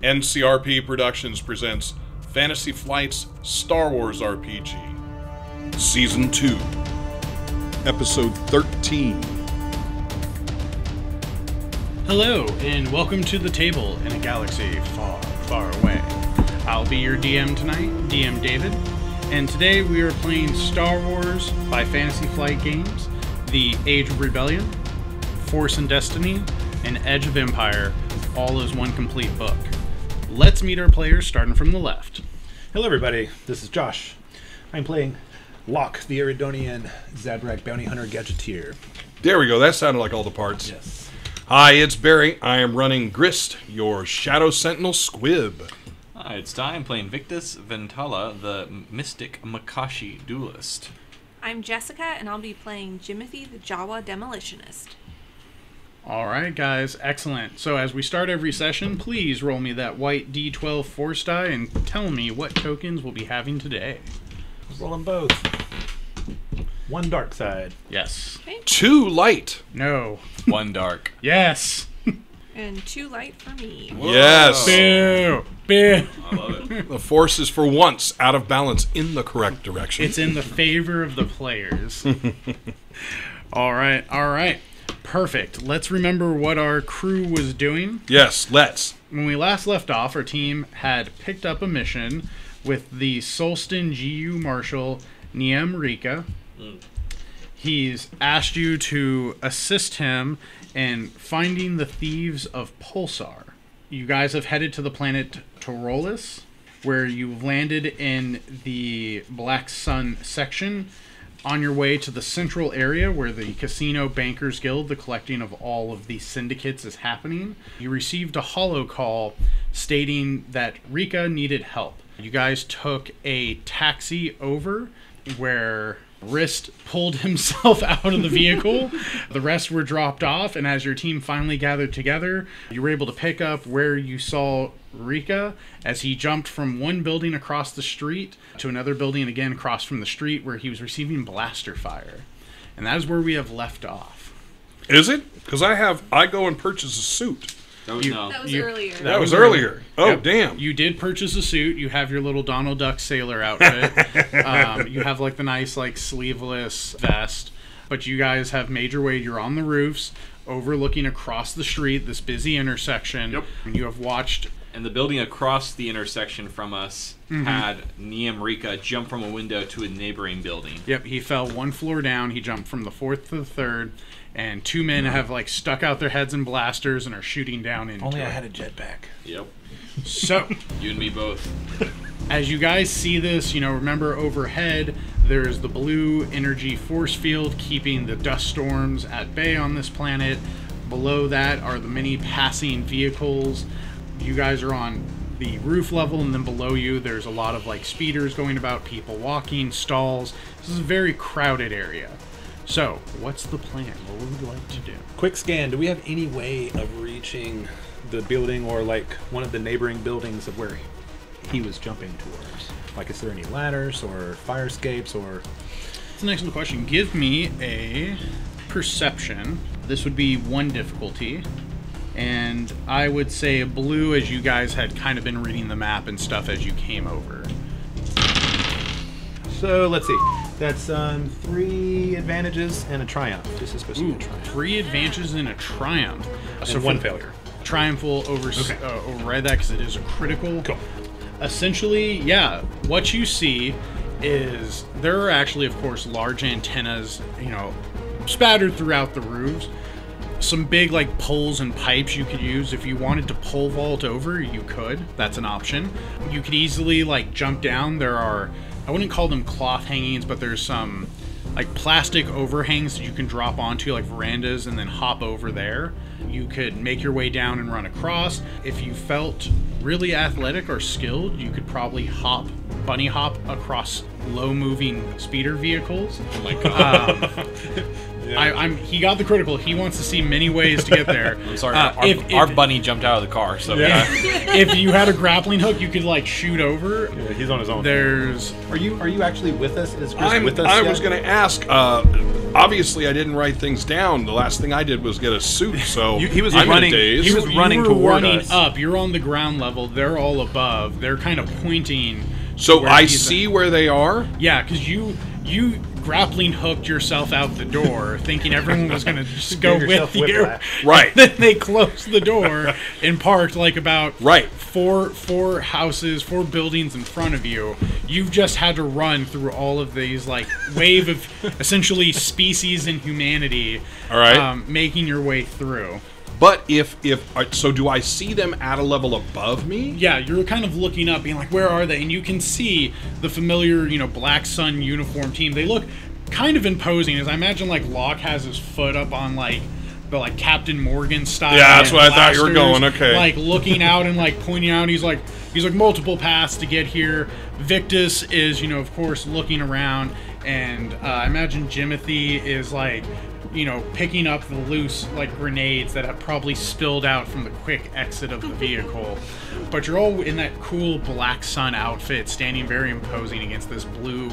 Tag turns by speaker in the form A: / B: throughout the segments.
A: NCRP Productions presents Fantasy Flight's Star Wars RPG, Season 2, Episode 13.
B: Hello, and welcome to the table in a galaxy far, far away. I'll be your DM tonight, DM David, and today we are playing Star Wars by Fantasy Flight Games, The Age of Rebellion, Force and Destiny, and Edge of Empire, all as one complete book. Let's meet our players, starting from the left.
C: Hello everybody, this is Josh. I'm playing Locke, the Iridonian Zabrak bounty hunter gadgeteer.
A: There we go, that sounded like all the parts.
C: Yes.
A: Hi, it's Barry. I am running Grist, your Shadow Sentinel Squib.
D: Hi, it's Ty. I'm playing Victus Ventala, the mystic Makashi Duelist.
E: I'm Jessica, and I'll be playing Jimothy, the Jawa Demolitionist.
B: Alright guys, excellent. So as we start every session, please roll me that white D12 force die and tell me what tokens we'll be having today.
C: Roll them both. One dark side.
B: Yes.
E: Okay.
A: 2 light.
B: No.
D: One dark.
B: Yes.
E: And 2 light for me.
D: Whoa.
A: Yes.
B: Boo. Boo.
D: I love it.
A: The force is for once out of balance in the correct direction.
B: It's in the favor of the players. Alright. Perfect. Let's remember what our crew was doing.
A: Yes, let's.
B: When we last left off, our team had picked up a mission with the Solston GU Marshal, Niem Rika. He's asked you to assist him in finding the thieves of Pulsar. You guys have headed to the planet Duelist, where you've landed in the Black Sun section, on your way to the central area where the Casino Bankers Guild, the collecting of all of these syndicates, is happening. You received a holo call stating that Rika needed help. You guys took a taxi over where Grist pulled himself out of the vehicle. The rest were dropped off, and as your team finally gathered together, you were able to pick up where you saw Rika as he jumped from one building across the street to another building again across from the street where he was receiving blaster fire. And that is where we have left off.
A: Is it? Because I go and purchase a suit.
D: No.
E: That was earlier.
A: That was earlier. Oh,
B: Yep.
A: damn.
B: You did purchase a suit. You have your little Donald Duck sailor outfit. You have like the nice like sleeveless vest. But you guys have made your way. You're on the roofs, overlooking across the street, this busy intersection.
D: Yep.
B: You have watched.
D: And the building across the intersection from us had Niem Rika jump from a window to a neighboring building.
B: Yep, he fell one floor down. He jumped from the 4th to the 3rd. And 2 men have like stuck out their heads in blasters and are shooting down into
C: Only
B: it.
C: I had a jetpack.
D: Yep.
B: So,
D: You and me both.
B: as you guys see this, remember overhead, there's the blue energy force field keeping the dust storms at bay on this planet. Below that are the many passing vehicles. You guys are on the roof level, and then below you there's a lot of like speeders going about, people walking, stalls. This is a very crowded area. So, what's the plan? What would we like to do?
C: Quick scan, do we have any way of reaching the building or like one of the neighboring buildings of where he was jumping towards? Like, is there any ladders or fire escapes or...
B: That's an excellent question. Give me a perception. This would be 1 difficulty. And I would say a blue, as you guys had kind of been reading the map and stuff as you came over.
C: So, let's see. That's 3 advantages and a triumph. This is supposed to be a triumph.
B: 3 advantages and a triumph.
C: And 1 failure.
B: Triumph will override that because it is a critical.
C: Cool.
B: Essentially, yeah, what you see is there are actually, of course, large antennas, spattered throughout the roofs. Some big, like, poles and pipes you could use. If you wanted to pole vault over, you could. That's an option. You could easily, like, jump down. There are, I wouldn't call them cloth hangings, but there's some, like, plastic overhangs that you can drop onto, like verandas, and then hop over there. You could make your way down and run across. If you felt really athletic or skilled, you could probably bunny hop across low-moving speeder vehicles.
D: Oh my god.
B: He got the critical. He wants to see many ways to get there.
D: I'm sorry, our bunny jumped out of the car, so
B: yeah. If you had a grappling hook, you could like shoot over.
C: Yeah, he's on his own.
B: There's.
C: Are you actually with us? Is Grist
A: I
C: with us?
A: was going to ask, obviously I didn't write things down. The last thing I did was get a suit, so
C: He was
A: I'm
C: running.
A: in a daze.
C: He was running
B: you were
C: toward
B: running
C: us.
B: up. You're on the ground level. They're all above. They're kind of pointing.
A: So
B: where
A: I
B: he's
A: see where they are.
B: Yeah, because you grappling hooked yourself out the door, thinking everyone was going to just go
C: Gave
B: with
C: yourself
B: you.
C: whiplash.
A: Right.
B: And then they closed the door and parked like about
A: Right.
B: four buildings in front of you. You've just had to run through all of these like wave of essentially species and humanity.
A: All right.
B: Making your way through.
A: But so do I see them at a level above me?
B: Yeah, you're kind of looking up, being like, where are they? And you can see the familiar, Black Sun uniform team. They look kind of imposing, as I imagine, like, Locke has his foot up on, like, the, like, Captain Morgan style.
A: Yeah, that's what I thought you were going, okay.
B: Like, looking out and, like, pointing out. He's like, multiple paths to get here. Victus is, of course, looking around. And I imagine Jimothy is, like, picking up the loose, like, grenades that have probably spilled out from the quick exit of the vehicle. But you're all in that cool Black Sun outfit, standing very imposing against this blue,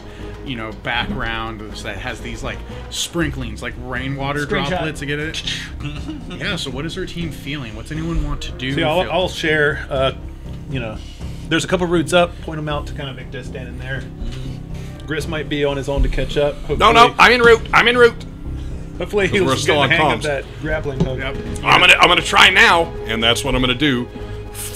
B: background that has these, like, sprinklings, like rainwater droplets to get it. Yeah, so what is our team feeling? What's anyone want to do?
C: See, I'll share, there's a couple routes up, point them out to kind of Victus standing there. Grist might be on his own to catch up.
A: No, I'm en route.
C: Hopefully
A: We're
C: he'll
A: still
C: get
A: on
C: the hang
A: comms.
C: of that grappling hook.
B: Yep.
A: I'm gonna try now, and that's what I'm gonna do.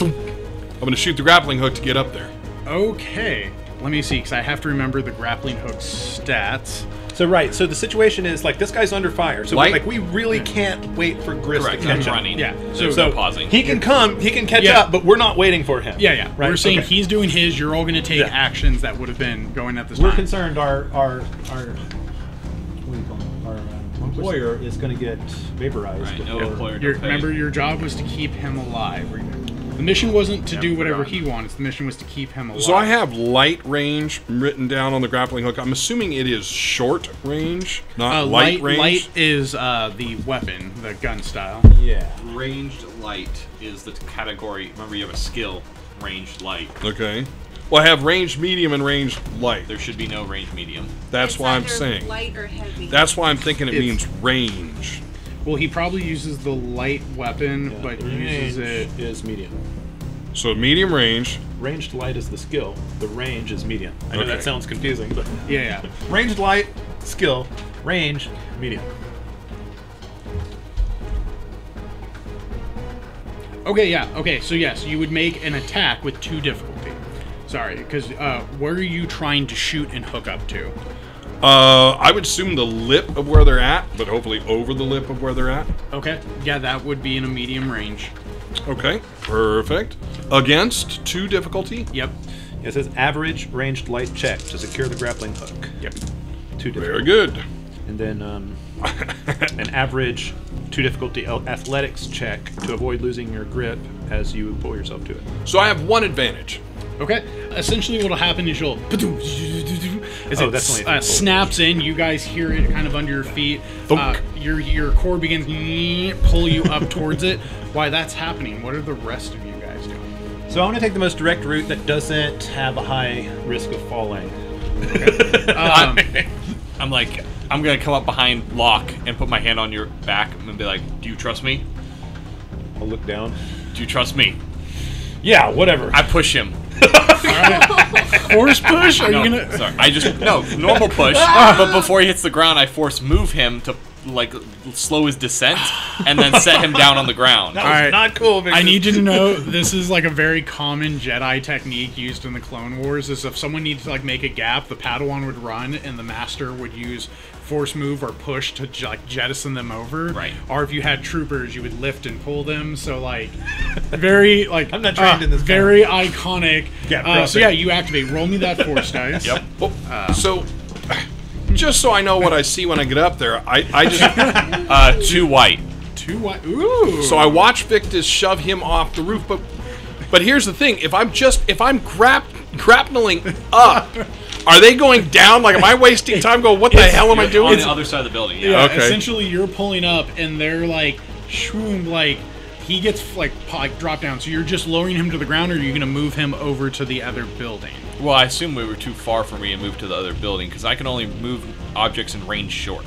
A: I'm gonna shoot the grappling hook to get up there.
B: Okay. Let me see, because I have to remember the grappling hook stats.
C: So the situation is, like, this guy's under fire. So, we really can't wait for Grist
D: Correct.
C: to catch
D: I'm
C: up.
D: running.
B: Yeah.
D: There's
C: So
D: no pausing.
C: he can catch
B: Yeah.
C: up, but we're not waiting for him.
B: Yeah.
C: Right?
B: We're saying
C: Okay.
B: he's doing his, you're all going to take
C: Yeah.
B: actions that would have been going at this
C: We're
B: time.
C: concerned our what do you call him? Our employer is going to get vaporized.
D: Right, no
C: before-
D: employer.
B: Remember, your job was to keep him alive. The mission wasn't to do whatever he wants. The mission was to keep him alive.
A: So I have light range written down on the grappling hook. I'm assuming it is short range, not light range.
B: Light is the weapon, the gun style.
C: Yeah.
D: Ranged light is the category. Remember, you have a skill, ranged light.
A: Okay. Well, I have ranged medium and ranged light.
D: There should be no ranged medium.
A: That's
E: It's
A: why I'm
E: either
A: saying.
E: light or heavy.
A: That's why I'm thinking it
B: It's-
A: means range.
B: Well, he probably uses the light weapon, but uses it.
C: is medium.
A: So medium range.
C: Ranged light is the skill. The range is medium. I know
A: Okay.
C: that sounds confusing, but
B: Yeah.
C: ranged light, skill, range, medium.
B: Okay, yeah. Okay, so yes, you would make an attack with 2 difficulty. Sorry, because where are you trying to shoot and hook up to?
A: I would assume the lip of where they're at, but hopefully over the lip of where they're at.
B: Okay, yeah, that would be in a medium range.
A: Okay, perfect. Against 2 difficulty.
B: Yep.
C: It says average ranged light check to secure the grappling hook.
B: Yep.
C: 2 difficulty.
A: Very good.
C: And then an average 2 difficulty athletics check to avoid losing your grip as you pull yourself to it.
A: So I have 1 advantage.
B: Okay. Essentially, what'll happen is you'll. As
C: Oh,
B: it
C: that's only-
B: snaps in, you guys hear it kind of under your feet.
A: Thunk.
B: Your core begins to pull you up towards it. While that's happening, what are the rest of you guys doing?
C: So I want to take the most direct route that doesn't have a high risk of falling.
D: I'm like, I'm gonna come up behind Locke and put my hand on your back and be like, "Do you trust me?
C: I'll look down.
D: Do you trust me?"
C: Yeah, whatever.
D: I push him.
B: Force push? Are
D: No,
B: you gonna?
D: sorry. I just normal push, but before he hits the ground, I force move him to like slow his descent and then set him down on the ground.
C: That was
B: Alright.
C: not cool, Victor.
B: I need you to know this is like a very common Jedi technique used in the Clone Wars. Is if someone needs to like make a gap, the Padawan would run and the Master would use force move or push to like jettison them over.
D: Right.
B: Or if you had troopers, you would lift and pull them. So like very like
C: I'm not trained in this
B: very iconic.
C: Gap
B: So
C: crossing.
B: yeah, you activate. Roll me that force dice.
D: Yep.
A: Oh, so, just so I know what I see when I get up there, I just
D: 2 white.
B: 2 white. Ooh.
A: so I watch Victus shove him off the roof. But here's the thing: if I'm grappling up, are they going down? Like, am I wasting time? Going, what the hell am I
D: On
A: doing?
D: the other side of the building.
B: Yeah,
D: Yeah.
A: Okay.
B: essentially you're pulling up and they're like, shroom, like, he gets like dropped down. So you're just lowering him to the ground, or are you gonna move him over to the other building?
D: Well, I assume we were too far for me to move to the other building because I can only move objects in range short.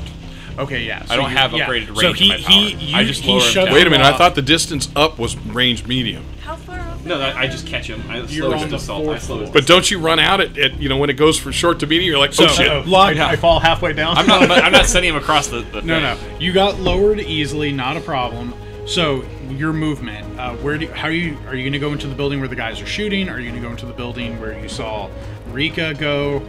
B: Okay, yeah.
D: I don't have upgraded range in my power. I just lower him down.
A: Wait a minute, I thought the distance up was ranged medium.
E: How far off?
D: No, I just catch him. I
B: You're
D: slow
B: on
D: his
B: the
D: assault.
B: fourth
D: I slow his
A: But don't you run out at when it goes from short to medium? You're like, oh shit.
C: I fall halfway down.
D: I'm not sending him across the thing.
B: No. You got lowered easily, not a problem. So your movement, are you going to go into the building where the guys are shooting? Are you going to go into the building where you saw Rika go?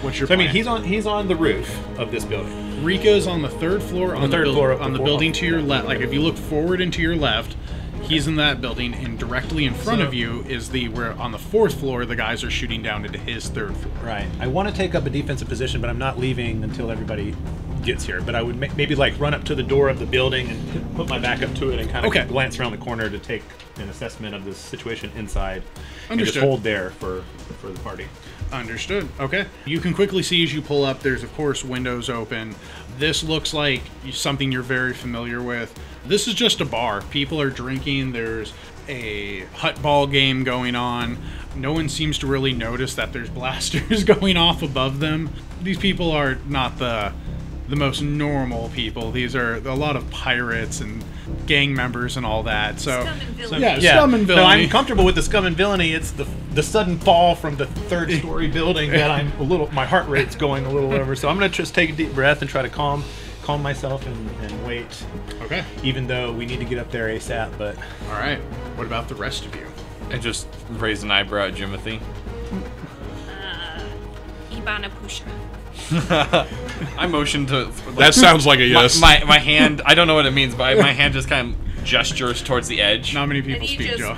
B: What's your plan?
C: I mean, he's on the roof of this building.
B: Rika's on the third floor on the building to your left. Like if you look forward and to your left, he's in that building, and directly in front of you is where on the fourth floor the guys are shooting down into his third floor.
C: Right. I want to take up a defensive position, but I'm not leaving until everybody gets here. But I would maybe like run up to the door of the building and put my back up to it and kind of glance around the corner to take an assessment of the situation inside.
B: Understood.
C: And just hold there for the party.
B: Understood. Okay. You can quickly see as you pull up, there's of course windows open. This looks like something you're very familiar with. This is just a bar. People are drinking. There's a hut ball game going on. No one seems to really notice that there's blasters going off above them. These people are not the most normal people. These are a lot of pirates and gang members and all that. So,
E: Scum and villainy.
B: scum and villainy.
C: No, I'm comfortable with the scum and villainy. It's the sudden fall from the third-story building that my heart rate's going a little over. So I'm gonna just take a deep breath and try to calm myself and wait. Okay. Even though we need to get up there ASAP, but
B: all right. What about the rest of you?
D: I just raised an eyebrow at Jimothy.
E: Ibana Pusha.
D: I motioned to.
A: That sounds like a yes.
D: My hand. I don't know what it means, but my hand just kind of gestures towards the edge.
B: Not many people
E: And he
B: speak,
E: just
B: Joe.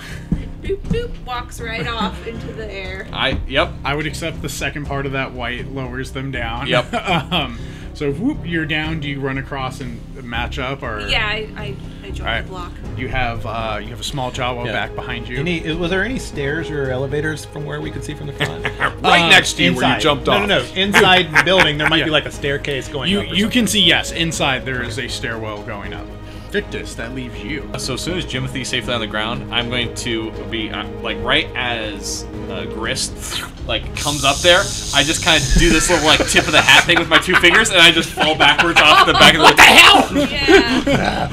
E: boop boop walks right off into the air.
D: Yep.
B: I would accept the second part of that white lowers them down.
D: Yep.
B: So whoop, you're down. Do you run across and match up, or
E: Yeah, I joined the block.
B: You have a small Jawa back behind you.
C: was there any stairs or elevators from where we could see from the front?
A: Right next to you where you
C: Inside.
A: jumped off.
C: No. Inside the building, there might be like a staircase going up. or
B: You
C: something.
B: can see, yes, inside there is a stairwell going up. Victus, that leaves you.
D: So as soon as Jimothy's safely on the ground, I'm going to be like right as Grist comes up there. I just kind of do this little tip of the hat thing with my two fingers, and I just fall backwards off the back of the. What the hell?
E: Yeah.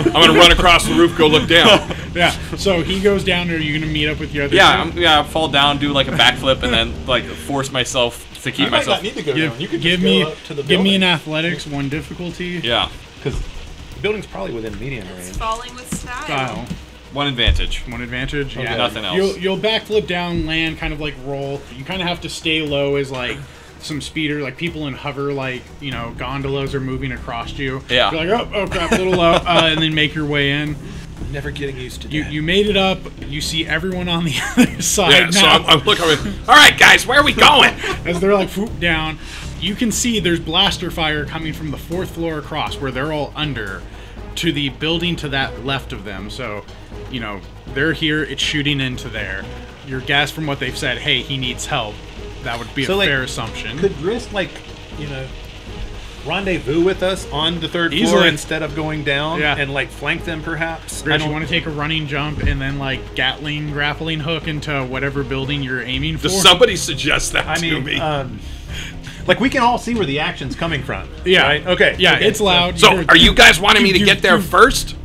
A: I'm gonna run across the roof, go look down.
B: Yeah. So he goes down. Are you gonna meet up with your other?
D: Yeah, I fall down, do like a backflip, and then force myself to keep myself.
C: I need to go down. You could
B: Give
C: just
B: me
C: go up to the
B: give me
C: building.
B: an athletics, 1 difficulty.
D: Yeah,
C: Because the building's probably within medium range.
E: Falling with style.
B: Style.
D: 1 advantage.
B: 1 advantage.
C: Okay.
B: Yeah.
D: Nothing else.
B: You'll backflip down, land, kind of roll. You kind of have to stay low as some speeder, people in hover, gondolas are moving across you.
D: Yeah.
B: You're oh crap, a little low, and then make your way in.
C: Never getting used to that.
B: You made it up. You see everyone on the other side
A: Yeah, so
B: now.
A: I'm looking. All right, guys, where are we going?
B: As they're whoop down, you can see there's blaster fire coming from the 4th floor across, where they're all under, to the building to that left of them. So, they're here. It's shooting into there. Your guess from what they've said, hey, he needs help. That would be a fair assumption.
C: Could Grist, rendezvous with us on the 3rd floor
B: Easily.
C: instead of going down and flank them perhaps?
B: Grist, you want to take a running jump and then Gatling grappling hook into whatever building you're aiming for?
A: Does somebody suggest that to me?
C: We can all see where the action's coming from.
B: Yeah.
C: Right? Okay.
B: Yeah,
C: okay.
B: it's loud.
A: So, are you guys wanting me to get there first?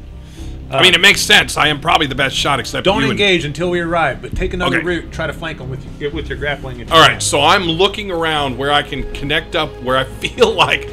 A: I mean, it makes sense. I am probably the best shot, except
C: Don't
A: you
C: engage until we arrive, but take another
A: Okay.
C: route. Try to flank them with your grappling.
A: All right, so I'm looking around where I can connect up, where I feel like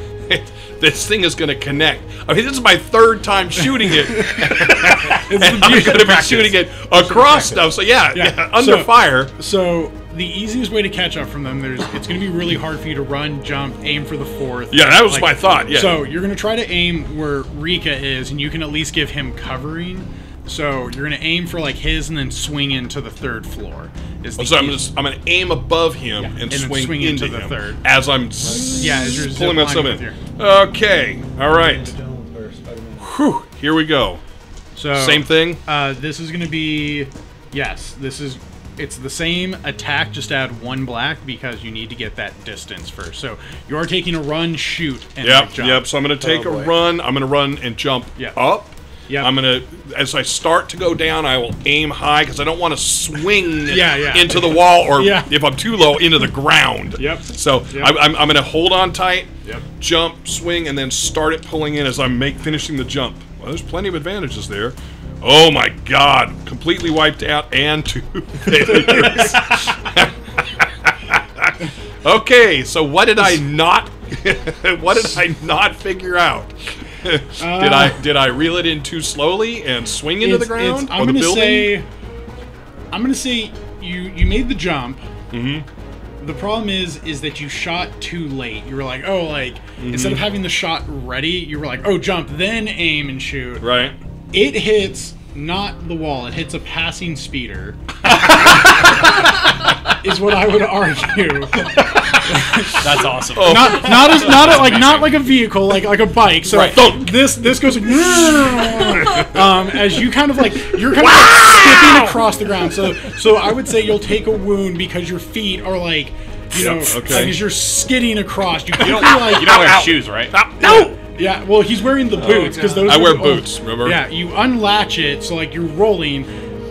A: this thing is going to connect. I mean, this is my 3rd time shooting it, and I'm going to be shooting it across stuff. So yeah, under fire.
B: So the easiest way to catch up from them, it's going to be really hard for you to run, jump, aim for the 4th.
A: Yeah, that was my thought. Yeah.
B: So you're going to try to aim where Rika is, and you can at least give him covering. So you're going to aim for his and then swing into the 3rd floor.
A: So I'm going to aim above him and
B: then
A: swing into
B: the
A: him
B: 3rd.
A: as I'm
B: as you're
A: pulling myself
B: ziplining
A: in.
B: with
A: Okay, all right. Whew, here we go.
B: So
A: Same thing.
B: This is going to be it's the same attack, just add 1 black because you need to get that distance first. So you are taking a run, shoot, and jump.
A: Yep. So I'm going to take a run. I'm going to run and jump up.
B: Yep.
A: I'm gonna, as I start to go down, I will aim high because I don't want to swing into the wall, or if I'm too low, into the ground.
B: Yep.
A: So I'm gonna hold on tight,
B: Yep.
A: jump, swing, and then start it pulling in as I'm finishing the jump. Well, there's plenty of advantages there. Oh my God! Completely wiped out and 2 failures. Okay, so what did I not? What did I not figure out? Did I reel it in too slowly and swing into the ground or the building?
B: I'm gonna say you made the jump. The problem is that you shot too late. You were like, instead of having the shot ready, you were like, oh, jump, then aim and shoot.
A: Right.
B: It hits not the wall. It hits a passing speeder. Is what I would argue.
D: That's awesome.
A: Oh.
B: Not like a vehicle, like a bike. So this goes as you kind of like you're kind of like skipping across the ground. So I would say you'll take a wound because your feet are like like as you're skidding across. You don't
D: wear shoes, right?
B: No. Yeah, well, he's wearing the boots because those.
A: I wear boots. Remember?
B: Yeah, you unlatch it, so like you're rolling.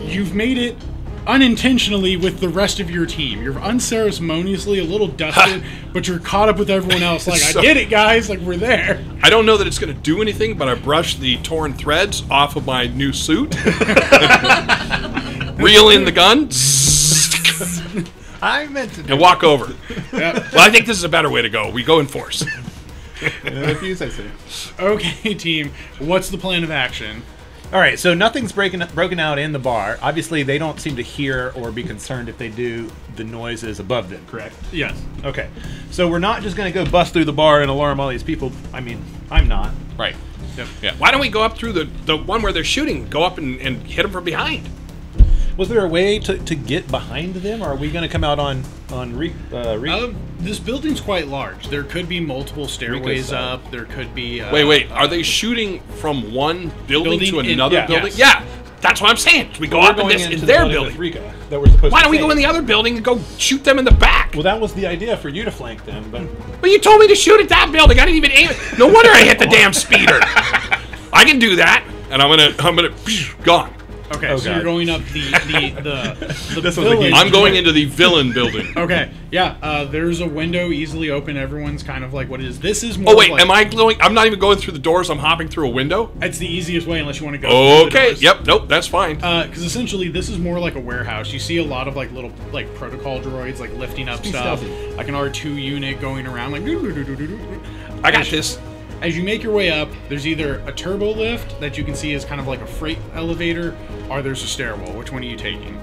B: You've made it unintentionally with the rest of your team. You're unceremoniously a little dusted, but you're caught up with everyone else. Like, I get it, guys. Like, we're there.
A: I don't know that it's going to do anything, but I brushed the torn threads off of my new suit. Reel in the gun.
C: I meant to.
A: And walk over. Well, I think this is a better way to go. We go in force.
C: If you say so.
B: Okay, team. What's the plan of action?
C: All right, so nothing's broken out in the bar. Obviously, they don't seem to hear or be concerned if they do the noises above them, correct?
B: Yes.
C: Okay, so we're not just going to go bust through the bar and alarm all these people. I mean, I'm not.
A: Right. Yep. Yeah. Why don't we go up through the one where they're shooting? Go up and hit them from behind.
C: Was there a way to get behind them, or are we going to come out on
B: this building's quite large. There could be multiple stairways up. There could be...
A: wait. Are they shooting from one building to another building?
B: Yes.
A: Yeah. That's what I'm saying. We go up in their building.
C: Why
A: don't we go in the other building and go shoot them in the back?
C: Well, that was the idea for you to flank them, but...
A: Well, you told me to shoot at that building. I didn't even aim it. No wonder I hit the damn speeder. I can do that, and I'm gonna gone.
B: Okay, so you're going up the village.
A: I'm going into the villain building.
B: Okay, yeah. There's a window easily open. Everyone's kind of like, what it is? This is more.
A: Oh wait, am I going? I'm not even going through the doors. I'm hopping through a window.
B: It's the easiest way, unless you want to go.
A: Okay. Yep. Nope. That's fine.
B: Because essentially, this is more like a warehouse. You see a lot of like little like protocol droids like lifting up stuff, like an R2 unit going around like.
A: I got this.
B: As you make your way up, there's either a turbo lift that you can see as kind of like a freight elevator, or there's a stairwell. Which one are you taking?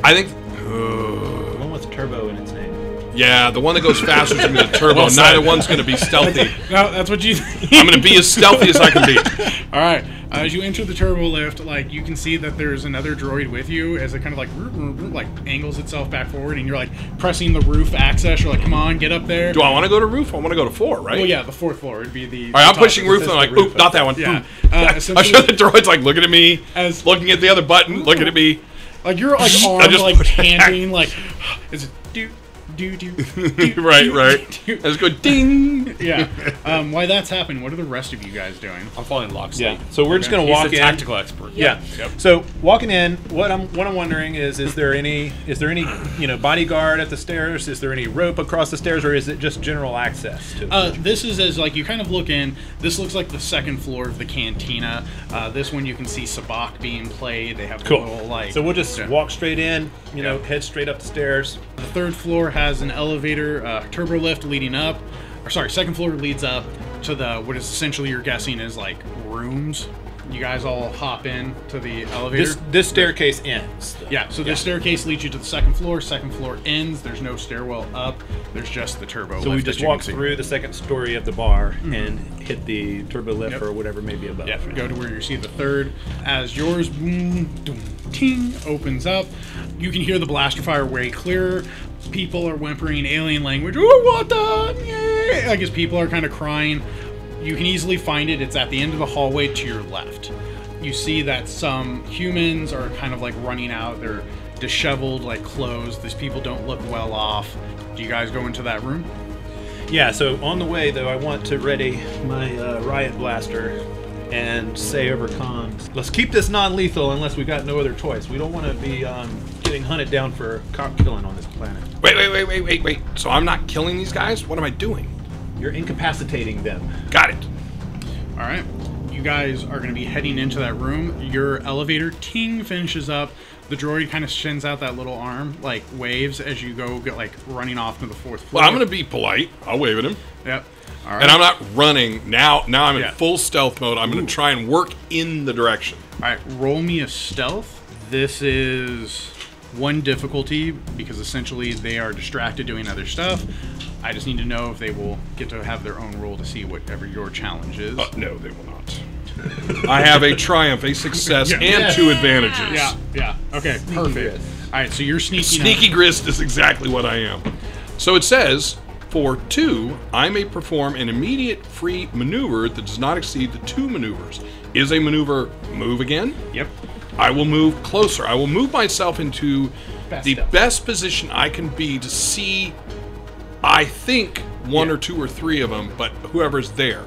A: I think
C: the one with turbo in its name.
A: Yeah, the one that goes faster is going to be the turbo. Neither one's going to be stealthy.
B: No, that's what you think.
A: I'm going to be as stealthy as I can be.
B: All right. As you enter the turbo lift, like you can see that there's another droid with you as it kind of like angles itself back forward, and you're like pressing the roof access. You're like, come on, get up there.
A: Do I want to go to roof? I want to go to 4, right?
B: Well, yeah, the 4th floor would be the.
A: All right, I'm pushing roof, and I'm like, oop, not that one.
B: Yeah.
A: I'm sure the droid's like looking at me, looking at the other button, looking at me.
B: Like you're like arms like panting, like is it do.
A: Right. I just go ding.
B: Yeah. While that's happening, what are the rest of you guys doing?
D: I'm following lockstep.
C: Yeah. So we're just gonna walk in.
D: He's a tactical expert.
C: Yeah. Yep. So walking in, what I'm wondering is there any bodyguard at the stairs? Is there any rope across the stairs, or is it just general access to?
B: This is as like you kind of look in. This looks like the 2nd floor of the cantina. This one you can see Zabrak being played. They have a little like.
C: So we'll just walk straight in. Head straight up the stairs.
B: The 3rd floor has an elevator, turbo lift leading up. Or sorry, 2nd floor leads up to the what is essentially you're guessing is like rooms. You guys all hop in to the elevator.
C: This staircase ends.
B: Yeah, so this staircase leads you to the 2nd floor. 2nd floor ends. There's no stairwell up. There's just the turbo lift.
C: So we just walk through the 2nd story of the bar and hit the turbo lift or whatever may be above.
B: Yeah, go to where you see the 3rd. As yours ting opens up, you can hear the blaster fire way clearer. People are whimpering alien language. Oh, what the? Yeah. I guess people are kind of crying. You can easily find it. It's at the end of the hallway to your left. You see that some humans are kind of like running out. They're disheveled, like clothes. These people don't look well off. Do you guys go into that room?
C: Yeah, so on the way, though, I want to ready my riot blaster and say over comms, let's keep this non-lethal unless we got no other choice. We don't want to be getting hunted down for cop killing on this planet.
A: Wait. So I'm not killing these guys? What am I doing?
C: You're incapacitating them.
A: Got it.
B: All right. You guys are going to be heading into that room. Your elevator ting finishes up. The droid kind of sends out that little arm, like waves as you go, get like running off to the 4th floor.
A: Well, I'm going to be polite. I'll wave at him.
B: Yep. All right.
A: And I'm not running. Now I'm in full stealth mode. I'm going to try and work in the direction.
B: All right. Roll me a stealth. This is 1 difficulty because essentially they are distracted doing other stuff. I just need to know if they will get to have their own roll to see whatever your challenge is.
A: No, they will not. I have a triumph, a success, and 2 advantages.
B: Yeah. Okay, perfect. All right, so you're sneaking
A: Sneaky Grist is exactly what I am. So it says, for 2, I may perform an immediate free maneuver that does not exceed the 2 maneuvers. Is a maneuver move again?
B: Yep.
A: I will move closer. I will move myself into the
C: stealth.
A: best position I can be to see, I think, 1 or 2 or 3 of them, but whoever's there.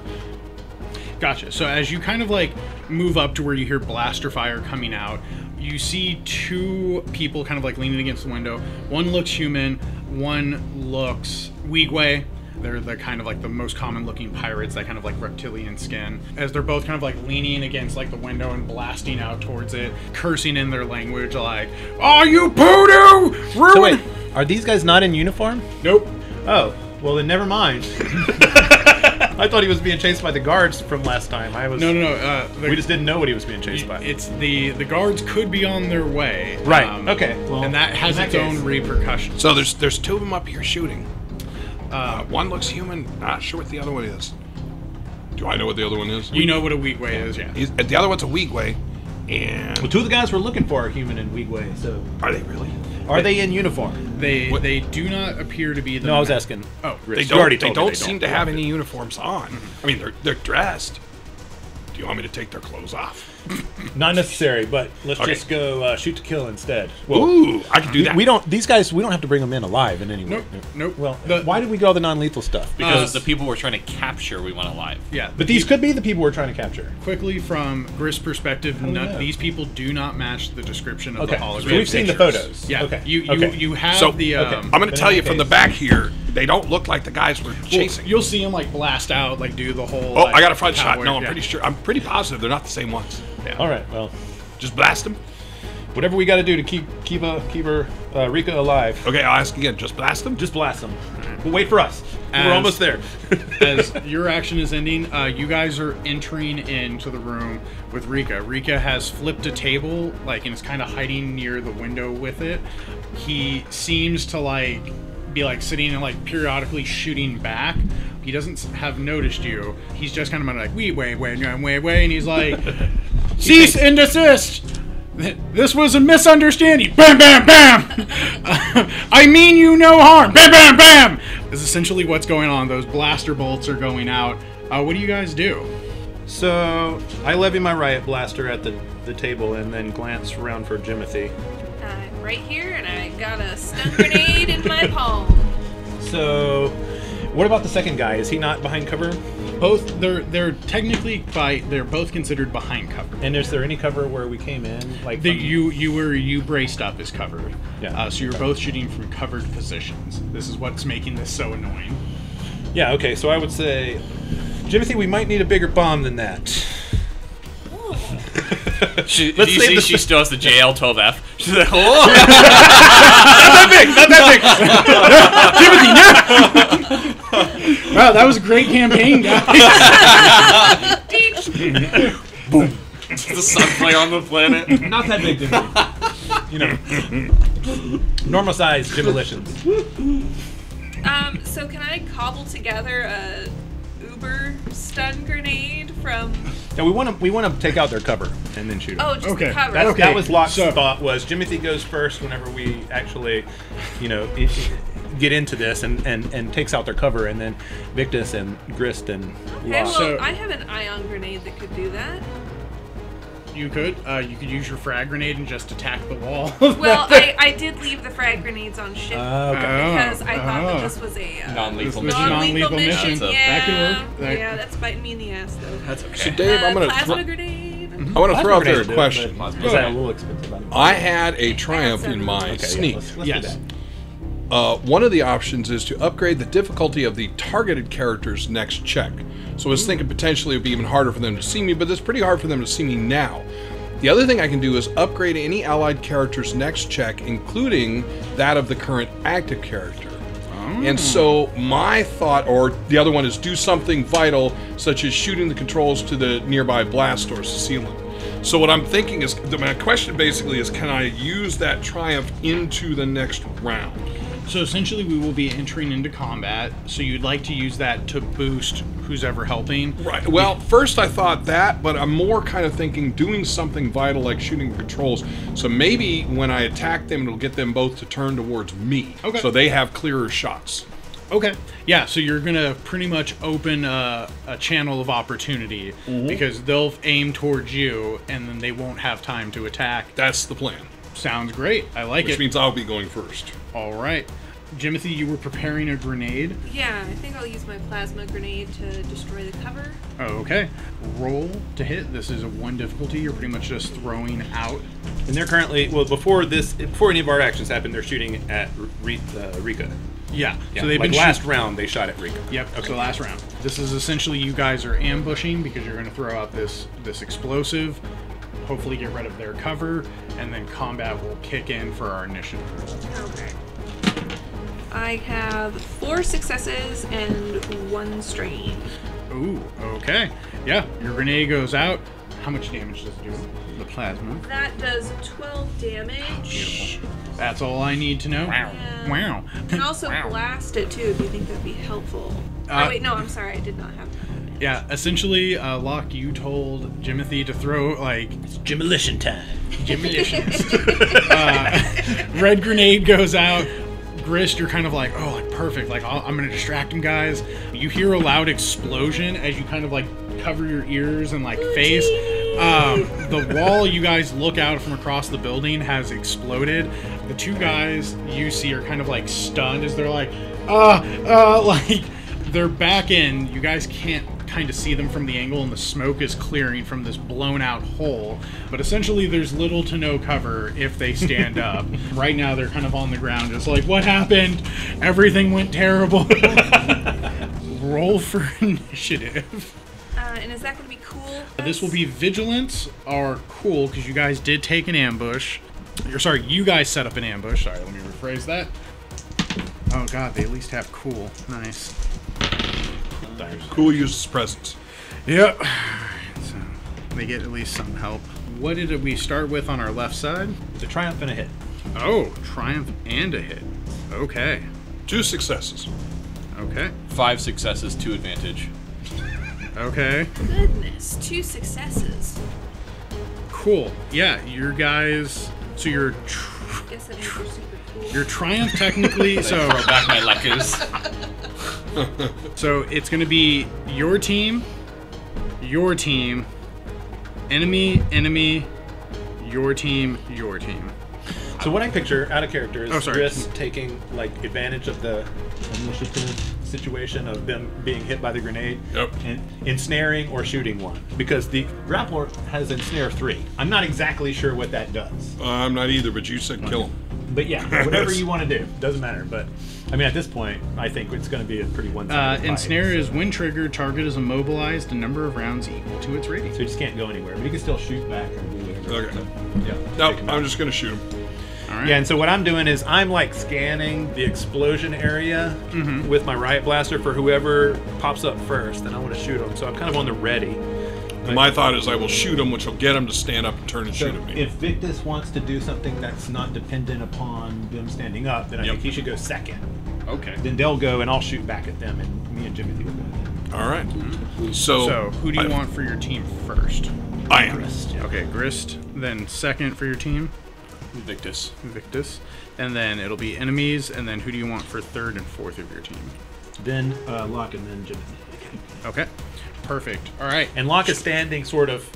B: Gotcha. So as you kind of like move up to where you hear blaster fire coming out, you see 2 people kind of like leaning against the window. One looks human, one looks Weegway. They're the kind of like the most common looking pirates, that kind of like reptilian skin. As they're both kind of like leaning against like the window and blasting out towards it, cursing in their language like, "Oh, you poodoo! Ruin!"
C: So wait, are these guys not in uniform?
B: Nope.
C: Oh, well then never mind. I thought he was being chased by the guards from last time.
B: No.
C: We just didn't know what he was being chased by.
B: It's the guards could be on their way.
C: Right. Okay. Well,
B: and that has its own repercussions.
A: So there's 2 of them up here shooting. One looks human. Not sure what the other one is. Do I know what the other one is?
B: You know what a Weegway is, yeah.
A: The other one's a Weegway. And
C: well, 2 of the guys we're looking for are human and Weegway. So
A: are they really?
C: are they in uniform?
B: They do not appear to be the.
C: No, I was asking.
B: Oh,
A: They
C: Rich.
A: don't seem to have any uniforms on. I mean, they're dressed. Do you want me to take their clothes off?
C: Not necessary, but let's
A: Okay.
C: just go shoot to kill instead.
A: Ooh, I can do that.
C: These guys, we don't have to bring them in alive in any way.
B: Nope.
C: Well,
B: The-
C: why did we go all the non-lethal stuff?
D: Because the people we're trying to capture, we want alive.
B: Yeah.
C: But these could be the people we're trying to capture.
B: Quickly from Grist's perspective,
C: do we know?
B: these people do not match the description of
C: Okay,
B: the hologram.
C: so we've seen the
B: pictures.
C: photos.
B: Yeah.
C: Okay.
B: You have
A: So
B: the.
A: I'm going to tell you from the back here, they don't look like the guys we're chasing.
B: You'll see them like blast out, like do the whole.
A: Oh,
B: like,
A: I got a front shot.
B: cowboy-
A: No, I'm
B: yeah.
A: pretty sure. I'm pretty positive they're not the same ones.
B: Yeah.
C: All right. Well,
A: Just blast them.
C: whatever we got to do to keep her Rika alive.
A: Okay, I'll ask again. Just blast them.
C: Just blast them. We'll wait for us.
B: As-
C: We're almost there.
B: As your action is ending, you guys are entering into the room with Rika. Rika has flipped a table, like, and is kind of hiding near the window with it. He seems to be sitting and periodically shooting back. He doesn't have noticed you. He's just kind of like, wait, and he's like, cease and desist. This was a misunderstanding. Bam, bam, bam. I mean you no harm. Bam, bam, bam. Is essentially what's going on. Those blaster bolts are going out. What do you guys do?
C: So I levy my riot blaster at the table and then glance around for Jimothy.
E: I'm right here, and I got a stun grenade in my palm.
C: So, what about the second guy? Is he not behind cover?
B: Both they're technically they're both considered behind cover.
C: And is there any cover where we came in?
B: You braced up as covered.
C: Yeah.
B: So you're both shooting from covered positions. This is what's making this so annoying.
C: Yeah. Okay. So I would say, Jimothy, we might need a bigger bomb than that.
E: Oh.
D: Do you
C: Let's save
D: see
C: the-
D: she still has the JL12F? She's like, oh!
C: Not that big.
B: Wow, that was a great campaign, guys.
D: Boom. The sun flare on the planet.
C: Not that big. Normal size demolitions.
E: So can I cobble together a uber stun grenade from?
C: Yeah, we want to take out their cover and then shoot them.
E: Oh, just
B: Okay,
E: the cover.
C: That was Locke's
B: so-
C: thought. Was Jimothy goes first whenever we actually, get into this and takes out their cover, and then Victus and Grist and
E: Okay,
C: Locke.
E: well, I have an ion grenade that could do that.
B: you could. You could use your frag grenade and just attack the wall.
E: Well, I did leave the frag grenades on ship
C: Okay.
E: because I thought that this was a
D: Non-lethal
B: This was
D: mission.
B: a
E: non-lethal mission.
B: mission.
E: Yeah,
B: That could work.
E: yeah, that's biting me in the ass though.
D: That's okay.
A: So Dave, I'm gonna
E: Plasma
A: throw,
E: grenade.
A: I want to throw out there a
C: Plasma grenade,
A: question.
C: but
D: Go
C: Is that a
B: ahead.
C: little expensive?
A: I had a Triumph in my
C: Okay,
A: sneak.
C: let's do
B: Yes.
C: that.
A: One of the options is to upgrade the difficulty of the targeted character's next check. So I was thinking potentially it would be even harder for them to see me, but it's pretty hard for them to see me now. The other thing I can do is upgrade any allied character's next check, including that of the current active character. And so my thought, or the other one, is do something vital, such as shooting the controls to the nearby blast doors to seal them. So what I'm thinking is, my question basically is, can I use that Triumph into the next round?
B: So essentially, we will be entering into combat. So you'd like to use that to boost who's ever helping.
A: Right. Well, first I thought that, but I'm more kind of thinking doing something vital like shooting the controls. So maybe when I attack them, it'll get them both to turn towards me.
B: Okay.
A: So they have clearer shots.
B: Okay. Yeah. So you're gonna pretty much open a channel of opportunity because they'll aim towards you, and then they won't have time to attack.
A: That's the plan.
B: Sounds great. I like
A: Which
B: it.
A: means I'll be going first.
B: All right. Jimothy, you were preparing a grenade.
E: Yeah, I think I'll use my plasma grenade to destroy the cover.
B: Okay. Roll to hit. This is a 1 difficulty. You're pretty much just throwing out.
C: And they're currently, well, before any of our actions happen, they're shooting at Rika.
B: Yeah.
C: Yeah,
B: So they've
C: like
B: been
C: last round, they shot at Rika.
B: Yep. Okay. So last round. This is essentially you guys are ambushing because you're going to throw out this explosive. Hopefully get rid of their cover, and then combat will kick in for our initiative.
E: Okay. I have 4 successes and 1 strain.
B: Ooh, okay. Yeah, your grenade goes out. How much damage does it do? The plasma.
E: That does 12 damage.
B: That's all I need to know.
E: Yeah.
B: Wow.
E: You can also blast it too if you think that'd be helpful. Oh wait, no, I'm sorry, I did not have that.
B: Yeah, essentially, Locke, you told Jimothy to throw, like,
C: Demolition time.
B: Demolitionist. Red grenade goes out. Grist, you're kind of like, oh, like, perfect. Like, I'm going to distract him, guys. You hear a loud explosion as you kind of, like, cover your ears and, like, face. The wall you guys look out from across the building has exploded. The 2 guys you see are kind of, like, stunned as they're like, like, they're back in. You guys can't kind of see them from the angle, and the smoke is clearing from this blown out hole, but essentially there's little to no cover if they stand up. Right now they're kind of on the ground just like, what happened? Everything went terrible. Roll for initiative.
E: And is that going to be cool?
B: This will be vigilance or cool because you guys did take an ambush. Sorry, you guys set up an ambush. Sorry, let me rephrase that. Oh god, they at least have cool. Nice.
A: Cool uses presence.
B: Yep. So they get at least some help. What did we start with on our left side?
C: It's a triumph and a hit.
B: Oh, triumph and a hit. Okay.
A: 2 successes.
B: Okay.
D: 5 successes, 2 advantage.
B: Okay.
E: Goodness, 2 successes.
B: Cool. Yeah, your guys. So your
E: Guess that means you're super cool.
B: your triumph technically. So
D: Throw back my leckers.
B: so it's gonna be your team, enemy, your team.
C: So what I picture out of character is
B: Oh, sorry.
C: Grist taking like advantage of the initiative situation of them being hit by the grenade
A: Yep.
C: and ensnaring or shooting one, because the grappler has ensnare 3. I'm not exactly sure what that does,
A: I'm not either, but you said kill him.
C: but yeah, whatever you want to do, doesn't matter. But I mean, at this point, I think it's going to be a pretty one-sided fight.
B: Ensnare is when triggered, target is immobilized, a number of rounds equal to its rating.
C: So you just can't go anywhere, but you can still shoot back or do whatever.
A: Okay.
C: Yeah.
A: Nope,
C: Take him
A: I'm
C: out.
A: just going to shoot him.
B: All right.
C: Yeah, and so what I'm doing is I'm like scanning the explosion area with my riot blaster for whoever pops up first, and I want to shoot them. So I'm kind of on the ready.
A: And my thought is I will shoot him, which will get him to stand up and turn and
C: So
A: shoot at me.
C: if Victus wants to do something that's not dependent upon them standing up, then I
A: Yep.
C: think he should go second.
B: Okay.
C: Then they'll go, and I'll shoot back at them, and me and Jimothy will go.
A: All right. So,
B: So who do you want for your team first?
A: I am.
B: Okay, Grist. Then second for your team,
D: Victus.
B: Victus. And then it'll be enemies. And then who do you want for third and fourth of your team?
C: Then Locke, and then Jimothy.
B: Okay. Perfect. All right.
C: And Locke is standing sort of,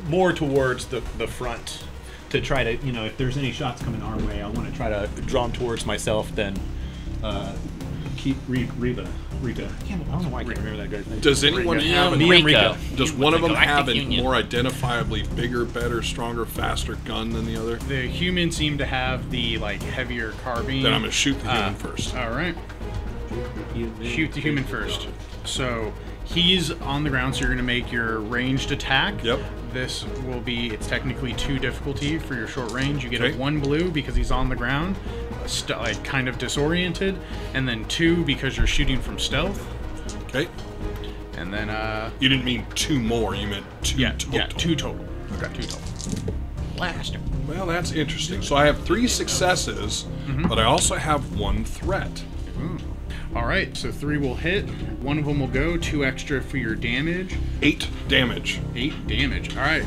C: more towards the front to try to, if there's any shots coming our way, I want to try to draw them towards myself. Then keep Rika. I don't know why I can't remember that guy's name.
A: Does anyone have
D: Rika.
A: Does one of them have a
D: Union.
A: more identifiably bigger, better, stronger, faster gun than the other?
B: The humans seem to have the heavier carbine.
A: Then I'm gonna shoot the human first.
B: All right. Shoot the human first. So he's on the ground, so you're going to make your ranged attack.
A: Yep.
B: This will be, it's technically 2 difficulty for your short range. You get
A: Okay.
B: a 1 blue because he's on the ground, kind of disoriented, and then 2 because you're shooting from stealth.
A: Okay.
B: And then,
A: You didn't mean 2 more. You meant 2 total.
B: Yeah, 2 total.
A: Okay.
B: 2 total. Blast him.
A: Well, that's interesting. So I have 3 successes, but I also have 1 threat.
B: All right, so 3 will hit. 1 of them will go. 2 extra for your damage.
A: 8 damage.
B: 8 damage. All right.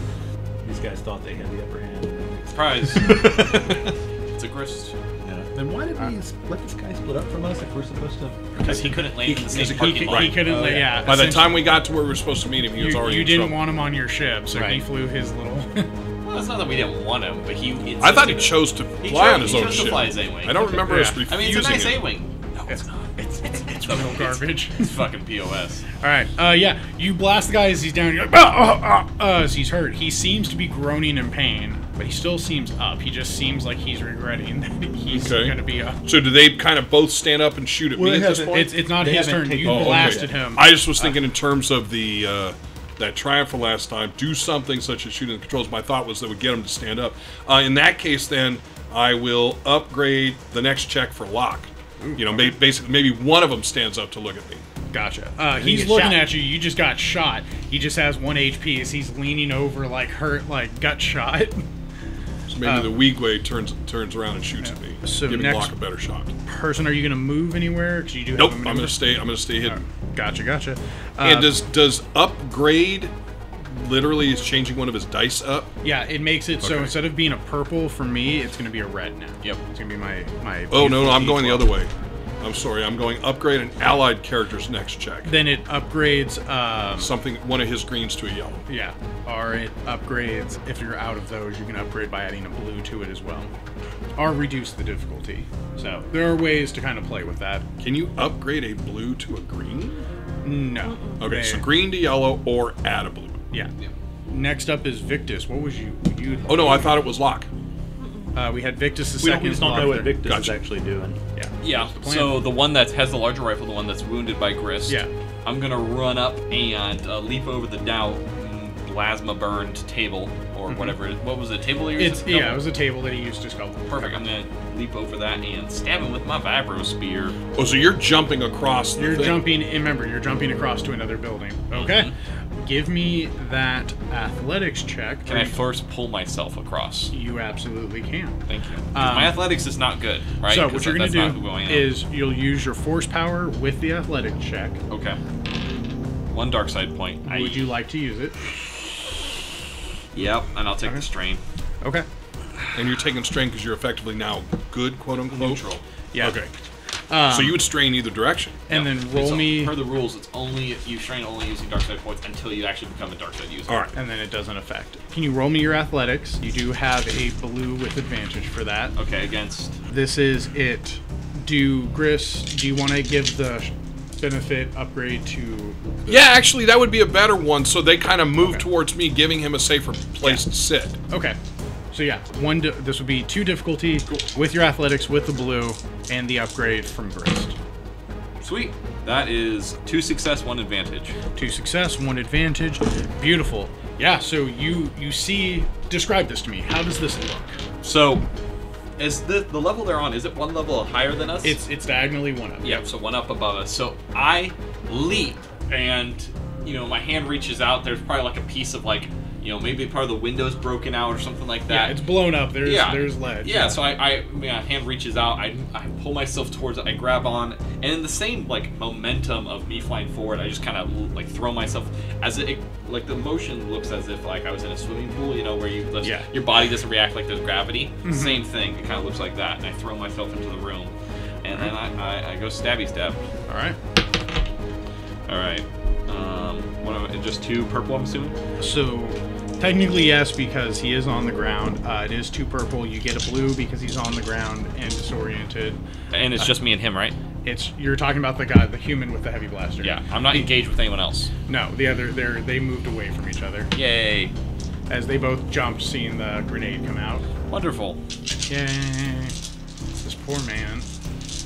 C: These guys thought they had the upper hand.
D: Surprise. It's a Grist.
C: Yeah. Then why did we let this guy split up from us if we're supposed to?
D: Because he couldn't land in the same
A: he-
D: parking lot.
B: He couldn't. Yeah.
A: By the
B: essentially,
A: time we got to where we were supposed to meet him, he was already
B: you
A: in
B: didn't
A: trouble.
B: want him on your ship, so he
C: Right.
B: flew his little.
D: Well, it's not that we didn't want him, but he.
A: I thought he chose to fly on his own
D: chose to
A: ship.
D: fly his A-wing.
A: I don't remember us
B: Yeah.
A: refusing
D: I mean, it's a nice
A: him.
D: A-wing. No, it's not.
B: It's real garbage.
D: It's fucking POS.
B: All right. Yeah. You blast the guy as he's down. You're like, as he's hurt. He seems to be groaning in pain, but he still seems up. He just seems like he's regretting that he's
A: Okay.
B: going to be up.
A: So do they kind of both stand up and shoot at
C: Well,
A: me
C: they
A: at this
C: haven't-
A: point?
B: It's not
C: They
B: his
C: haven't
B: turn.
C: taken-
B: You
C: Oh, okay.
B: blasted him.
A: I just was thinking in terms of the that triumph for last time. Do something such as shooting the controls. My thought was that would get him to stand up. In that case, then I will upgrade the next check for lock. Basically, maybe one of them stands up to look at me.
B: Gotcha.
C: he
B: He's
C: gets
B: looking
C: shot.
B: at you. You just got shot. He just has 1 HP as he's leaning over, hurt, gut shot.
A: So maybe the Weegway turns around and shoots at me,
B: So
A: giving
B: next-
A: Locke a better shot.
B: Person, are you going to move anywhere? Because you do
A: Nope,
B: have a
A: I'm
B: maneuver.
A: gonna stay hidden.
B: Gotcha.
A: And does upgrade literally is changing one of his dice up?
B: Yeah, it makes it so
A: Okay.
B: instead of being a purple for me, it's going to be a red now.
D: Yep.
B: It's going to be my.
A: Oh no, I'm
B: beautiful
A: going the
B: D12.
A: other way. I'm sorry, I'm going upgrade an allied character's next check.
B: Then it upgrades.
A: Something, one of his greens to a yellow.
B: Yeah, or it upgrades. If you're out of those, you can upgrade by adding a blue to it as well, or reduce the difficulty. So there are ways to kind of play with that.
A: Can you upgrade a blue to a green?
B: No.
A: Okay, so green to yellow or add a blue.
B: Yeah. Next up is Victus. What was you?
A: Oh no, I thought it was Locke.
B: We had Victus the
C: We
B: second.
C: just don't know what Victus is
A: Gotcha.
C: actually doing.
B: Yeah.
D: Yeah.
B: the plan.
D: So the one that has the larger rifle, the one that's wounded by Grist.
B: Yeah.
D: I'm gonna run up and leap over the now plasma burned table or whatever. What was it? Table?
B: It was a table that he used to sculpt.
D: Perfect. I'm gonna leap over that and stab him with my vibro spear.
A: Oh, so you're jumping across the
B: You're
A: thing.
B: jumping. Remember, you're jumping across to another building. Okay. Give me that athletics check.
D: Can I first pull myself across?
B: You absolutely can.
D: Thank you. 'Cause my athletics is not good, right?
B: So
D: 'Cause
B: what you're going
D: that's
B: to
D: not who I
B: do
D: am.
B: is you'll use your force power with the athletic check.
D: Okay. 1 dark side point.
B: Would you like to use it?
D: Yep, and I'll take the strain.
B: Okay.
A: And you're taking strain because you're effectively now good, quote unquote.
D: Neutral.
B: Yeah.
A: Okay. So you would strain either direction.
B: And
D: Yep.
B: then roll
D: So,
B: me.
D: Per the rules, it's only you strain only using dark side points until you actually become a dark side user.
A: All right.
B: And then it doesn't affect. Can you roll me your athletics? You do have a blue with advantage for that.
D: Okay, against.
B: This is it. Do you want to give the benefit upgrade to?
A: Yeah, actually, that would be a better one. So they kind of move towards me, giving him a safer place to sit.
B: Okay. So yeah, this would be 2 difficulty with your athletics with the blue and the upgrade from Grist.
D: Sweet. That is 2 success, 1 advantage.
B: 2 success, 1 advantage. Beautiful. Yeah. So you see. Describe this to me. How does this look?
D: So, is the level they're on? Is it 1 level higher than us?
B: It's diagonally 1 up.
D: Yeah, so 1 up above us. So I leap, and my hand reaches out. There's probably like a piece of maybe part of the window's broken out or something like that.
B: Yeah, it's blown up. There's ledge.
D: Yeah, so my hand reaches out. I pull myself towards it. I grab on, and in the same momentum of me flying forward, I just kind of throw myself as the motion looks as if I was in a swimming pool. Where your body doesn't react like there's gravity. Same thing. It kind of looks like that, and I throw myself into the room, and then I go stabby stab.
B: All right.
D: All right. Just 2 purple, I'm assuming.
B: So Technically, yes, because he is on the ground. It is 2 purple. You get a blue because he's on the ground and disoriented.
D: And it's just me and him, right?
B: You're talking about the human with the heavy blaster.
D: Yeah, I'm not engaged with anyone else.
B: No, they moved away from each other
D: Yay.
B: as they both jumped, seeing the grenade come out.
D: Wonderful.
B: Yay! This poor man.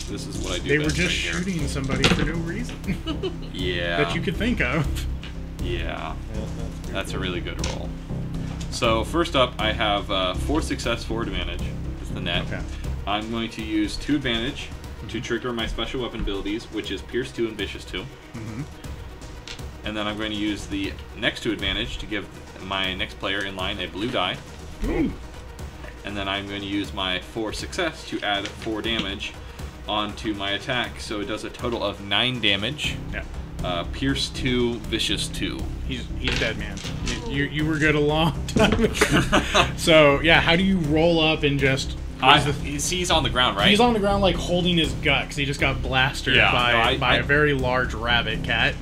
D: This is what I do.
B: They were
D: best
B: just
D: right here.
B: shooting somebody for no reason
D: Yeah.
B: that you could think of.
D: Yeah. That's a really good roll. So first up, I have 4 success, 4 advantage. Is the net.
B: Okay.
D: I'm going to use 2 advantage to trigger my special weapon abilities, which is Pierce 2 and Vicious 2.
B: Mm-hmm.
D: And then I'm going to use the next 2 advantage to give my next player in line a blue die.
B: Ooh.
D: And then I'm going to use my 4 success to add 4 damage onto my attack, so it does a total of 9 damage.
B: Yeah.
D: Pierce 2, Vicious 2.
B: He's dead, man. You were good a long time ago. So yeah, how do you roll up and just?
D: He's on the ground, right?
B: He's on the ground like holding his gut because he just got blasted by a very large rabbit cat.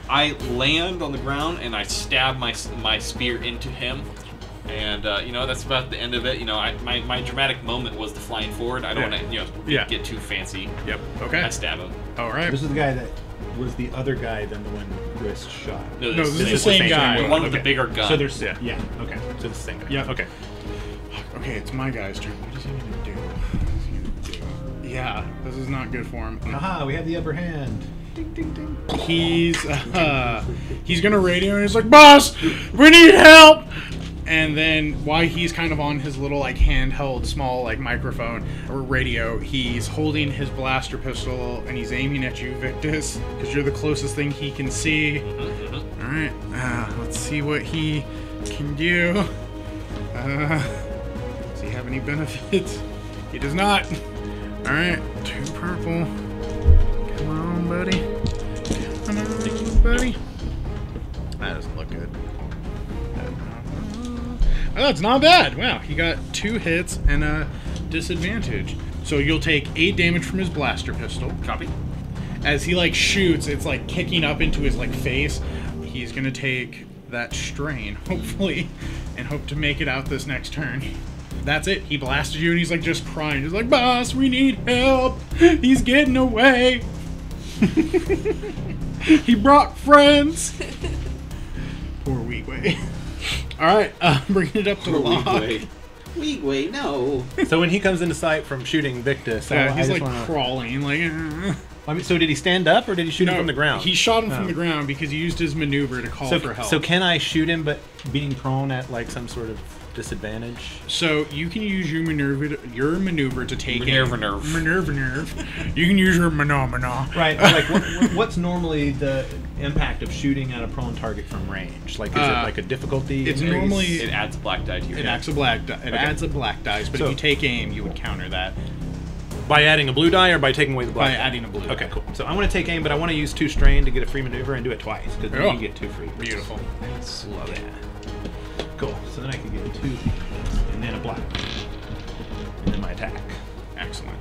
D: I land on the ground and I stab my spear into him. And, that's about the end of it. My dramatic moment was the flying forward. I don't want to, get too fancy.
B: Yep. Okay.
D: I stab him.
B: All right.
C: This is the guy that was the other guy than the one Grist shot.
B: No, this is the same guy.
D: The one with the bigger gun.
C: So there's yeah. Okay. So it's the same guy.
B: Yeah.
C: Okay.
B: Okay, it's my guy's turn. What does he need to do? Yeah, this is not good for him.
C: Haha, we have the upper hand. Ding, ding, ding.
B: He's gonna radio and he's like, "Boss, we need help!" And then while he's kind of on his little like handheld small like microphone or radio, he's holding his blaster pistol and he's aiming at you, Victus, because you're the closest thing he can see. All right, let's see what he can do. Does he have any benefits? He does not. All right, 2 purple. Come on, buddy. Come on, buddy. That doesn't look good. Oh, that's not bad. Wow, he got 2 hits and a disadvantage. So you'll take 8 damage from his blaster pistol.
D: Copy.
B: As he like shoots, it's like kicking up into his like face. He's gonna take that strain, hopefully, and hope to make it out this next turn. That's it. He blasted you and he's like just crying. He's like, "Boss, we need help. He's getting away." He brought friends. Poor Weegway. All right, bringing it up to the lock.
F: Weegway, no.
C: So when he comes into sight from shooting Victus,
B: He's like crawling, like.
C: I mean, so did he stand up or did he shoot him from the ground?
B: He shot him from the ground because he used his maneuver to call for help.
C: So can I shoot him, but being prone at like some sort of disadvantage?
B: So you can use your maneuver to take
D: Maneuver.
B: You can use your maneuver.
C: Right. Like what's normally the impact of shooting at a prone target from range? Like is it like a difficulty?
B: It's
C: increase?
B: normally
D: It adds a black die to your
B: it
D: deck.
B: adds a black die. It adds a black dice, but
C: So-
B: if you take aim, you would counter that
C: By adding a blue die or by taking away the black
B: by
C: die?
B: adding a blue.
C: Okay,
B: die.
C: cool. So I want to take aim, but I want to use 2 strain to get a free maneuver and do it twice because then
B: Oh.
C: you get 2 free.
B: Beautiful.
C: Love that. Cool. So then I can get 2 and then a black, and then my attack.
B: Excellent.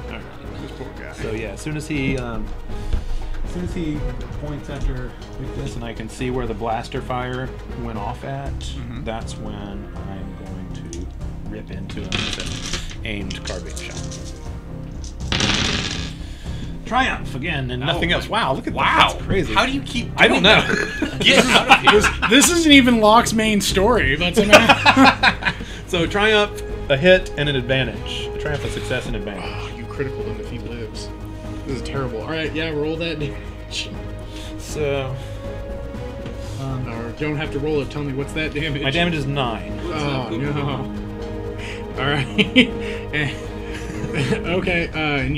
B: All right, this poor guy.
C: So yeah, as soon as he points after Victus and I can see where the blaster fire went off at, that's when I'm going to rip into him with an aimed carbine shot. Triumph again and nothing else. Wow, look at that. That's crazy.
D: How do you keep
C: I don't know.
D: Get out of here.
B: This isn't even Locke's main story. That's amazing.
C: So triumph, a hit, and an advantage. A triumph, a success, and advantage.
B: Oh, you critical him if he lives. This is terrible. All right, yeah, roll that damage.
C: So
B: Or don't have to roll it. Tell me what's that damage.
C: my damage is 9.
B: Oh no! All right. Okay. And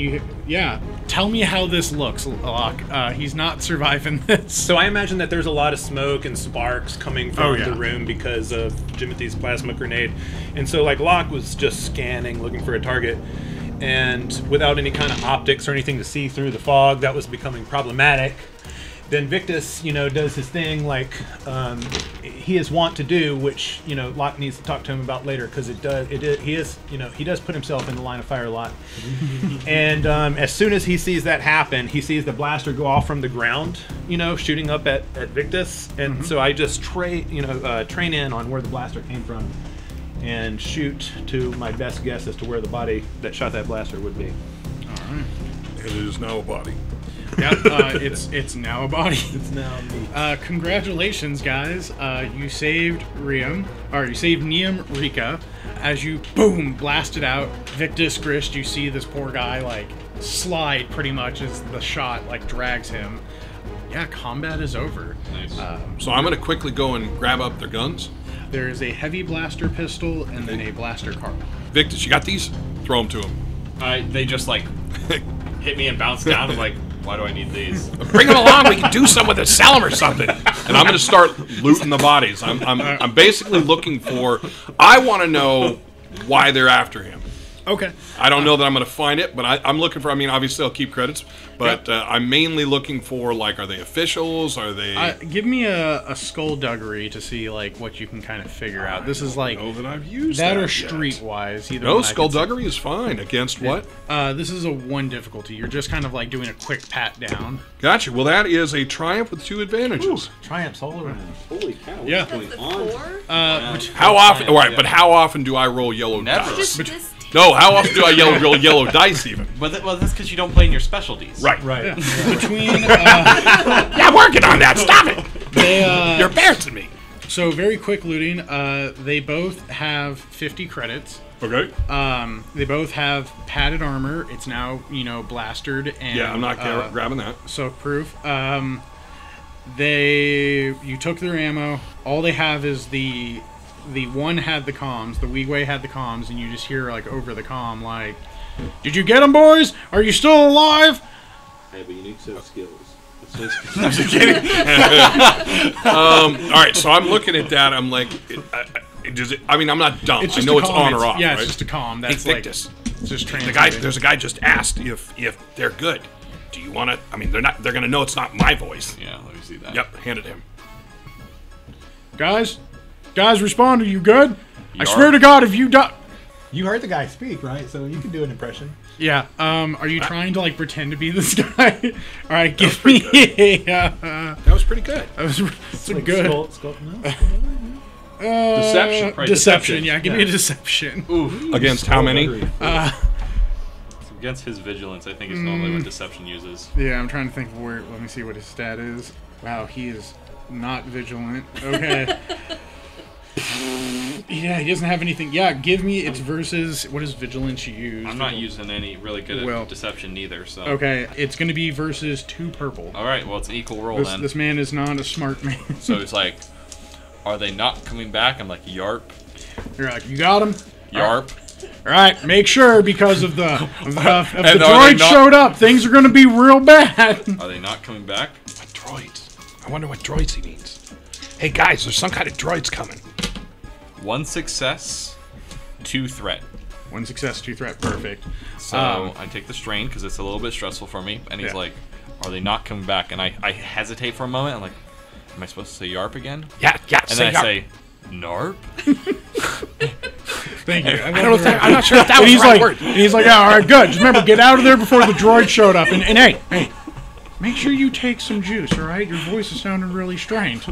B: tell me how this looks, Locke. He's not surviving this.
C: So I imagine that there's a lot of smoke and sparks coming from
B: Oh, yeah.
C: the room because of Jimothy's plasma grenade. And so like Locke was just scanning, looking for a target. And without any kind of optics or anything to see through the fog, that was becoming problematic. then Victus, does his thing like he is wont to do, which Locke needs to talk to him about later because he does put himself in the line of fire a lot. And as soon as he sees that happen, he sees the blaster go off from the ground, shooting up at Victus, and so I just train in on where the blaster came from and shoot to my best guess as to where the body that shot that blaster would be.
B: All right.
A: It is now a body.
B: Yep, it's now a body.
C: It's now me.
B: Congratulations, guys. You saved Niam Rika. As you boom blasted out Victus Grist, you see this poor guy like slide pretty much as the shot like drags him. Yeah, combat is over.
D: Nice.
A: So I'm going to quickly go and grab up their guns.
B: There is a heavy blaster pistol and then a blaster carbine.
A: Victus, you got these? Throw them to him.
D: They just like hit me and bounce down. I'm like, why do I need these?
A: Bring them along. We can do something with it. Sell them or something. And I'm going to start looting the bodies. I'm basically looking for. I want to know why they're after him.
B: Okay.
A: I don't know that I'm going to find it, but I'm looking for. I mean, obviously, I'll keep credits, but I'm mainly looking for like, are they officials? Are they?
B: Give me a skullduggery to see like what you can kind of figure out. This is like
A: know that I've used
B: that
A: that
B: or
A: yet.
B: streetwise. Either
A: No,
B: one I can
A: skullduggery is fine. Against what?
B: This is a 1 difficulty. You're just kind of like doing a quick pat down.
A: Gotcha. Well, that is a triumph with 2 advantages.
C: Triumphs all around.
F: Holy cow! What's
B: Yeah.
F: going
E: The
F: on?
E: 4?
A: How often? All right,
D: Yeah.
A: but how often do I roll yellow
D: Never.
A: dice?
E: Just this
A: No, how often do I roll yellow dice even?
D: But that's because you don't play in your specialties.
A: Right.
C: Right.
B: Between
A: Yeah, I'm working on that. Stop it.
B: they
A: You're embarrassing me.
B: so very quick looting. They both have 50 credits.
A: Okay.
B: They both have padded armor. It's now blastered and
A: Yeah, I'm not grabbing that.
B: soak proof. You took their ammo. All they have is the one had the comms. The Wigway had the comms, and you just hear like over the comm like, "Did you get them, boys? Are you still alive?"
F: Hey, but unique set of skills.
A: I'm just kidding. All right, so I'm looking at that. I'm like, I'm not dumb.
B: It's
A: I
B: just
A: know
B: a
A: it's
B: comm.
A: on or off.
B: Yeah,
A: right?
B: it's just a comm.
A: Hey,
B: That's like
A: Victus.
B: it's just
A: There's a guy just asked if they're good. Do you want to? I mean, they're not. They're gonna know it's not my voice.
D: Yeah, let me see that.
A: Yep, hand it to him.
B: Guys, respond. Are you good? I
D: Yarp.
B: swear to God, if you die.
C: You heard the guy speak, right? So you can do an impression.
B: Yeah. Are you trying to like pretend to be this guy? All right, give me.
A: That was pretty good.
B: It's a good
A: Deception.
D: Right,
B: deception. Yeah, give me a deception.
D: Ooh.
A: Against how many?
D: Against his vigilance, I think is normally what deception uses.
B: Yeah, I'm trying to think of where. Let me see what his stat is. Wow, he is not vigilant. Okay. Yeah, he doesn't have anything. Yeah, give me its versus. What is vigilance used?
D: I'm not using any really good at
B: Well,
D: deception neither, so.
B: Okay, it's going to be versus 2 purple.
D: Alright, well, it's an equal roll then.
B: This man is not a smart man.
D: So it's like, are they not coming back? I'm like, yarp.
B: You're like, you got him?
D: Yarp.
B: All right, make sure because of the if the
D: And are they
B: droid
D: not-
B: showed up, things are going to be real bad.
D: Are they not coming back?
A: What droids? I wonder what droids he means. Hey guys, there's some kind of droids coming.
D: 1 success, 2 threat.
B: 1 success, 2 threat, perfect.
D: So I take the strain because it's a little bit stressful for me. And he's
B: Yeah.
D: like, are they not coming back? And I hesitate for a moment. I'm like, am I supposed to say yarp again?
A: Yeah.
D: And then I say, narp?
B: Thank you.
A: I don't know if that, I'm not sure if that
B: And
A: was
B: he's
A: the right
B: like,
A: word.
B: and he's like, yeah, all right, good. Just remember, get out of there before the droid showed up. And hey, make sure you take some juice, all right? Your voice is sounding really strained.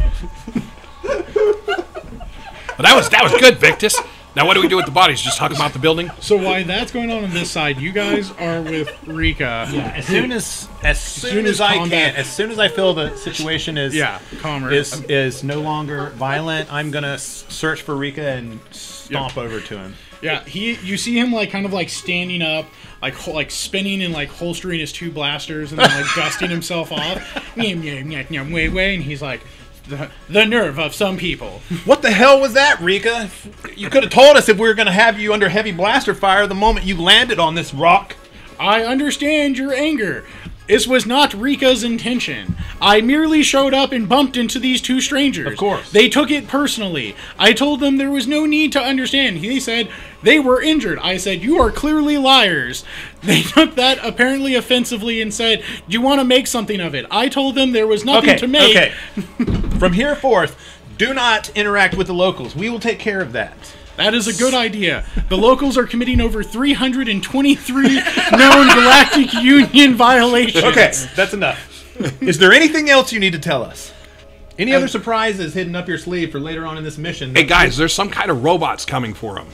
A: Well, that was good, Victus. Now what do we do with the bodies? Just talk about the building?
B: So while that's going on this side, you guys are with Rika.
C: Yeah, as soon as I
B: combat-
C: can, as soon as I feel the situation is
B: calmer.
C: is no longer violent, I'm gonna search for Rika and stomp over to him.
B: Yeah, you see him like kind of like standing up, like spinning and like holstering his 2 blasters and then like dusting himself off. And he's like, the nerve of some people.
C: What the hell was that, Rika? You could have told us if we were gonna have you under heavy blaster fire the moment you landed on this rock.
B: I understand your anger. This was not Rika's intention. I merely showed up and bumped into these 2 strangers.
C: Of course.
B: They took it personally. I told them there was no need to understand. He said, They were injured. I said, you are clearly liars. They took that apparently offensively and said, do you want to make something of it? I told them there was nothing to make.
C: Okay. From here forth, do not interact with the locals. We will take care of that.
B: That is a good idea. The locals are committing over 323 known Galactic Union violations.
C: Okay, that's enough. Is there anything else you need to tell us? Any other surprises hidden up your sleeve for later on in this mission?
A: Hey guys, there's some kind of robots coming for him.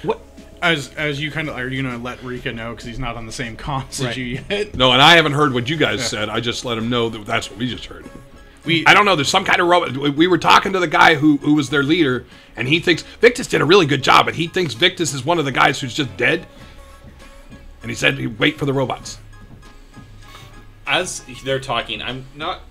C: What?
B: As you kind of are you gonna let Rika know because he's not on the same comms as you yet?
A: No, and I haven't heard what you guys said. I just let him know that that's what we just heard. I don't know. There's some kind of robot. We were talking to the guy who was their leader, and he thinks Victus did a really good job, but he thinks Victus is one of the guys who's just dead. And he said, "Wait for the robots."
D: As they're talking, I'm not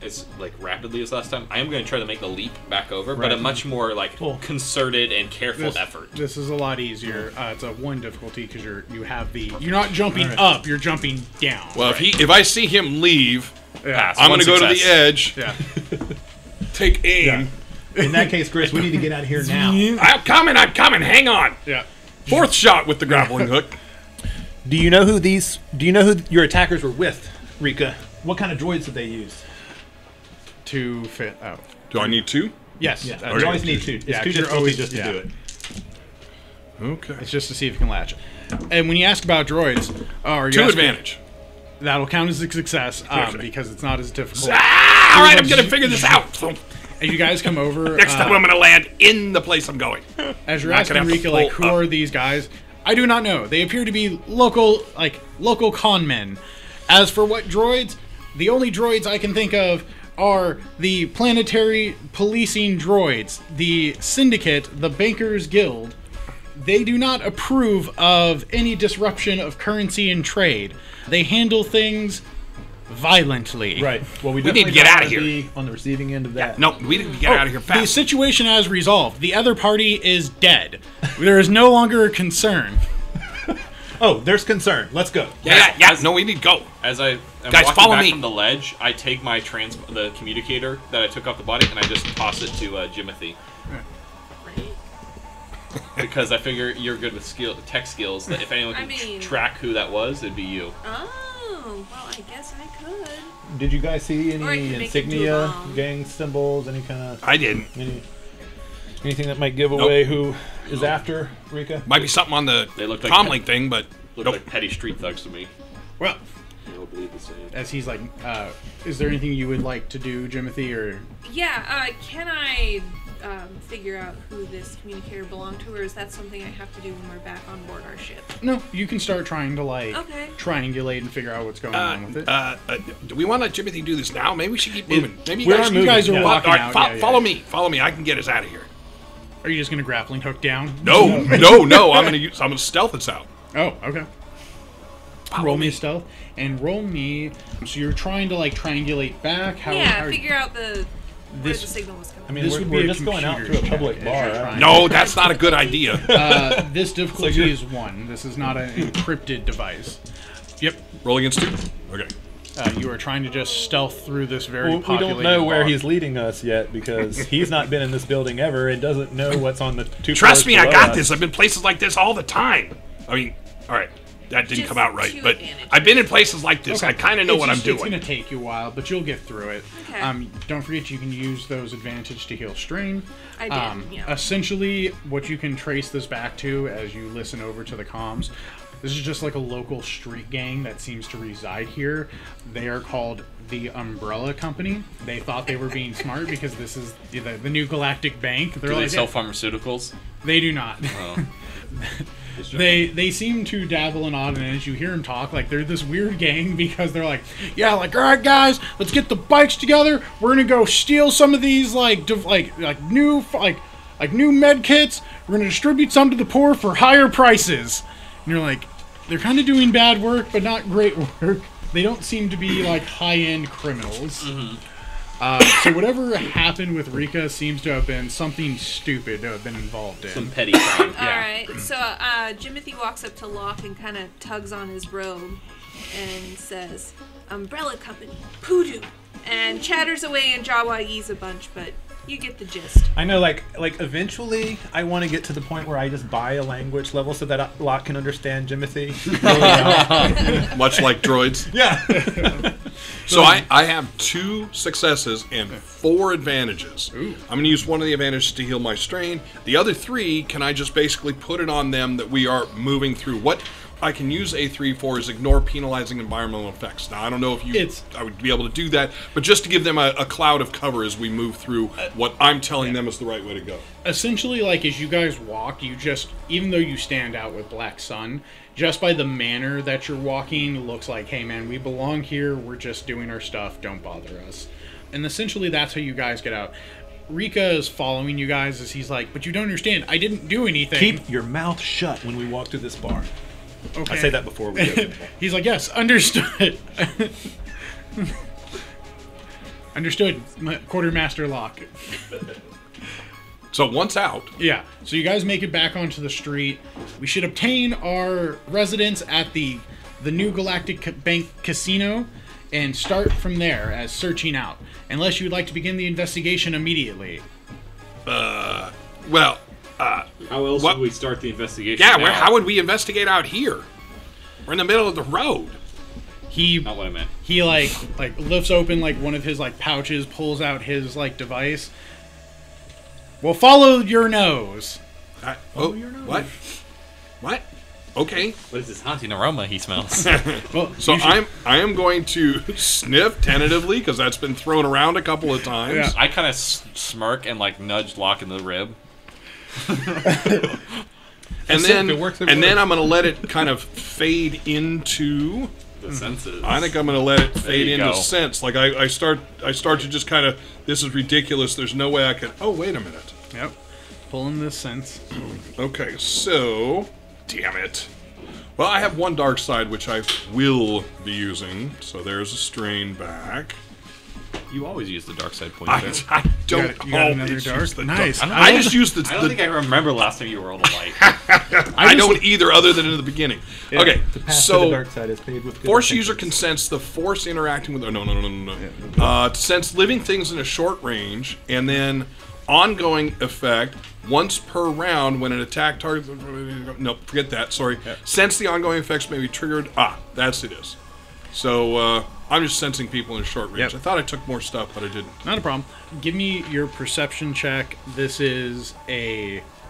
D: as like rapidly as last time. I am going to try to make the leap back over, but a much more like concerted and careful effort.
B: This is a lot easier. It's a 1 difficulty because you're not jumping up, you're jumping down.
A: Well, if I see him leave,
D: Yeah,
A: I'm going to go to the edge.
B: Yeah.
A: Take aim.
C: In that case, Grist, we need to get out of here now.
A: I'm coming. Hang on.
B: Yeah.
A: 4th shot with the grappling hook.
C: Do you know who your attackers were with, Rika? What kind of droids did they use?
B: To fit out.
A: Do I need 2?
B: Yes.
C: Yeah.
A: Okay.
C: You always need 2. It's
B: Yeah,
C: 2
B: 'cause you're
C: difficulty
B: always-
C: just to
B: yeah.
C: do it.
A: Okay.
B: It's just to see if you can latch. And when you ask about droids, are you
A: 2
B: asking-
A: advantage.
B: That'll count as a success because it's not as difficult.
A: Ah, all right, I'm going to figure this out. So
B: As you guys come over,
A: next time I'm going to land in the place I'm going.
B: as you're
A: not
B: asking
A: gonna have to
B: Rika, like,
A: pull
B: who
A: up.
B: are these guys? I do not know. They appear to be local con men. As for what droids, the only droids I can think of are the planetary policing droids, the Syndicate, the Bankers Guild. They do not approve of any disruption of currency and trade. They handle things violently.
C: Right. Well, we
A: need to
C: definitely
A: get
C: don't
A: outta
C: wanna
A: here.
C: be on the receiving end of that.
A: No, we need to get out of here
B: The
A: fast.
B: situation has resolved. The other party is dead. There is no longer a concern.
C: Oh, there's concern. Let's go.
A: Yeah. No, we need to go.
D: As I am
A: Guys,
D: walking
A: follow
D: back
A: me.
D: from the ledge, I take my the communicator that I took off the body and I just toss it to Jimothy. Because I figure you're good with tech skills. That if anyone can track who that was, it'd be you.
E: Oh, well, I guess I could.
C: Did you guys see
E: Or I
C: any
E: could make it too
C: insignia,
E: long.
C: gang symbols, any kind of
A: I didn't.
C: anything that might give away who is after Rika?
A: Might be something on the
D: They look like
A: comlink thing, but
D: Look
A: nope.
D: like petty street thugs to me.
B: Well,
F: They all believe the same.
B: as he's like, is there anything you would like to do, Jimothy, or...
E: Yeah, can I figure out who this communicator belonged to, or is that something I have to do when we're back on board our ship?
B: No, you can start trying to, like,
E: Okay.
B: triangulate and figure out what's going on with it.
A: Do we want to let Jimothy do this now? Maybe we should keep moving. Maybe
C: we're
A: you guys,
C: moving,
B: You guys are
C: yeah.
B: walking
A: All right,
B: out. yeah,
A: follow
B: yeah.
A: me. Follow me. I can get us out of here.
B: Are you just going to grappling hook down?
A: No. I'm gonna stealth us out.
B: Oh, okay.
A: Follow
B: Roll me a stealth, and roll me... So you're trying to, like, triangulate back? How
E: Figure out where the
B: This-
E: signal was coming
C: I mean,
B: This
C: we're,
B: would be
C: we're
B: a
C: just going out to a
B: computer's
C: public
B: check,
C: bar.
B: as you're
C: right?
B: trying
A: No, that's not a good idea.
B: This difficulty is 1. This is not an encrypted device. Yep.
A: Roll against 2. Okay.
B: You are trying to just stealth through this very
C: Well, we
B: populated
C: don't know where
B: bar.
C: he's leading us yet because he's not been in this building ever and doesn't know what's on the 2
A: Trust
C: floors
A: me, I
C: below
A: got
C: us.
A: this. I've been places like this all the time. I mean, all right, that didn't
E: Just
A: come out right,
E: to
A: but
E: advantage.
A: I've been in places like this.
B: Okay.
A: I kind of know what I'm
B: It's
A: doing.
B: going to take you a while, but you'll get through it.
E: Okay.
B: Don't forget you can use those advantage to heal strain.
E: I did, yeah.
B: Essentially, what you can trace this back to as you listen over to the comms, this is just like a local street gang that seems to reside here. They are called the Umbrella Company. They thought they were being smart because this is the new galactic bank. They're
D: Do they
B: like,
D: sell pharmaceuticals?
B: they do not.
D: Oh.
B: They seem to dabble in odd and ends. You hear them talk like they're this weird gang because they're like, yeah, like, all right, guys, let's get the bikes together. We're gonna go steal some of these like new med kits. We're gonna distribute some to the poor for higher prices. And you're like, they're kind of doing bad work, but not great work. They don't seem to be like high-end criminals. So whatever happened with Rika seems to have been something stupid to have been involved in.
D: Some petty crime.
E: All right. So Jimothy walks up to Locke and kind of tugs on his robe and says, "Umbrella Company, Poodoo," and chatters away in Jawai's a bunch, but You get the gist.
C: I know, like eventually, I want to get to the point where I just buy a language level so that Locke can understand Jimothy.
A: Much like droids.
C: Yeah.
A: So I have 2 successes and 4 advantages.
B: Ooh.
A: I'm going to use one of the advantages to heal my strain. The other 3, can I just basically put it on them that we are moving through? What I can use A3 for is ignore penalizing environmental effects. Now, I don't know if I would be able to do that, but just to give them a cloud of cover as we move through what I'm telling them is the right way to go.
B: Essentially, like, as you guys walk, you just, even though you stand out with Black Sun, just by the manner that you're walking, looks like, hey man, we belong here, we're just doing our stuff, don't bother us. And essentially that's how you guys get out. Rika is following you guys as he's like, but you don't understand, I didn't do anything.
C: Keep your mouth shut when we walk through this bar.
B: Okay.
C: I say that before we go.
B: He's like, yes, understood. Understood, Quartermaster Locke.
A: So once out,
B: Yeah, so you guys make it back onto the street. We should obtain our residence at the new Galactic Bank Casino and start from there as searching out. Unless you'd like to begin the investigation immediately.
A: well,
F: How else
A: What-
F: would we start the investigation?
A: yeah,
F: now?
A: how would we investigate out here? We're in the middle of the road.
B: He
F: Not what I meant.
B: he like lifts open like one of his like pouches, pulls out his like device. Well, follow your nose.
A: What? What? Okay.
D: What is this haunting aroma he smells?
B: Well,
A: So
B: you should-
A: I am going to sniff tentatively because that's been thrown around a couple of times.
B: Yeah.
D: I kind of smirk and like nudge Locke in the rib.
A: And
C: If
A: then
C: it works, it
A: and then
C: works.
A: I'm going to let it kind of fade into.
D: The senses.
A: I think I'm going to let it fade
D: you
A: into
D: go.
A: sense. Like I start to just kind of. This is ridiculous. There's no way I can. Oh, wait a minute.
B: Yep. Pulling this sense.
A: Okay, so damn it. Well, I have one dark side which I will be using. So there's a strain back.
D: You always use the dark side point.
A: I don't
B: You got another
A: always
B: dark?
A: use the
B: Nice.
A: dark.
B: I
A: I just use the.
D: I don't think I remember last time you rolled a light.
A: I don't either, other than in the beginning. Okay,
C: The path to the
A: so
C: dark side is paved with good
A: force user
C: intentions.
A: can sense the force interacting with. Oh, no. To sense living things in a short range, and then ongoing effect once per round when an attack target. No, forget that. Sorry. Sense the ongoing effects may be triggered. That's it is. So I'm just sensing people in a short range.
B: Yep.
A: I thought I took more stuff, but I didn't.
B: Not a problem. Give me your perception check. This is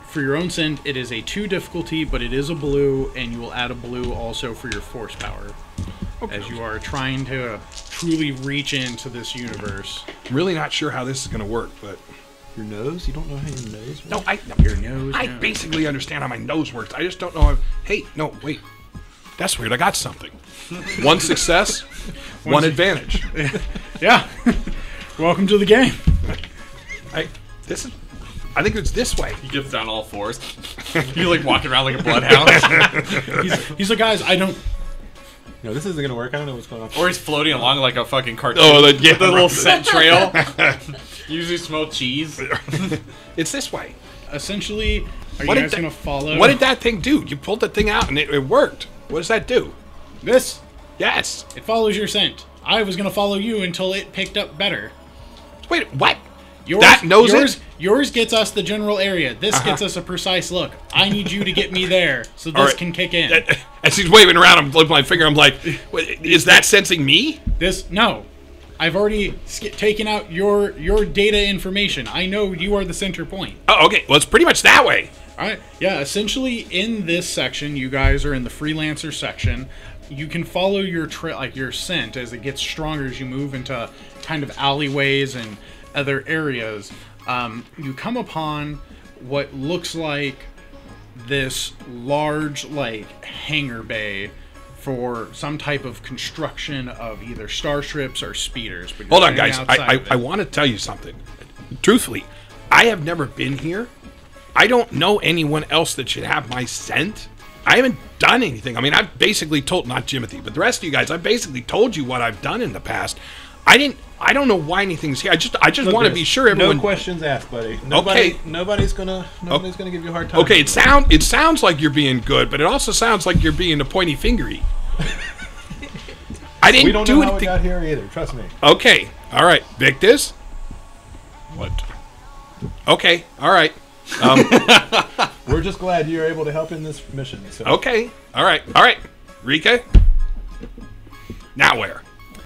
B: for your own scent, it is a 2 difficulty, but it is a blue, and you will add a blue also for your force power.
A: Okay.
B: As you are trying to truly reach into this universe.
A: I'm really not sure how this is going to work, but
C: Your nose? You don't know how your nose works?
B: Your nose.
A: I
B: yeah.
A: basically understand how my nose works. I just don't know. Hey, no, wait. That's weird. I got something. One success, one advantage.
B: Yeah. Welcome to the game.
A: I think it's this way.
D: He gets down all fours. You're like walking around like a bloodhound.
B: He's like, guys, I don't.
C: No, this isn't gonna work. I don't know what's going on.
D: Or he's floating along like a fucking cartoon.
A: Oh,
D: The little scent trail. Usually smell cheese.
A: It's this way.
B: Essentially, are
A: What
B: you
A: did
B: guys
A: that-
B: going to follow?
A: What did that thing do? You pulled that thing out and it worked. What does that do?
B: This?
A: Yes.
B: It follows your scent. I was going to follow you until it picked up better.
A: Wait, what?
B: Yours,
A: That knows it?
B: Yours gets us the general area. This gets us a precise look. I need you to get me there so this
A: All right.
B: can kick in.
A: As he's waving around, I'm flipping my finger. I'm like, wait, is that sensing me?
B: No. I've already taken out your data information. I know you are the center point.
A: Oh, okay. Well, it's pretty much that way.
B: All right. Yeah, essentially in this section, you guys are in the freelancer section. You can follow your your scent as it gets stronger as you move into kind of alleyways and other areas. You come upon what looks like this large hangar bay for some type of construction of either starships or speeders. But you're
A: Hold on,
B: standing
A: guys.
B: outside of
A: I
B: it.
A: want to tell you something. Truthfully, I have never been here. I don't know anyone else that should have my scent. I haven't done anything. I mean, I've basically told, not Jimothy, but the rest of you guys, I've basically told you what I've done in the past. I don't know why anything's here. I just want to be sure everyone.
C: No questions asked, buddy.
A: Okay.
C: Nobody's gonna give you a hard time.
A: Okay, it sounds like you're being good, but it also sounds like you're being a pointy fingery. I didn't
C: We don't
A: do
C: know how we
A: anything.
C: got here either. Trust me.
A: Okay, all right, Victus.
C: What?
A: Okay. All right.
C: We're just glad you're able to help in this mission. So.
A: Okay. All right. All right. Rika. Now where?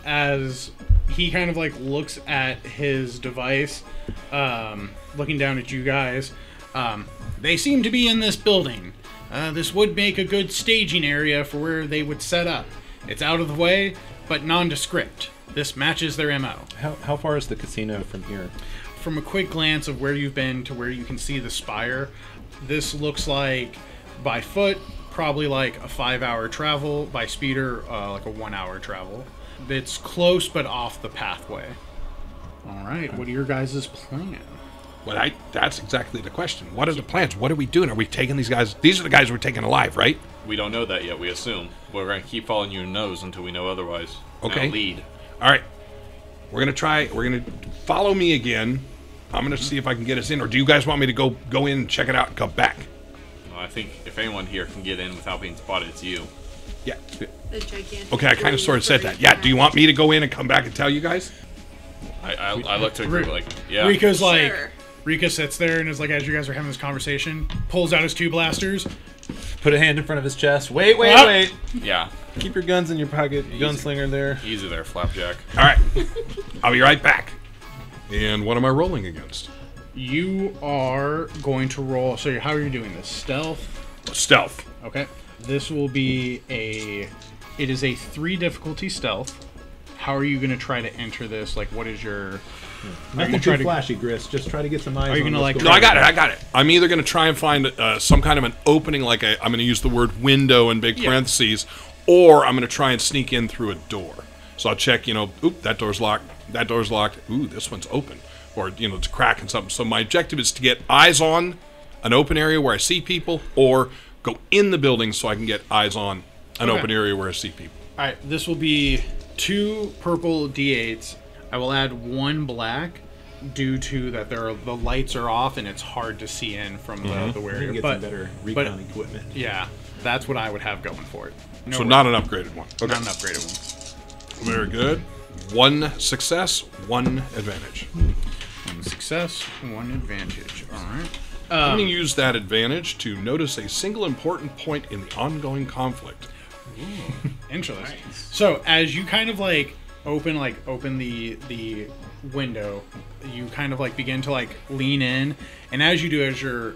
B: As he kind of like looks at his device, looking down at you guys, they seem to be in this building. This would make a good staging area for where they would set up. It's out of the way, but nondescript. This matches their MO.
C: How far is the casino from here?
B: From a quick glance of where you've been to where you can see the spire, this looks like by foot, probably like a 5-hour travel. By speeder, like a 1-hour travel. It's close, but off the pathway. All right, what are your guys' plan?
A: Well, that's exactly the question. What are the plans? What are we doing? Are we taking these guys? These are the guys we're taking alive, right?
D: We don't know that yet, we assume. We're going to keep following your nose until we know otherwise.
A: Okay.
D: Now lead.
A: All right. We're going to follow me again. I'm going to see if I can get us in. Or do you guys want me to go in and check it out and come back?
D: Well, I think if anyone here can get in without being spotted, it's you.
A: Yeah.
E: The gigantic.
A: Okay, I kind of sort of said that. Yeah, do you want me to go in and come back and tell you guys?
D: I look to the group like, yeah.
B: Rika's like,
E: Sure.
B: Rika sits there and is like, as you guys are having this conversation, pulls out his 2 blasters.
C: Put a hand in front of his chest. Wait.
D: Yeah.
C: Keep your guns in your pocket. Gunslinger there.
D: Easy there, Flapjack.
A: All right. I'll be right back. And what am I rolling against?
B: You are going to roll. So how are you doing this? Stealth.
A: Stealth.
B: Okay. This will be it is a 3 difficulty stealth. How are you going to try to enter this? Like, what is your...
C: Nothing too flashy, Grist. Just try to get some eyes.
B: Are you gonna, like...
A: No, I got it. I'm either going to try and find some kind of an opening, like I'm going to use the word window in big parentheses, or I'm going to try and sneak in through a door. So I'll check, oop, that door's locked. That door's locked. Ooh, this one's open. Or, it's cracking something. So my objective is to get eyes on an open area where I see people, or go in the building so I can get eyes on an open area where I see people.
B: All right, this will be 2 purple D8s. I will add 1 black due to that the lights are off and it's hard to see in from the
C: We're
B: area.
C: gonna get some better recon equipment.
B: Yeah, that's what I would have going for it.
A: So not an upgraded one. Okay.
B: Not an upgraded one.
A: Very good. 1 success, 1 advantage.
B: 1 success, 1 advantage. All right.
A: I'm going to use that advantage to notice a single important point in the ongoing conflict.
B: Ooh, interesting. So as you kind of like open the window, you kind of like begin to like lean in, and as you do, as your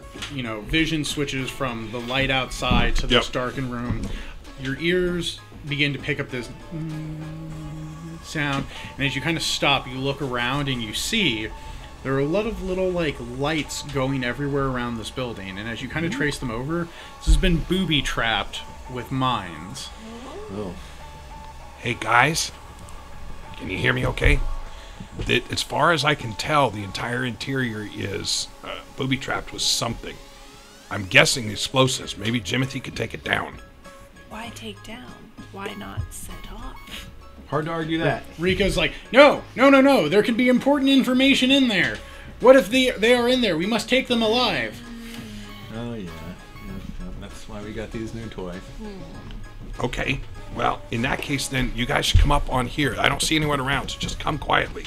B: vision switches from the light outside to this darkened room, your ears begin to pick up this sound, and as you kind of stop, you look around and you see there are a lot of little like lights going everywhere around this building, and as you kind of trace them over, this has been booby trapped with mines.
C: Oh.
A: Hey guys, can you hear me okay? As far as I can tell, the entire interior is booby-trapped with something. I'm guessing explosives. Maybe Jimothy could take it down.
E: Why take down? Why not set off?
C: Hard to argue that.
B: Rika's like, no. There can be important information in there. What if they are in there? We must take them alive.
C: Oh, yeah. That's why we got these new toys.
A: Okay. Well, in that case, then, you guys should come up on here. I don't see anyone around, so just come quietly.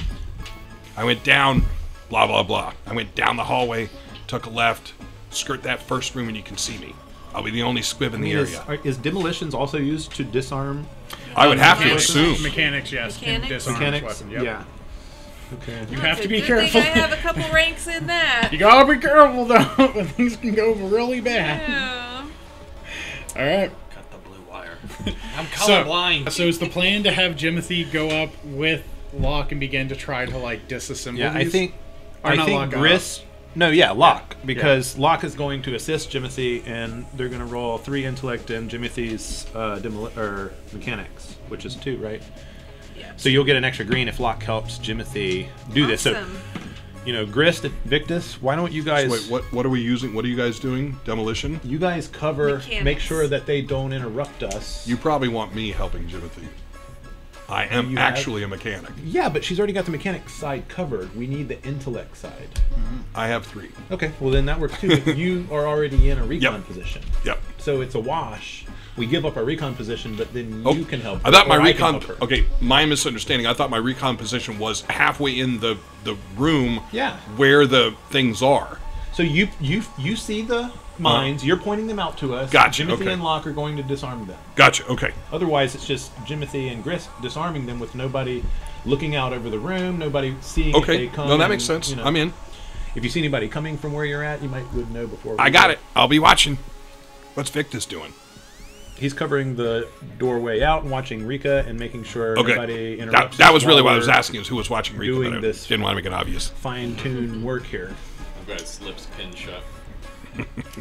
A: I went down, blah, blah, blah. I went down the hallway, took a left, skirt that first room, and you can see me. I'll be the only squib in the area.
C: Is demolitions also used to disarm?
A: I would have to assume.
B: Mechanics, yes. Can disarm
C: Mechanics?
B: weapon, yep.
C: Yeah. Okay.
B: You have to be
E: Good
B: careful.
E: thing I have a couple ranks in that.
B: You gotta be careful, though. Things can go really bad.
E: Yeah.
B: All right.
D: Cut the blue wire. I'm colorblind.
B: So is the plan to have Jimothy go up with Locke and begin to try to like disassemble
C: Yeah,
B: these?
C: I think Grist. No, yeah, Locke, because Locke is going to assist Jimothy, and they're going to roll 3 intellect and Jimothy's mechanics, which is 2, right?
E: Yeah.
C: So you'll get an extra green if Locke helps Jimothy do this. So, Grist and Victus, why don't you guys?
A: So wait, what are we using? What are you guys doing? Demolition?
C: You guys cover,
E: Mechanics.
C: make sure that they don't interrupt us.
A: You probably want me helping Jimothy. I am
C: You
A: actually a mechanic.
C: Yeah, but she's already got the mechanic side covered. We need the intellect side.
A: I have 3.
C: Okay, well then that works too. You are already in a recon
A: Yep.
C: position.
A: Yep.
C: So it's a wash. We give up our recon position, but then you can help.
A: I thought my
C: or can
A: recon.
C: help her.
A: Okay, my misunderstanding. I thought my recon position was halfway in the room.
C: Yeah.
A: Where the things are.
C: So you see the mines. You're pointing them out to us.
A: Gotcha,
C: Jimothy
A: okay.
C: and Locke are going to disarm them.
A: Gotcha. Okay.
C: Otherwise, it's just Jimothy and Grist disarming them with nobody looking out over the room, nobody seeing if
A: Okay.
C: they come.
A: No, that
C: and,
A: makes sense.
C: you know,
A: I'm in.
C: If you see anybody coming from where you're at, you would know before.
A: I got it. I'll be watching. What's Victus doing?
C: He's covering the doorway out and watching Rika and making sure
A: Okay.
C: nobody interrupts.
A: That was really
C: while
A: what I was
C: we're
A: asking, is who was watching Rika,
C: doing
A: but I
C: this.
A: didn't want to make it obvious.
C: Fine-tune work here.
D: I've got his lips pinned shut.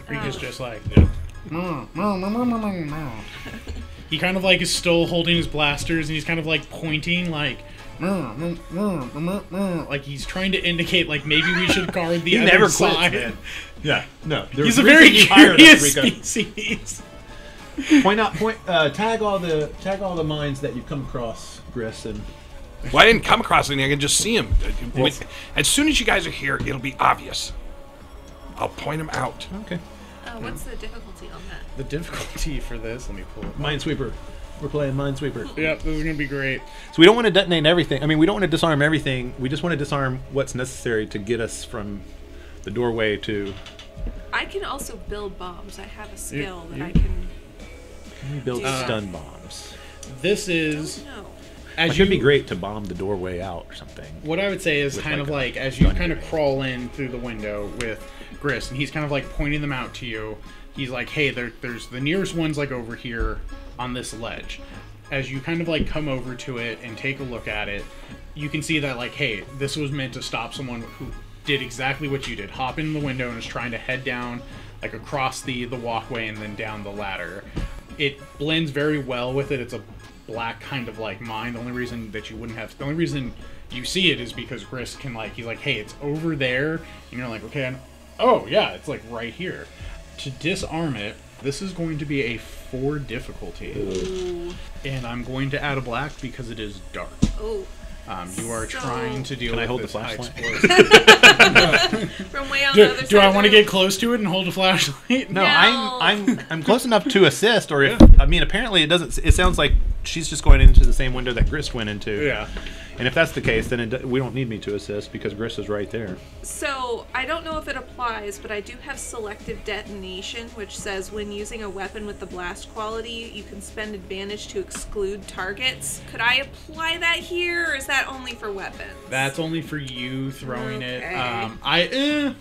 B: Rika's just like, he kind of like is still holding his blasters and he's kind of like pointing like he's trying to indicate like maybe we should guard the
C: He
B: other
C: never quits,
B: side.
C: man. Yeah, no.
B: He's a very curious species.
C: Tag all the mines that you've come across, Grist, and
A: Well, I didn't come across anything. I can just see him. As soon as you guys are here, it'll be obvious. I'll point them out.
C: okay.
E: What's the difficulty on that?
B: The difficulty for this, let me pull it.
C: Minesweeper. We're playing Minesweeper.
B: Yep, this is gonna be great.
C: So we don't want to detonate everything. I mean, we don't want to disarm everything. We just want to disarm what's necessary to get us from the doorway to.
E: I can also build bombs. I have a skill that
B: you-
E: I can.
C: Build
E: Do that.
C: stun bombs.
B: This is
E: No.
B: as
C: It
B: you
C: should be great to bomb the doorway out or something.
B: What I would say is
C: With
B: kind
C: like
B: of
C: a
B: like as you
C: stun
B: kind of
C: grenade.
B: crawl in through the window with Grist, and he's kind of like pointing them out to you. He's like, "Hey, there's the nearest one's like over here on this ledge." As you kind of like come over to it and take a look at it, you can see that like, hey, this was meant to stop someone who did exactly what you did. Hop in the window and is trying to head down like across the walkway and then down the ladder. It blends very well with it. It's a black kind of like mine. The only reason you see it is because Grist can like, he's like, hey, it's over there, and you're like, okay, oh yeah, it's like right here. To disarm it, this is going to be a 4 difficulty.
E: Ooh.
B: And I'm going to add a black because it is dark.
E: Oh.
B: You are
E: So-
B: trying to deal
C: Can I
B: with
C: hold the
B: this high
C: flashlight?
B: explosive.
E: From way on the other side.
B: Do I
E: of
B: want to
E: the
B: get close to it and hold a flashlight?
C: No,
E: No.
C: I'm close enough to assist. Or if I mean, apparently it doesn't. It sounds like she's just going into the same window that Grist went into.
B: Yeah.
C: And if that's the case, then we don't need me to assist because Grist is right there.
E: So, I don't know if it applies, but I do have selective detonation, which says when using a weapon with the blast quality, you can spend advantage to exclude targets. Could I apply that here, or is that only for weapons?
B: That's only for you throwing
E: Okay.
B: it.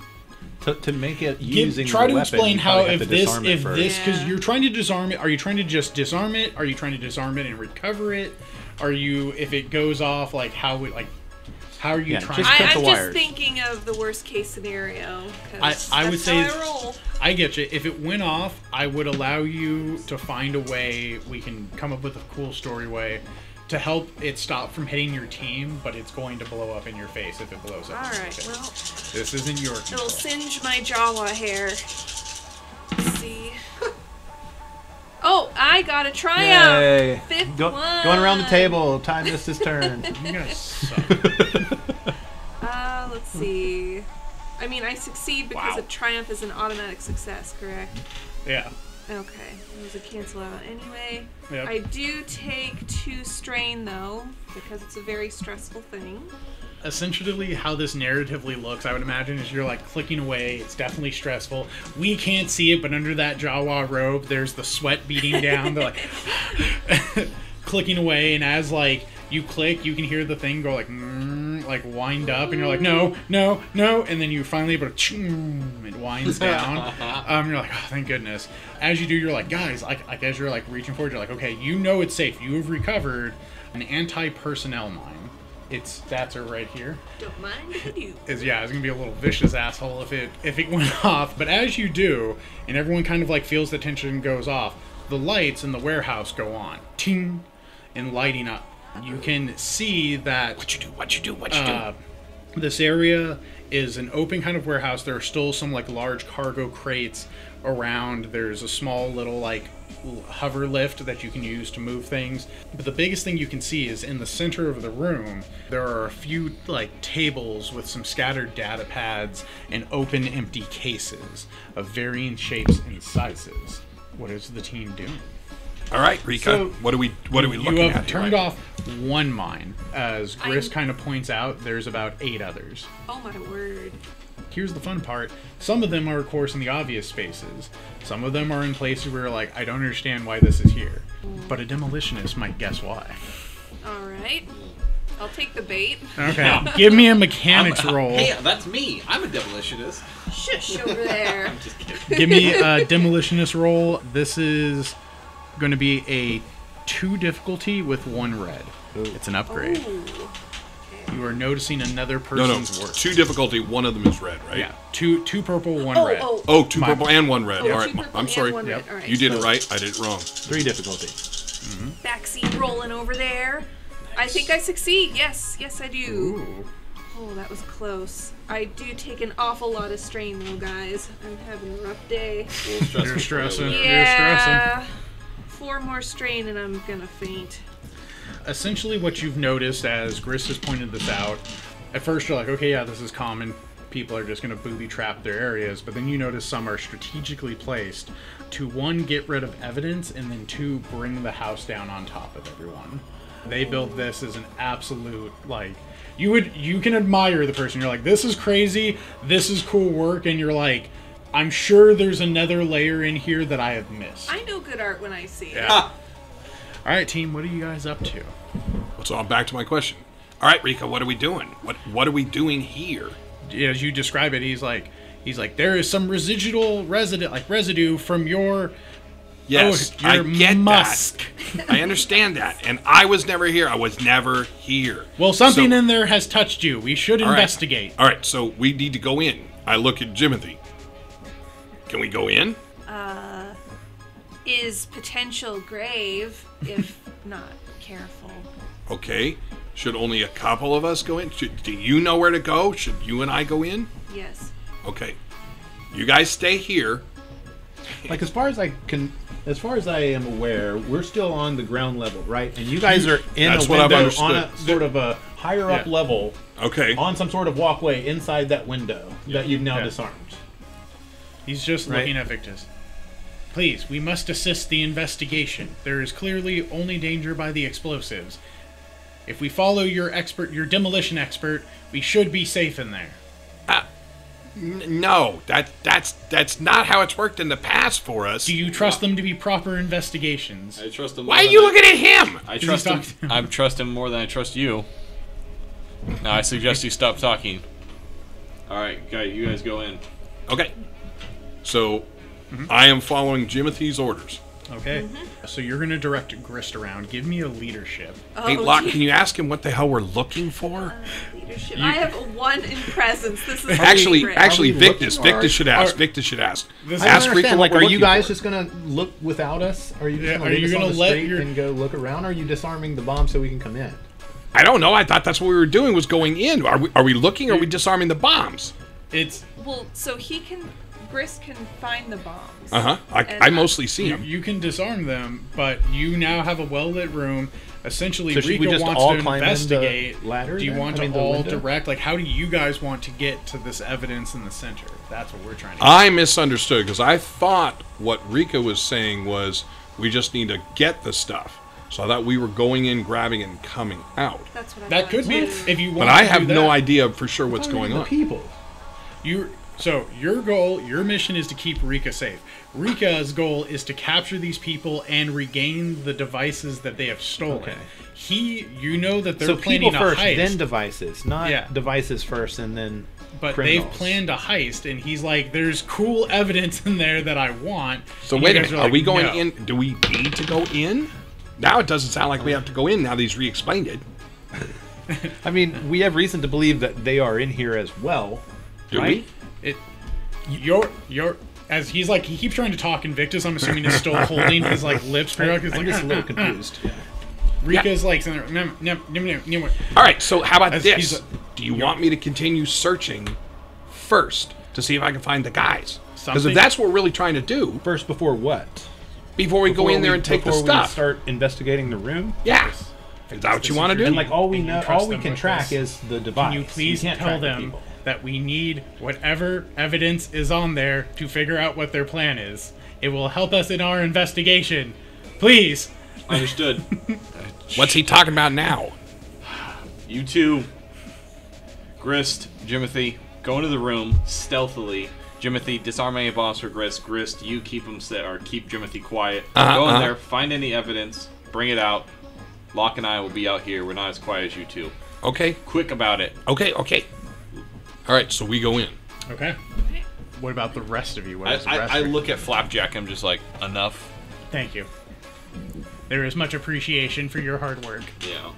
C: To make it using
B: Try
C: the
B: to
C: weapon,
B: explain
C: you
B: how
C: probably have
B: if
C: to disarm it first.
B: because
E: Yeah.
B: you're trying to disarm it. Are you trying to just disarm it? Are you trying to disarm it and recover it? Are you, if it goes off, like how are you
C: Yeah,
B: trying?
C: just
B: to...
C: cut
E: I'm
C: the
E: just
C: wires.
E: thinking of the worst case scenario. 'Cause
B: I would
E: that's
B: say
E: how I roll.
B: I get you. If it went off, I would allow you to find a way. We can come up with a cool story way to help it stop from hitting your team, but it's going to blow up in your face if it blows up.
E: All right.
B: Okay.
E: Well,
B: This isn't your
E: it'll
B: control.
E: singe my Jawa hair. Let's see. Oh, I got a triumph.
C: Yay.
E: Fifth
C: Going
E: one.
C: around the table. Time missed his turn.
B: You guys suck.
E: Let's see. I mean, I succeed because
B: Wow.
E: a triumph is an automatic success, correct?
B: Yeah.
E: Okay, those would cancel out anyway.
B: Yep.
E: I do take 2 strain though, because it's a very stressful thing.
B: Essentially, how this narratively looks, I would imagine, is you're like clicking away. It's definitely stressful. We can't see it, but under that Jawa robe, there's the sweat beating down. They're like clicking away, and as like you click, you can hear the thing go like wind up, and you're like no, and then you finally able to it winds down. You're like, oh, thank goodness. As you do, you're like, guys, like as you're like reaching forward, you're like, okay, you know it's safe. You have recovered an anti-personnel mine. Its stats are right here.
E: Don't mind if you do.
B: It's gonna be a little vicious asshole if it went off. But as you do, and everyone kind of like feels the tension goes off, the lights in the warehouse go on, ting, and lighting up. You can see that
A: What you do?
B: this area is an open kind of warehouse. There are still some like large cargo crates around. There's a small little like hover lift that you can use to move things. But the biggest thing you can see is in the center of the room, there are a few like tables with some scattered data pads and open empty cases of varying shapes and sizes. What is the team doing?
A: All right, Rika.
C: So-
A: what are we looking
B: You
A: at?
B: have
A: here
B: turned
A: right
B: off one mine. As Grist kind of points out, there's about 8 others.
E: Oh my word.
B: Here's the fun part. Some of them are, of course, in the obvious spaces. Some of them are in places where, like, I don't understand why this is here. But a demolitionist might guess why.
E: All right. I'll take the bait.
B: Okay, give me a mechanics roll.
D: Hey, that's me. I'm a demolitionist.
E: Shush over there.
D: I'm just kidding.
B: Give me a demolitionist roll. This is going to be a 2 difficulty with 1 red. It's an upgrade.
E: Ooh.
B: You are noticing another
A: No,
B: person's work.
A: 2 difficulty. One of them is red, right?
B: Yeah, two purple, 1
E: Oh,
B: red.
E: oh.
A: Oh, 2
B: My-
A: purple and 1 red.
E: Oh,
A: All right,
E: 2 purple
A: I'm
E: and
A: sorry.
E: 1 red.
B: Yep.
E: All right.
A: You did it right. I did it wrong.
C: 3 difficulty.
E: Backseat rolling over there. I think I succeed. Yes, I do.
B: Ooh.
E: Oh, that was close. I do take an awful lot of strain, though, guys. I'm having a rough day.
B: You're stressing. You're stressing.
E: Yeah. 4 more strain, and I'm gonna faint.
B: Essentially, what you've noticed as Grist has pointed this out, at first you're like, okay, yeah, this is common. People are just going to booby trap their areas, but then you notice some are strategically placed to 1, get rid of evidence, and then 2, bring the house down on top of everyone. They built this as an absolute, like, you can admire the person. You're like, this is crazy, this is cool work, and you're like, I'm sure there's another layer in here that I have missed.
E: I know good art when I see it.
B: Yeah. All right, team, what are you guys up to?
A: So I'm back to my question. All right, Rika, what are we doing? What are we doing here?
B: As you describe it, he's like, there is some residue from your
A: Yes,
B: your
A: I get
B: musk.
A: that. I understand that. And I was never here. I was never here.
B: Well, something
A: So-
B: in there has touched you. We should
A: All right.
B: investigate.
A: All right, so we need to go in. I look at Jimothy. Can we go in?
E: Is potential grave if not careful.
A: Okay. Should only a couple of us go in? Do you know where to go? Should you and I go in?
E: Yes.
A: Okay. You guys stay here.
C: Like as far as I am aware, we're still on the ground level, right? And you guys are in
A: That's
C: a
A: what I've
C: window
A: understood.
C: on a sort of a higher up
B: Yeah.
C: level,
A: Okay.
C: on some sort of walkway inside that window that you've now
B: Yeah.
C: disarmed.
B: He's just
C: Right.
B: looking at Victus. Please, we must assist the investigation. There is clearly only danger by the explosives. If we follow your demolition expert, we should be safe in there.
A: No, that's not how it's worked in the past for us.
B: Do you trust them to be proper investigations?
D: I trust him.
A: Why are you looking at him?
D: I trust
B: he's
D: him.
B: talking-
D: I trust him more than I trust you. Now I suggest you stop talking. All right, you guys go in.
A: Okay. So, I am following Jimothy's orders.
B: Okay. So you're going to direct Grist around. Give me a leadership.
A: Hey, Locke, can you ask him what the hell we're looking for?
E: Leadership. I have 1 in presence. This is
A: Actually,
E: great.
A: Victus. Victus should ask. Victus should ask.
B: This is-
A: Ask Rika what we're
C: Are you
A: looking
C: guys
A: for.
C: just gonna look without us? Are you just
B: Yeah,
C: gonna
B: are
C: leave
B: you
C: us
B: gonna
C: on the
B: let
C: street
B: your-
C: and go look around? Or are you disarming the bomb so we can come in?
A: I don't know. I thought that's what we were doing, was going in. Are we looking, or are we disarming the bombs?
B: It's
E: Well, so Grist can find the bombs.
A: Uh-huh.
E: And
A: I mostly see
B: you,
A: them.
B: you can disarm them, but you now have a well-lit room. Essentially,
C: So should we
B: Rika
C: just
B: wants
C: all
B: to
C: climb in the
B: investigate.
C: ladder
B: Do you
C: then?
B: want
C: I mean,
B: to
C: the
B: all
C: window?
B: direct? Like, how do you guys want to get to this evidence in the center? That's what we're trying to.
A: I misunderstood, because I thought what Rika was saying was we just need to get the stuff. So I thought we were going in, grabbing, and coming out.
E: That's what I
B: That
E: thought
B: could be
E: too.
B: if you want.
A: But I
B: to
A: have
B: do
A: no
B: that.
A: idea for sure what's going
C: The
A: on.
C: people.
B: So your goal, your mission is to keep Rika safe. Rika's goal is to capture these people and regain the devices that they have stolen.
C: Okay.
B: You know that they're
C: So
B: planning
C: people first,
B: a heist,
C: then devices, not
B: Yeah.
C: devices first and then.
B: but
C: criminals.
B: they've planned a heist, and he's like, "There's cool evidence in there that I want."
A: So
B: And
A: wait
B: you
A: a
B: guys
A: minute.
B: are
A: Are we
B: like,
A: going
B: "No."
A: in? Do we need to go in? Now it doesn't sound like we have to go in now that he's re-explained it.
C: I mean, we have reason to believe that they are in here as well.
A: Do
C: right?
B: You're as he's like he keeps trying to talk, and Victus, I'm assuming, is still holding his like lips. He's
C: I'm
B: like,
C: just a little confused.
B: Rika's like, no.
A: All right, so how about
B: As
A: this?
B: he's
A: Do you want me to continue searching first to see if I can find the guys? Because if
B: Something-
A: that's what we're really trying to do,
C: First, before what?
A: before we go in there and take the
C: before we
A: stuff.
C: start investigating the room.
A: Yeah. Is that what you want to do?
C: And like all we
B: And you
C: know,
B: trust
C: all we
B: them
C: can
B: with
C: track
B: this.
C: is the device.
B: Can you please
C: can't
B: tell
C: track the
B: them
C: people.
B: that we need whatever evidence is on there to figure out what their plan is? It will help us in our investigation. Please.
D: Understood.
A: What's he talking about now?
D: You two, Grist, Jimothy, go into the room stealthily. Jimothy, disarm any boss for Grist. Grist, you keep him keep Jimothy quiet. Go in there, find any evidence, bring it out. Locke and I will be out here. We're not as quiet as you two.
A: Okay.
D: Quick about it.
A: Okay. All right, so we go in.
B: Okay. What about the rest of you? What is the rest
D: I
B: of you?
D: look at Flapjack and I'm just like, enough.
B: Thank you. There is much appreciation for your hard work.
D: Yeah.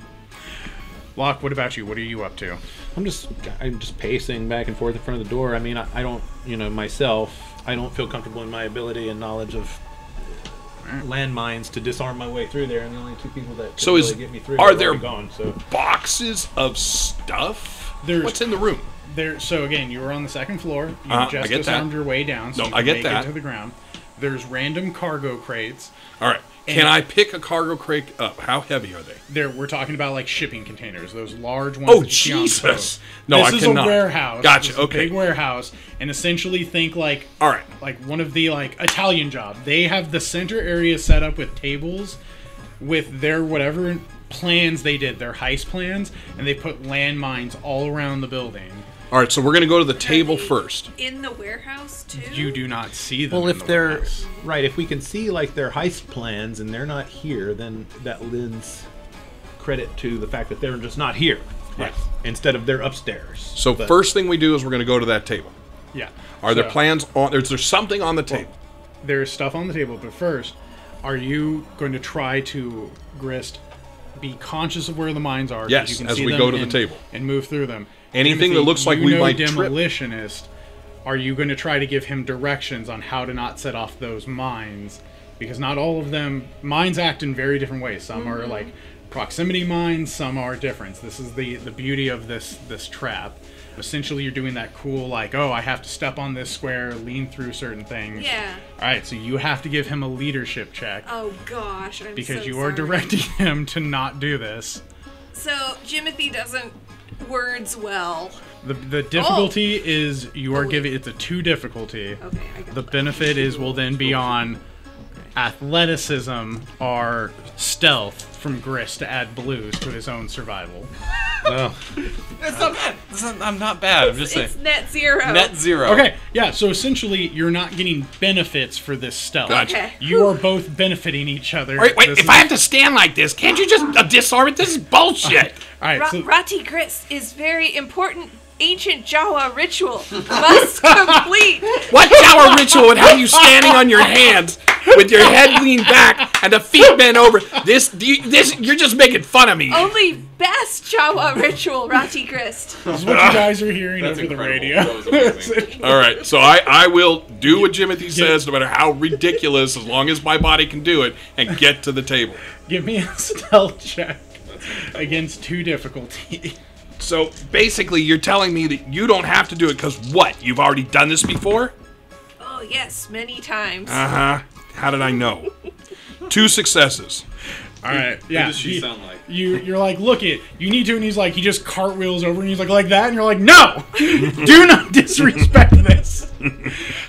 B: Locke, what about you? What are you up to?
C: I'm just pacing back and forth in front of the door. I mean, I don't, myself, I don't feel comfortable in my ability and knowledge of landmines to disarm my way through there, and the only two people that could really get me through
A: are there
C: gone. So
A: boxes of stuff? What's in the room?
B: So again, you were on the second floor. You just
A: I get
B: disarmed
A: that.
B: your way down, so
A: No,
B: you
A: I
B: can
A: get
B: make
A: that.
B: it to the ground. There's random cargo crates.
A: All right. Can I pick a cargo crate up? How heavy are they?
B: We're talking about like shipping containers, those large ones.
A: Oh,
B: that you see on
A: Jesus.
B: posts.
A: No,
B: this
A: I
B: is
A: cannot.
B: a warehouse.
A: Gotcha,
B: This is
A: okay.
B: a big warehouse, and essentially think like,
A: All right.
B: like one of the like Italian job. They have the center area set up with tables, with their whatever plans they did, their heist plans, and they put landmines all around the building.
A: All right, so we're going to go to the table
E: Are they
A: first.
E: In the warehouse too.
B: You do not see them.
C: well,
B: in
C: if
B: the
C: they're
B: warehouse.
C: right, if we can see like their heist plans and they're not here, then that lends credit to the fact that they're just not here.
B: Right.
C: Instead of they're upstairs.
A: So first thing we do is we're going to go to that table.
B: Yeah.
A: Are there
B: So,
A: plans on? Is there something on the table?
B: There's stuff on the table, but first, are you going to try to, Grist, be conscious of where the mines are? 'cause
A: Yes,
B: you can
A: as
B: see
A: we
B: them
A: go to the
B: and-
A: table.
B: and move through them.
A: Anything
B: Jimothy,
A: that looks like
B: you
A: we
B: know
A: might trip.
B: Demolitionist. Are you going to try to give him directions on how to not set off those mines? Because not all of them mines act in very different ways. Some are like proximity mines, some are different. This is the beauty of this trap. Essentially, you're doing that cool like, oh, I have to step on this square, lean through certain things.
E: Yeah.
B: All right, so you have to give him a leadership check
E: Oh gosh, I'm
B: because
E: so
B: you are
E: sorry.
B: directing him to not do this.
E: So Jimothy doesn't words well.
B: The difficulty is you are
E: wait.
B: giving it's a 2 difficulty.
E: Okay, I got
B: The
E: that.
B: benefit is will then be on athleticism or stealth from Grist to add blues to his own survival.
C: Well,
D: That's not bad. I'm not bad. I'm just saying.
E: It's net zero.
D: Net zero.
B: Okay, yeah, so essentially you're not getting benefits for this stealth.
A: Gotcha.
E: Okay.
B: You are both benefiting each other.
A: Wait,
B: This
A: if
B: is-
A: I have to stand like this, can't you just disarm it? This is bullshit.
B: All right, so
E: Rati Grist is very important ancient Jawa ritual. Must complete.
A: What Jawa ritual would have you standing on your hands with your head leaned back and the feet bent over? You're just making fun of me.
E: Only best Jawa ritual, Rati Grist.
B: this is what you guys are hearing
D: That's
B: over the
D: incredible.
B: radio.
D: That was amazing.
A: All right, so I will do what Jimothy says, no matter how ridiculous, as long as my body can do it, and get to the table.
B: Give me a stealth check against 2 difficulty.
A: So basically, you're telling me that you don't have to do it because what? You've already done this before?
E: Oh yes, many times.
A: Uh-huh. How did I know? 2 successes.
B: All right,
D: What
B: yeah.
D: does she sound like?
B: You're like, look it, you need to, and he's like, he just cartwheels over, and he's like that, and you're like, no, do not disrespect this.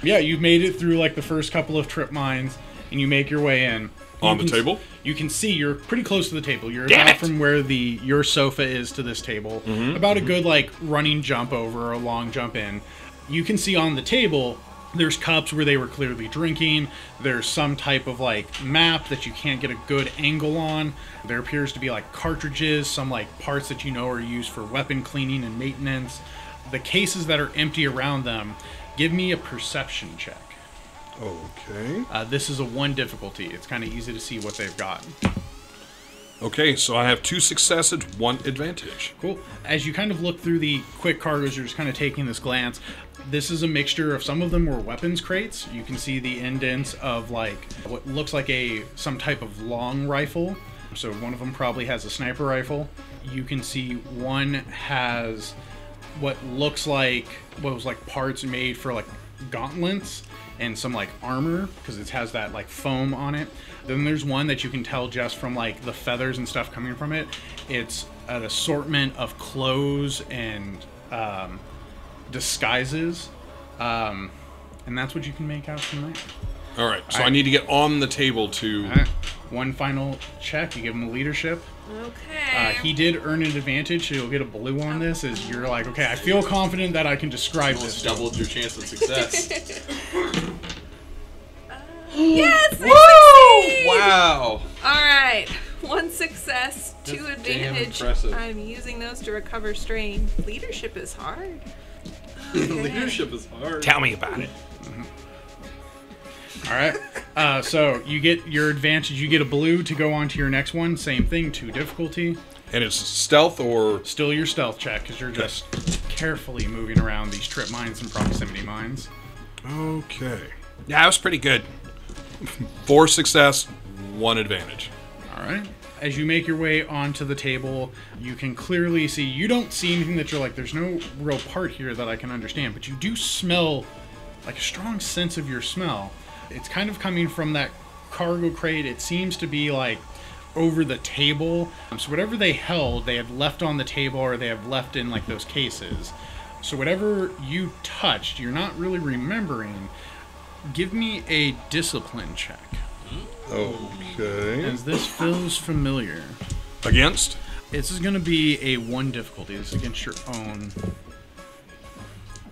B: Yeah, you've made it through like the first couple of trip mines, and you make your way in.
A: On
B: You
A: the
B: can-
A: table?
B: You can see you're pretty close to the table. You're
A: Damn
B: about
A: it!
B: from where your sofa is to this table. About a good like running jump over or a long jump in. You can see on the table there's cups where they were clearly drinking. There's some type of like map that you can't get a good angle on. There appears to be like cartridges, some like parts that you know are used for weapon cleaning and maintenance. The cases that are empty around them, give me a perception check.
A: Okay.
B: This is a 1 difficulty. It's kind of easy to see what they've got.
A: Okay, so I have 2 successes, 1 advantage.
B: Cool. As you kind of look through the quick cargoes, you're just kind of taking this glance. This is a mixture of, some of them were weapons crates. You can see the indents of like what looks like some type of long rifle. So one of them probably has a sniper rifle. You can see one has what looks like what was like parts made for like gauntlets and some like armor because it has that like foam on it. Then there's one that you can tell just from like the feathers and stuff coming from it. It's an assortment of clothes and disguises, and that's what you can make out from that.
A: All right. So I need to get on the table to.
B: All right. One final check. You give him the leadership.
E: Okay.
B: He did earn an advantage, so you'll get a blue on this. As you're like, okay, I feel confident that I can describe this.
D: Doubled your chance of success.
E: Yes!
D: Woo! Wow.
E: Alright. 1 success, 2
F: That's
E: advantage.
F: damn impressive.
E: I'm using those to recover strain. Leadership is hard.
F: Leadership is hard.
A: Tell me about it.
B: All right. So you get your advantage. You get a blue to go on to your next one. Same thing, 2 difficulty.
A: And it's stealth or.
B: Still your stealth check because you're just carefully moving around these trip mines and proximity mines.
A: Okay. Yeah, that was pretty good. 4 success, 1 advantage.
B: All right. As you make your way onto the table, you can clearly see, you don't see anything that you're like, there's no real part here that I can understand, but you do smell like a strong sense of your smell. It's kind of coming from that cargo crate. It seems to be like over the table. So whatever they held, they have left on the table or they have left in like those cases. So whatever you touched, you're not really remembering. Give me a discipline check.
A: Okay.
B: As this feels familiar.
A: Against?
B: This is going to be a 1 difficulty. This is against your own.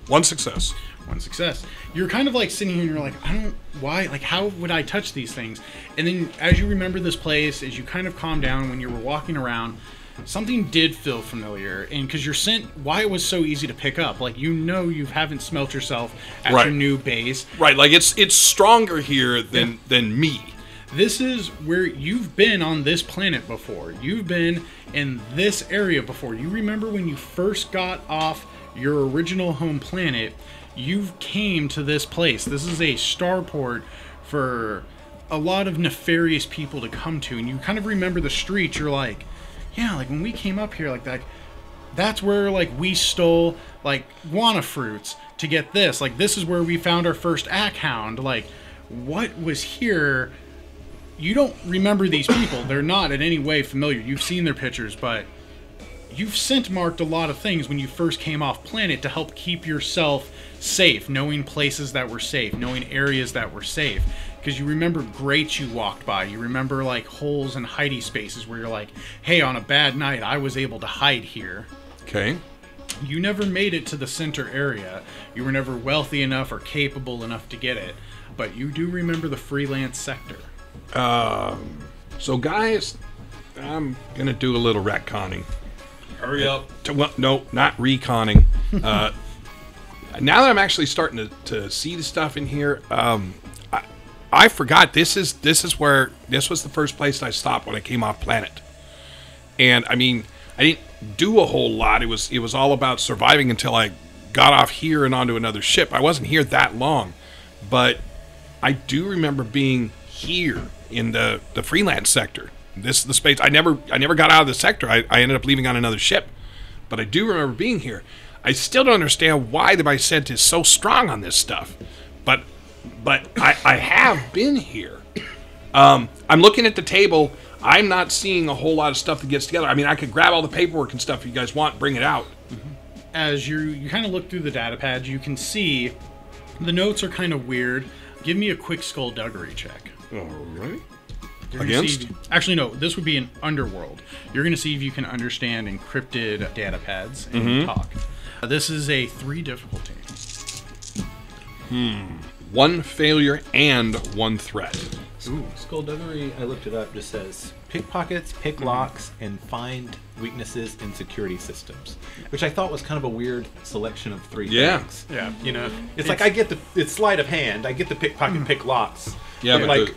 A: 1 success.
B: 1 success. You're kind of like sitting here and you're like, why? Like, how would I touch these things? And then as you remember this place, as you kind of calm down when you were walking around, something did feel familiar. And because your scent, why it was so easy to pick up. Like, you haven't smelt yourself at
A: Right.
B: your new base.
A: Right, like it's stronger here than me.
B: This is where you've been on this planet before. You've been in this area before. You remember when you first got off your original home planet, you came to this place. This is a starport for a lot of nefarious people to come to. And you kind of remember the streets. You're like, yeah, like when we came up here, like that, that's where like we stole like guana fruits to get this. Like this is where we found our first ack hound. Like what was here? You don't remember these people. They're not in any way familiar. You've seen their pictures, but you've scent marked a lot of things when you first came off planet to help keep yourself safe, knowing places that were safe, knowing areas that were safe. Because you remember grates you walked by. You remember like holes and hidey spaces where you're like, hey, on a bad night, I was able to hide here.
A: Okay.
B: You never made it to the center area. You were never wealthy enough or capable enough to get it. But you do remember the freelance sector.
A: So guys, I'm gonna do a little retconning.
D: Hurry up.
A: Well, no, not reconning. Now that I'm actually starting to see the stuff in here, I forgot this was the first place I stopped when I came off planet. And I mean, I didn't do a whole lot. It was all about surviving until I got off here and onto another ship. I wasn't here that long, but I do remember being here in the freelance sector. This is the space. I never got out of the sector. I ended up leaving on another ship, but I do remember being here. I still don't understand why my scent is so strong on this stuff, but I have been here. I'm looking at the table. I'm not seeing a whole lot of stuff that gets together. I mean, I could grab all the paperwork and stuff if you guys want, bring it out.
B: As you kind of look through the data pads, you can see the notes are kind of weird. Give me a quick skullduggery check.
A: All right.
B: You're gonna
A: Against?
B: see actually, no, this would be an underworld. You're going to see if you can understand encrypted data pads and talk. This is a 3 difficulty.
A: 1 failure and 1 threat.
C: Skullduggery, I looked it up, just says pickpockets, pick locks, and find weaknesses in security systems, which I thought was kind of a weird selection of 3 things.
B: Yeah.
C: You know, it's like I get it's sleight of hand. I get the pickpocket, pick locks.
A: Yeah,
C: but
A: but
C: like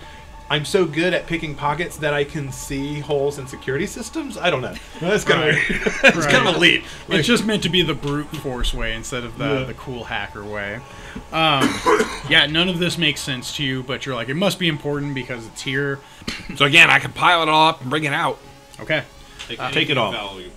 C: I'm so good at picking pockets that I can see holes in security systems. I don't know. That's kind of it's kind of a leap. Like,
B: It's just meant to be the brute force way instead of the cool hacker way. Yeah, none of this makes sense to you, but you're like, it must be important because it's here.
A: So again, I can pile it all up and bring it out.
B: Okay.
C: Take it all.
F: Value.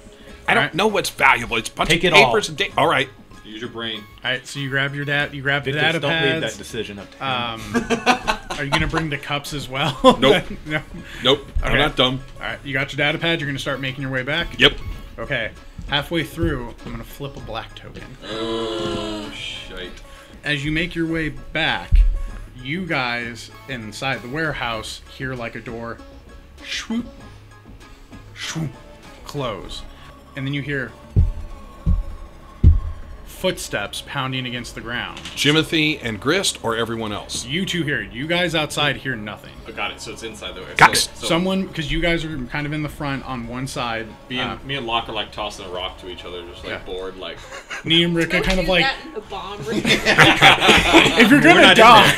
A: I don't know what's valuable. It's a bunch
C: Take
A: of
C: it all.
A: papers and all right.
F: Use your brain.
B: All right, so you grab your you grab the
C: Victus,
B: data
C: don't leave that
B: pads.
C: decision up to him.
B: Are you going to bring the cups as well?
A: Nope.
B: No.
A: Nope. I'm
B: Okay.
A: not dumb.
B: All right, you got your data pad. You're going to start making your way back?
A: Yep.
B: Okay. Halfway through, I'm going to flip a black token.
F: Oh, shite.
B: As you make your way back, you guys inside the warehouse hear like a door swoop, swoop, close. And then you hear footsteps pounding against the ground.
A: Jimothy and Grist, or everyone else?
B: You two hear it. You guys outside hear nothing.
D: Oh, got it. So it's inside the way.
A: Guys,
B: Someone, because you guys are kind of in the front on one side.
D: Me and Locke are like tossing a rock to each other, just like bored, like.
B: Me and Rika
E: Don't
B: kind of
E: do
B: like,
E: that in the bomb room.
B: if you're gonna die,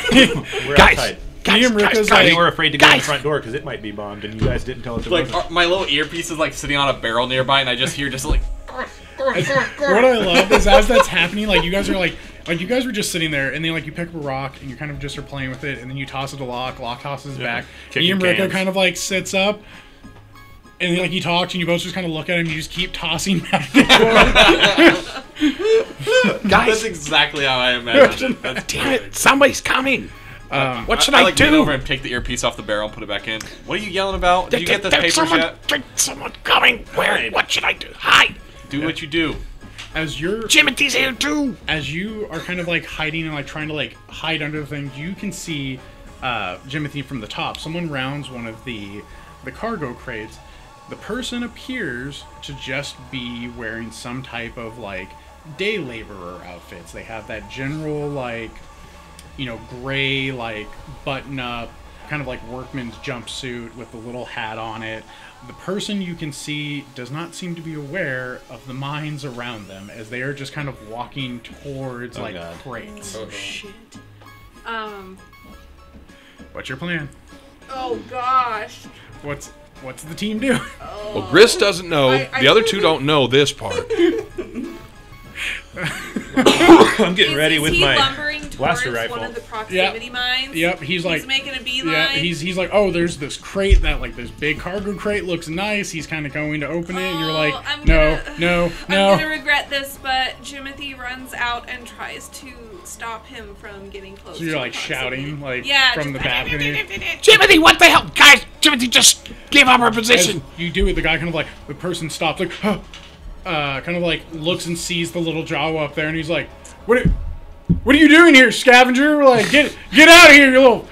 C: We're
A: Guys,
C: outside.
B: me and Rika's
C: I think
B: like,
C: we're afraid to go to the front door because it might be bombed, and you guys didn't tell us.
D: Like my little earpiece is like sitting on a barrel nearby, and I just hear just like.
B: what I love is as that's happening, like you guys are like you guys were just sitting there, and then like you pick up a rock and you kind of just are playing with it, and then you toss it to Locke. Locke tosses it back. Me and Rika kind of like sits up, and then like he talks, and you both just kind of look at him. You just keep tossing back and forth.
D: That's exactly how I imagined it. That's
A: Damn it! Somebody's coming. What should
D: I
A: I
D: like
A: do?
D: lean over and take the earpiece off the barrel and put it back in. What are you yelling about? Did you get this
A: There's
D: papers yet?
A: someone coming. Where? What should I do? Hide.
D: Do what you do.
B: As you're
A: Jimothy's here too.
B: as you are kind of like hiding and like trying to like hide under the thing, you can see Jimothy from the top. Someone rounds one of the cargo crates. The person appears to just be wearing some type of like day laborer outfits. They have that general like, you know, gray like button up kind of like workman's jumpsuit with the little hat on it. The person you can see does not seem to be aware of the mines around them, as they are just kind of walking towards crates.
E: Oh shit.
B: What's your plan?
E: Oh gosh.
B: What's the team do?
A: Well, Grist doesn't know.
E: I
A: The other two don't know this part.
C: I'm getting ready with
E: is he
C: my
E: lumbering towards
C: blaster rifle.
E: one of the proximity mines?
B: Yep, he's like
E: making a beeline.
B: Yeah, he's like, oh, there's this crate that like this big cargo crate looks nice. He's kind of going to open it, and you're like, no.
E: I'm gonna regret this, but Jimothy runs out and tries to stop him from getting close.
B: So you're
E: to
B: like
E: proximity.
B: shouting like
E: Yeah,
B: from the balcony.
A: Jimothy, what the hell, guys? Jimothy just gave up her
B: As
A: position.
B: you do it, the guy kind of like the person stops like, kind of like looks and sees the little Jawa up there, and he's like, what are you doing here, scavenger? Like, get out of here, you little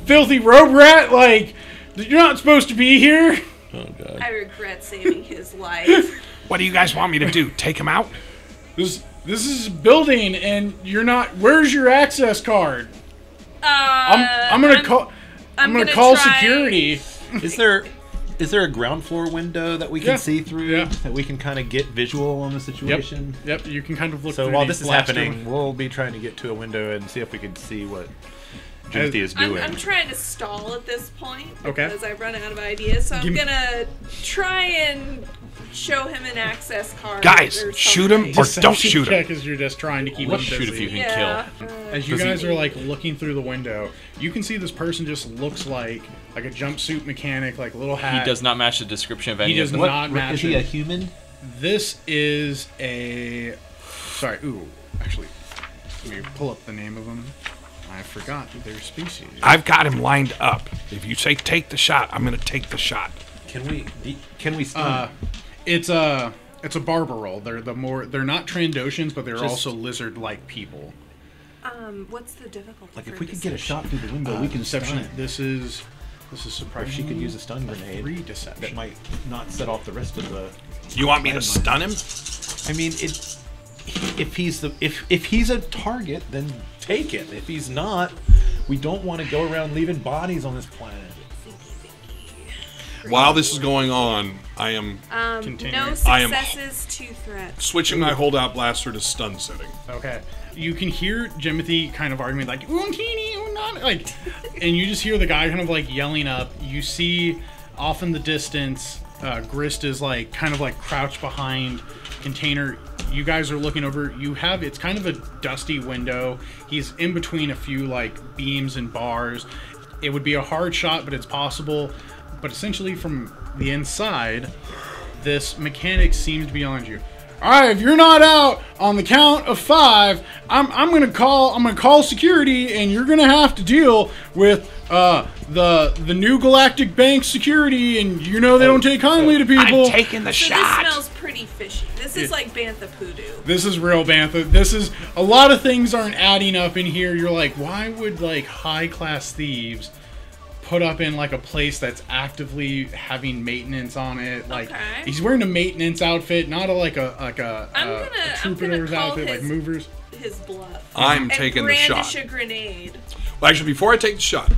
B: filthy robe rat! Like, you're not supposed to be here.
C: Oh god.
E: I regret saving his life.
A: What do you guys want me to do? Take him out?
B: This is a building, and you're not. Where's your access card? I'm gonna call. I'm gonna call
E: try-
B: security.
C: Is there a ground floor window that we can
B: Yeah.
C: see through?
B: Yeah.
C: That we can kind of get visual on the situation?
B: Yep. You can kind of look.
C: So
B: through
C: while
B: these
C: this is
B: blaster-
C: happening, we'll be trying to get to a window and see if we can see what Jimothy is doing.
E: I'm trying to stall at this point
B: Okay.
E: because I've run out of ideas. So I'm
B: Give me-
E: gonna try and show him an access card.
A: Guys,
E: or
A: shoot him
E: something.
A: or don't
B: Deception
A: shoot him.
B: check as you're just trying to keep him
D: Let's shoot
B: busy.
D: if you can
E: Yeah.
D: kill.
B: As you
C: Does he-
B: guys are like looking through the window, you can see this person just looks like a jumpsuit mechanic, like little hat.
D: He does not match the description of any
B: does
D: of them.
B: not match
C: Is he
B: it.
C: a human?
B: This is a. Sorry. Ooh, actually, let me pull up the name of them. I forgot their species.
A: I've got him lined up. If you say take the shot, I'm going to take the shot.
C: Can we stun?
B: It's a barber roll. They're not Trandoshans, but they're also lizard-like people.
E: What's the difficulty?
C: Like
E: for
C: if we could get a
E: deception?
C: shot through the window, we can stun
B: Deception.
C: it.
B: This is
C: Or
B: surprising.
C: she could use a stun grenade
B: 3 deception.
C: that might not set off the rest of the.
A: You want me to stun him?
C: I mean, if he's a target, then take it. If he's not, we don't want to go around leaving bodies on this planet.
A: While this is going on, I am
B: Continuing.
E: No
A: I am-
E: successes, 2 threats.
A: switching my holdout blaster to stun setting.
B: Okay. You can hear Jimothy kind of arguing like, "Untini, unani," like, and you just hear the guy kind of like yelling up. You see off in the distance, Grist is like kind of like crouched behind container. You guys are looking over. It's kind of a dusty window. He's in between a few like beams and bars. It would be a hard shot, but it's possible. But essentially, from the inside, this mechanic seems to be on you. All right, if you're not out on the count of 5, I'm gonna call security, and you're gonna have to deal with the new galactic bank security, and you know they don't take kindly to people.
A: I'm taking the
E: So
A: shot.
E: this smells pretty pretty fishy. This is like Bantha Poodoo.
B: This is real Bantha. This is a lot of things aren't adding up in here. You're like, why would like high class thieves put up in like a place that's actively having maintenance on it? Like he's wearing a maintenance outfit, not a troubadour's outfit like movers.
E: His bluff.
A: I'm taking the shot.
E: Brandish a grenade.
A: Well, actually, before I take the shot,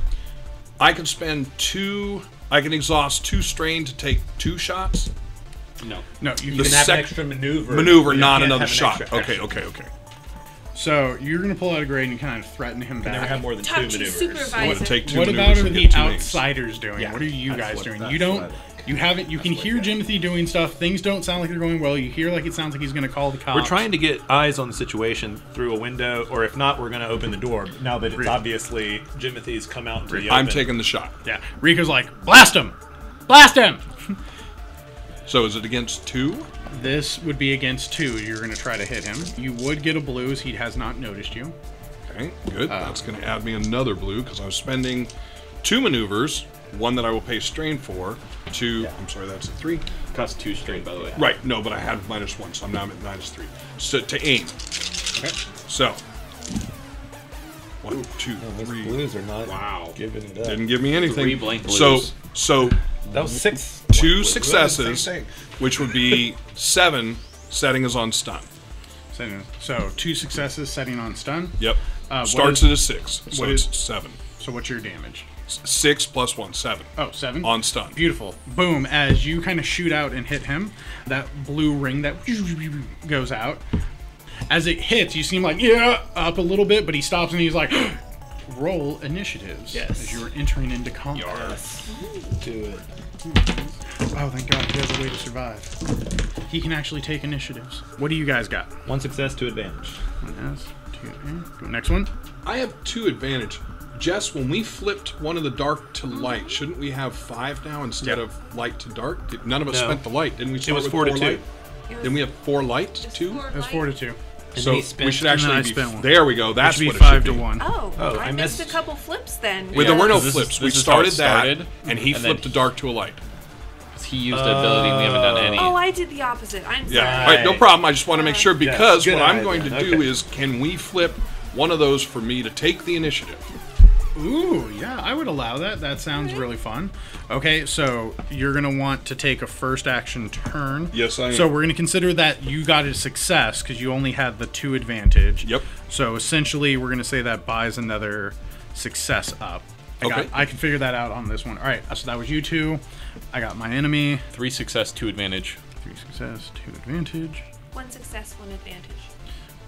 A: I can spend 2. I can exhaust 2 strain to take 2 shots.
B: No,
C: you can have an extra maneuver.
A: Maneuver, not another shot. Okay.
B: So you're gonna pull out a grade and kind of threaten him back.
C: Never have more than 2 maneuvers.
B: What about the outsiders doing?
C: Yeah,
B: what are you guys doing? You don't. You haven't. You can hear Jimothy doing stuff. Things don't sound like they're going well. You hear like it sounds like he's gonna call the cops.
C: We're trying to get eyes on the situation through a window, or if not, we're gonna open the door. Now that it's obviously Jimothy's come out into the open.
A: I'm taking the shot.
B: Yeah. Rika's like, blast him! Blast him!
A: So is it against 2?
B: This would be against 2. You're going to try to hit him. You would get a blue as he has not noticed you.
A: Okay, good. That's going to add me another blue because I was spending 2 maneuvers, 1 that I will pay strain for, 2. I'm sorry, that's a 3.
D: Costs 2 strain, by the way.
A: Right. No, but I had -1, so I'm now at -3. So to aim. Okay. So 1, 2, 3.
C: Blues are not giving it up.
A: Didn't give me anything.
D: 3 blank blues.
A: So
C: that was 6.
A: 2 successes, which would be 7. Setting is on stun.
B: So 2 successes, setting on stun.
A: Yep. Starts at a 6, so it's 7.
B: So what's your damage?
A: 6 + 1, 7.
B: Oh, 7?
A: On stun.
B: Beautiful. Boom. As you kind of shoot out and hit him, that blue ring that goes out. As it hits, you seem like, up a little bit, but he stops and he's like, roll initiatives.
C: Yes.
B: As you're entering into combat.
C: Yes. Do it.
B: Oh, thank God, he has a way to survive. He can actually take initiatives. What do you guys got?
C: 1 success, 2 advantage.
B: 1 S, 2 advantage. Go next one.
A: I have 2 advantage. Jess, when we flipped one of the dark to light, shouldn't we have 5 now instead of light to dark? None of us spent the light, didn't we?
C: It was 4 to 2.
A: Didn't we have 4 light too?
B: It was 4 to 2.
A: So we should actually be.
B: Spent 1.
A: There we go. That's
B: be
A: what it
B: 5
A: should
B: to
A: be.
B: 1.
E: Oh, I missed a couple flips then.
A: Well, there were no
D: This
A: flips.
D: is
A: We
D: how it
A: started
D: started,
A: that, and he
D: and
A: flipped
D: then
A: the dark to a light.
D: He used the ability. We haven't done any.
E: Oh, I did the opposite. I'm sorry.
A: Yeah, all right, no problem. I just want to make sure because
C: good
A: what I'm
C: idea.
A: going to do is, can we flip one of those for me to take the initiative?
B: Ooh, yeah, I would allow that. That sounds really fun. Okay, so you're going to want to take a first action turn.
A: Yes, I am.
B: So we're going to consider that you got a success because you only had the 2 advantage.
A: Yep.
B: So essentially, we're going to say that buys another success up.
A: Okay.
B: I can figure that out on this one. All right, so that was you 2. I got my enemy.
D: 3 success, 2 advantage.
B: 3 success, 2 advantage.
E: 1 success, 1 advantage.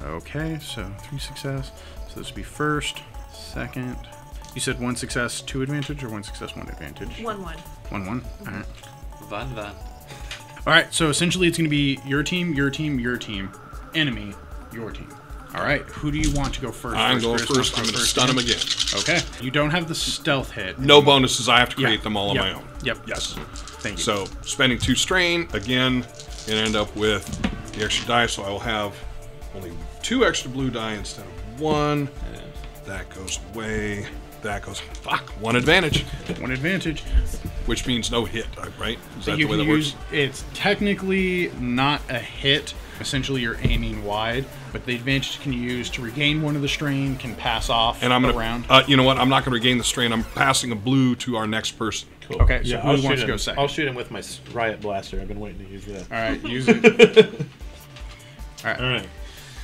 B: Okay, so 3 success. So this would be first, second. You said 1 success, 2 advantage, or 1 success, 1 advantage?
E: 1-1.
B: 1-1. All right.
D: Van.
B: All right. So essentially, it's going to be your team, your team, your team, enemy, your team. All right. Who do you want to go first?
A: I'm going first. I'm going to stun him again.
B: Okay. You don't have the stealth hit.
A: No bonuses. I have to create them all on my own.
B: Yep.
A: Yes.
B: Thank you.
A: So spending 2 strain again, and end up with the extra die. So I will have only 2 extra blue die instead of 1. That goes away. That goes 1 advantage.
B: 1 advantage.
A: Which means no hit, right? Is that the
B: You
A: way
B: can
A: that
B: use.
A: works?
B: It's technically not a hit. Essentially, you're aiming wide, but the advantage can use to regain 1 of the strain, can pass off
A: And I'm gonna,
B: around.
A: you know what? I'm not going to regain the strain. I'm passing a blue to our next person.
C: Cool.
B: Okay, so
C: Yeah,
B: who wants to go second?
C: I'll shoot him with my riot blaster. I've been waiting to use that.
B: All right, use it. All right.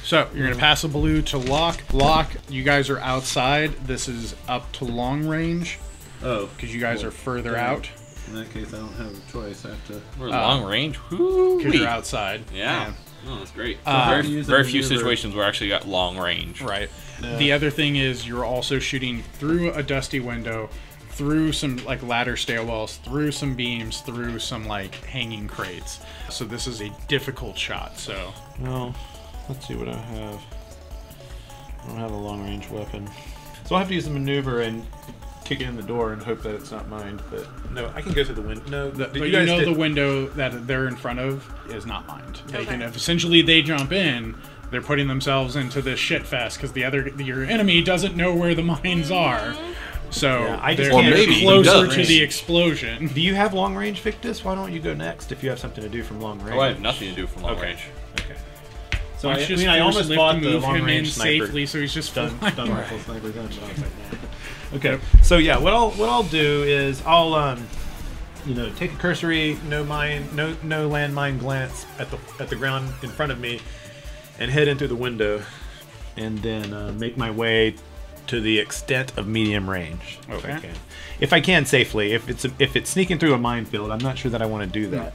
B: So you're gonna pass a blue to Lock. Lock, you guys are outside. This is up to long range
F: Oh.
B: because you guys are further out
F: In that case, I don't have a choice. I have to.
D: We're long range. Woo.
B: because you're outside.
D: Yeah. Oh, that's great.
B: Uh,
D: very few situations where I actually got long range.
B: Right. The other thing is you're also shooting through a dusty window, through some like ladder stairwells, through some beams, through some like hanging crates. So this is a difficult shot. So
C: Well, let's see what I have. I don't have a long-range weapon. So I'll have to use the maneuver and kick it in the door and hope that it's not mined. But no, I can go through the window. No,
B: but you know the window that they're in front of is not mined. They can essentially they jump in. They're putting themselves into this shit fest because your enemy doesn't know where the mines are. So
C: Yeah, I just
B: they're
C: can't
A: maybe he
B: closer
A: does.
B: to the explosion.
C: Do you have long range, Victus? Why don't you go next if you have something to do from long range?
D: Oh, I have nothing to do from long
C: Okay.
D: range.
C: Okay. So
B: Let's
C: I
B: just
C: mean, I
B: force
C: almost
B: lift
C: bought
B: to
C: the
B: move
C: long
B: him in
C: range sniper.
B: safely, so he's just
C: Stun
B: flying.
C: rifle sniper gun. So I was like, nah. Okay. So yeah, what I'll do is I'll take a cursory no landmine glance at the ground in front of me, and head in through the window, and then make my way to the extent of medium range.
B: Okay.
C: If I can safely. If it's sneaking through a minefield, I'm not sure that I want to do that.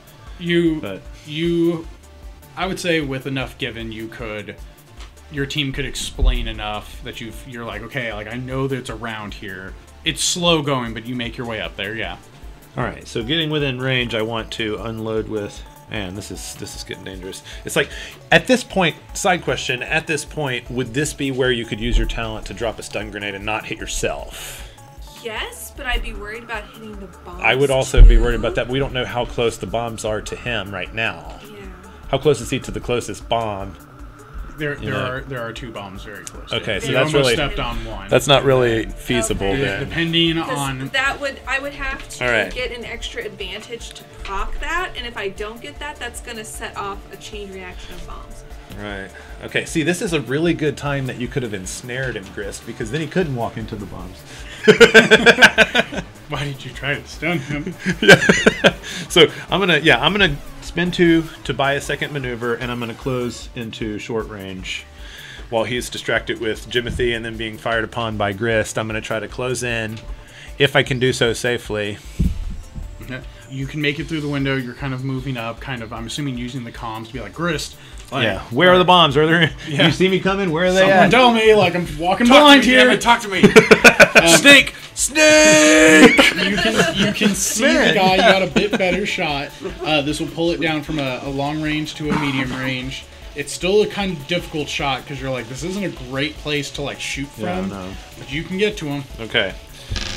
B: I would say with enough given, your team could explain enough that you're like, okay, like I know that it's around here. It's slow going, but you make your way up there, yeah.
C: All right, so getting within range, I want to unload with. Man, this is getting dangerous. It's like at this point. Side question: at this point, would this be where you could use your talent to drop a stun grenade and not hit yourself?
E: Yes, but I'd be worried about hitting the bombs.
C: I would also be worried about that. We don't know how close the bombs are to him right now.
E: Yeah.
C: How close is he to the closest bomb?
B: There are 2 bombs very close.
C: Okay, so
B: You
C: that's
B: almost
C: really
B: stepped on one.
C: that's not really feasible
E: Okay.
C: then.
B: Depending
E: Because
B: on
E: I would have to
C: All right.
E: get an extra advantage to proc that, and if I don't get that, that's going to set off a chain reaction of bombs.
C: Right. Okay. See, this is a really good time that you could have ensnared him, Grist, because then he couldn't walk into the bombs.
B: why did you try to stun him?
C: So I'm gonna spend 2 to buy a second maneuver, and I'm gonna close into short range while he's distracted with Jimothy and then being fired upon by Grist. I'm gonna try to close in, if I can do so safely.
B: You can make it through the window. You're kind of moving up, I'm assuming using the comms to be like, Grist. Like,
C: Yeah. Where are the bombs? Are there?
B: Yeah.
C: You see me coming? Where are they
B: Someone
C: at?
B: tell me, like I'm walking blind here.
D: Talk to me.
A: Snake!
B: You can see the guy. You got a bit better shot. This will pull it down from a long range to a medium range. It's still a kind of difficult shot because you're like, this isn't a great place to like shoot from,
C: Yeah, no.
B: but you can get to him.
C: Okay.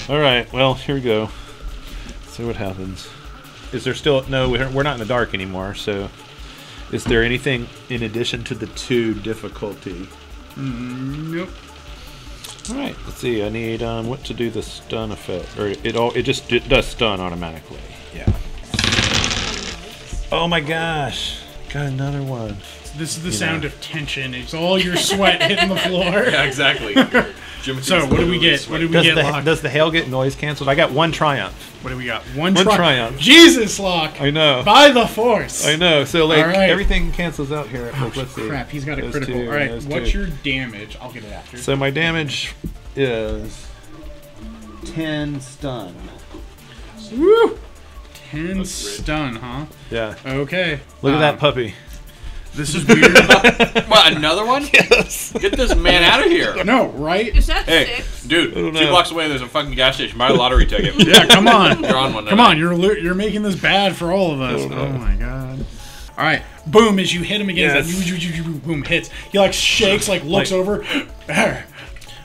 C: All right. Well, here we go. See what happens. Is there still no? We're not in the dark anymore. So, is there anything in addition to the 2 difficulty?
B: Nope.
C: All right. Let's see. I need what to do the stun effect, or it does stun automatically. Yeah. Oh my gosh! Got another one.
B: This is the sound of tension. It's all your sweat hitting the floor.
D: Yeah, exactly.
B: So what do we get? What do we get, Locke?
C: Does the hail get noise canceled? I got 1 triumph.
B: What do we got? One
C: One
B: tri-
C: triumph.
B: Jesus, Locke.
C: I know.
B: By the force.
C: I know. So like
B: All right.
C: everything cancels out here. Let's see.
B: Crap, he's got a
C: Those
B: critical.
C: 2,
B: All right,
C: those
B: what's
C: 2.
B: your damage? I'll get it after.
C: So my damage is 10 stun.
B: Woo! 10 stun, huh?
C: Yeah.
B: Okay.
C: Look at that puppy.
B: This is weird.
D: What, another one?
C: Yes.
D: Get this man out of here.
B: No, right?
E: Is that
D: Hey,
E: 6?
D: dude,
C: don't
D: 2
C: know.
D: blocks away there's a fucking gas station. Buy a lottery ticket.
B: Yeah, come on.
D: You're on one.
B: Come
D: tonight.
B: on, you're making this bad for all of us. Oh my god. All right, boom! As you hit him again,
C: Yes.
B: it's like, boom, hits. He like shakes, like looks over.
C: I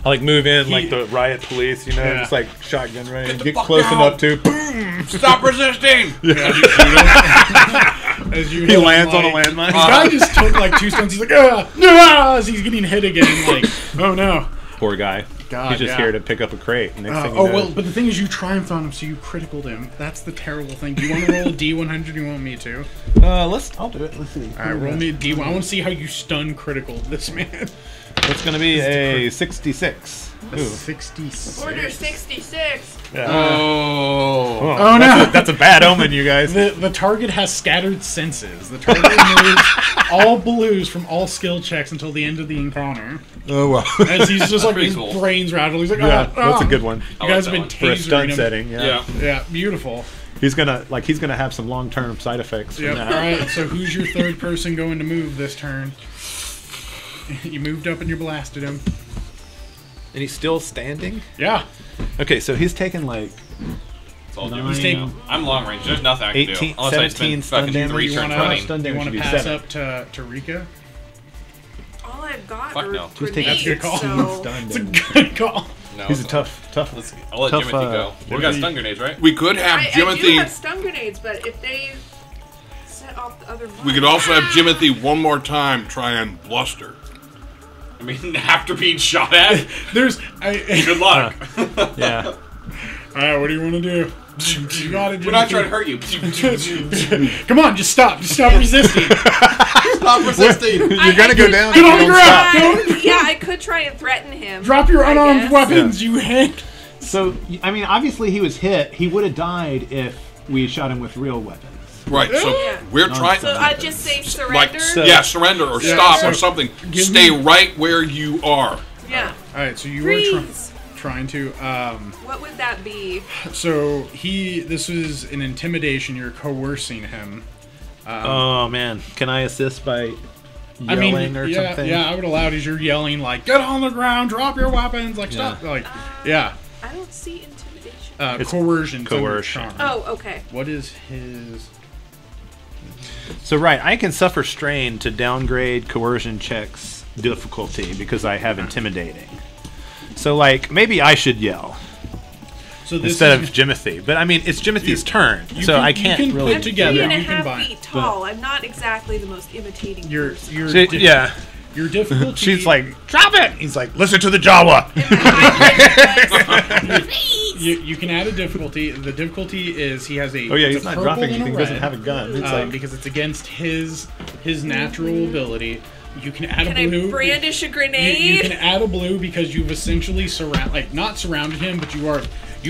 C: like move in like the riot police, you know,
B: Yeah.
C: just like shotgun range.
D: the
C: Get
D: fuck
C: close
D: down.
C: enough to. Boom!
D: Stop resisting!
B: As you
C: He
B: hit him,
C: lands on a
B: like-
C: landmine.
B: This guy just took like 2 stones. He's like, ah, as he's getting hit again. Like, oh no.
C: Poor guy.
B: God,
C: He's just
B: yeah.
C: here to pick up a crate. Next thing you
B: Oh
C: know,
B: well, but the thing is, you triumphed on him, so you criticaled him. That's the terrible thing. Do you want to roll a D100? Do you want me to?
C: I'll do it. Let's see.
B: All right, roll me a D1. I want to see how you stun critical this man.
C: It's gonna be a 66. Ooh.
B: 66.
E: Order 66.
C: Yeah.
D: Oh.
B: Oh no!
C: That's a bad omen, you guys.
B: The target has scattered senses. The target removes all blues from all skill checks until the end of the encounter.
C: Oh well.
B: As he's just like
D: pretty
B: his
D: cool.
B: brains rattle. He's like,
C: Yeah,
B: oh,
C: that's a good one.
B: You guys have
D: I
B: been
D: like
C: For a
B: tasering
C: stun
B: him.
C: setting, yeah.
D: Yeah.
B: Yeah, beautiful.
C: He's gonna have some long-term side effects from
B: Yep.
C: that.
B: All right. So who's your third person going to move this turn? You moved up and you blasted him.
C: And he's still standing?
B: Yeah.
C: Okay, so he's taken like
D: It's all
C: Nine.
D: doing. I'm long range. There's nothing I can
C: 18,
D: do. Unless I
C: 17
D: spend
C: stun
D: fucking
C: damage.
D: 3
B: You
D: turns
B: wanna-
D: running.
C: stun
B: You
C: damage
B: want
C: should
B: to
C: be
B: pass
C: 7.
B: up to Rika?
E: All I've got
D: Fuck
E: are
D: no.
C: Just take
E: grenades,
B: that call.
E: so...
C: Stun
B: It's a
C: damage.
B: good call.
D: No,
C: He's a
D: it's-
C: tough.
D: I'll let
C: tough,
D: Jimothy go. We got stun grenades, right?
A: We could have
E: I do
A: Jimothy.
E: have stun grenades, but if they set off the other one...
A: We could also have Jimothy one more time try and bluster.
D: I mean, after being shot at,
B: There's
D: good luck.
C: Yeah.
B: Alright, what do you want to do? You got it,
D: We're not trying to hurt you.
B: Come on, just stop. Just stop resisting.
D: Stop resisting.
G: You're gonna go down.
B: Get on the
G: Don't
B: ground.
E: Yeah, I could try and threaten him.
B: Drop your
E: I
B: unarmed
E: guess.
B: weapons, you hit.
C: So, I mean, obviously he was hit. He would have died if we shot him with real weapons.
A: Right. So
E: Yeah.
A: we're trying.
E: So I just say surrender.
A: Like, surrender or stop or something.
B: Give
A: Stay
B: me-
A: right where you are.
E: Yeah.
B: Alright, so you
E: Freeze.
B: were trying to
E: What would that be?
B: so this was an intimidation, you're coercing him.
C: Oh man, can I assist by yelling or something?
B: Yeah, I would allow it as you're yelling like, get on the ground, drop your weapons, like stop, like, yeah.
E: I don't see intimidation.
C: It's
B: Coercion.
C: coercion.
E: Oh, okay.
B: What is his?
C: So right, I can suffer strain to downgrade coercion checks difficulty because I have intimidating. So like maybe I should yell
B: So this
C: instead
B: is,
C: of Jimothy. But I mean it's Jimothy's turn,
B: you
C: so
B: can-
C: I
B: you
C: can't
B: can
C: really.
B: put together.
E: I'm 3.5
B: You can buy-
E: feet tall. I'm not exactly the most imitating
B: Your
E: person.
C: Yeah,
B: your difficulty.
C: she's like, drop it. He's like, listen to the Jawa.
B: you can add a difficulty. The difficulty is he has a.
C: Oh yeah,
B: it's
C: he's
B: a
C: not
B: purple
C: dropping
B: and a
C: anything. He doesn't
B: red,
C: have a gun. It's like
B: because it's against his natural ability. You can add
E: Can
B: a
E: I
B: blue.
E: brandish a
B: You
E: grenade?
B: can add a blue because you've essentially not surrounded him, but you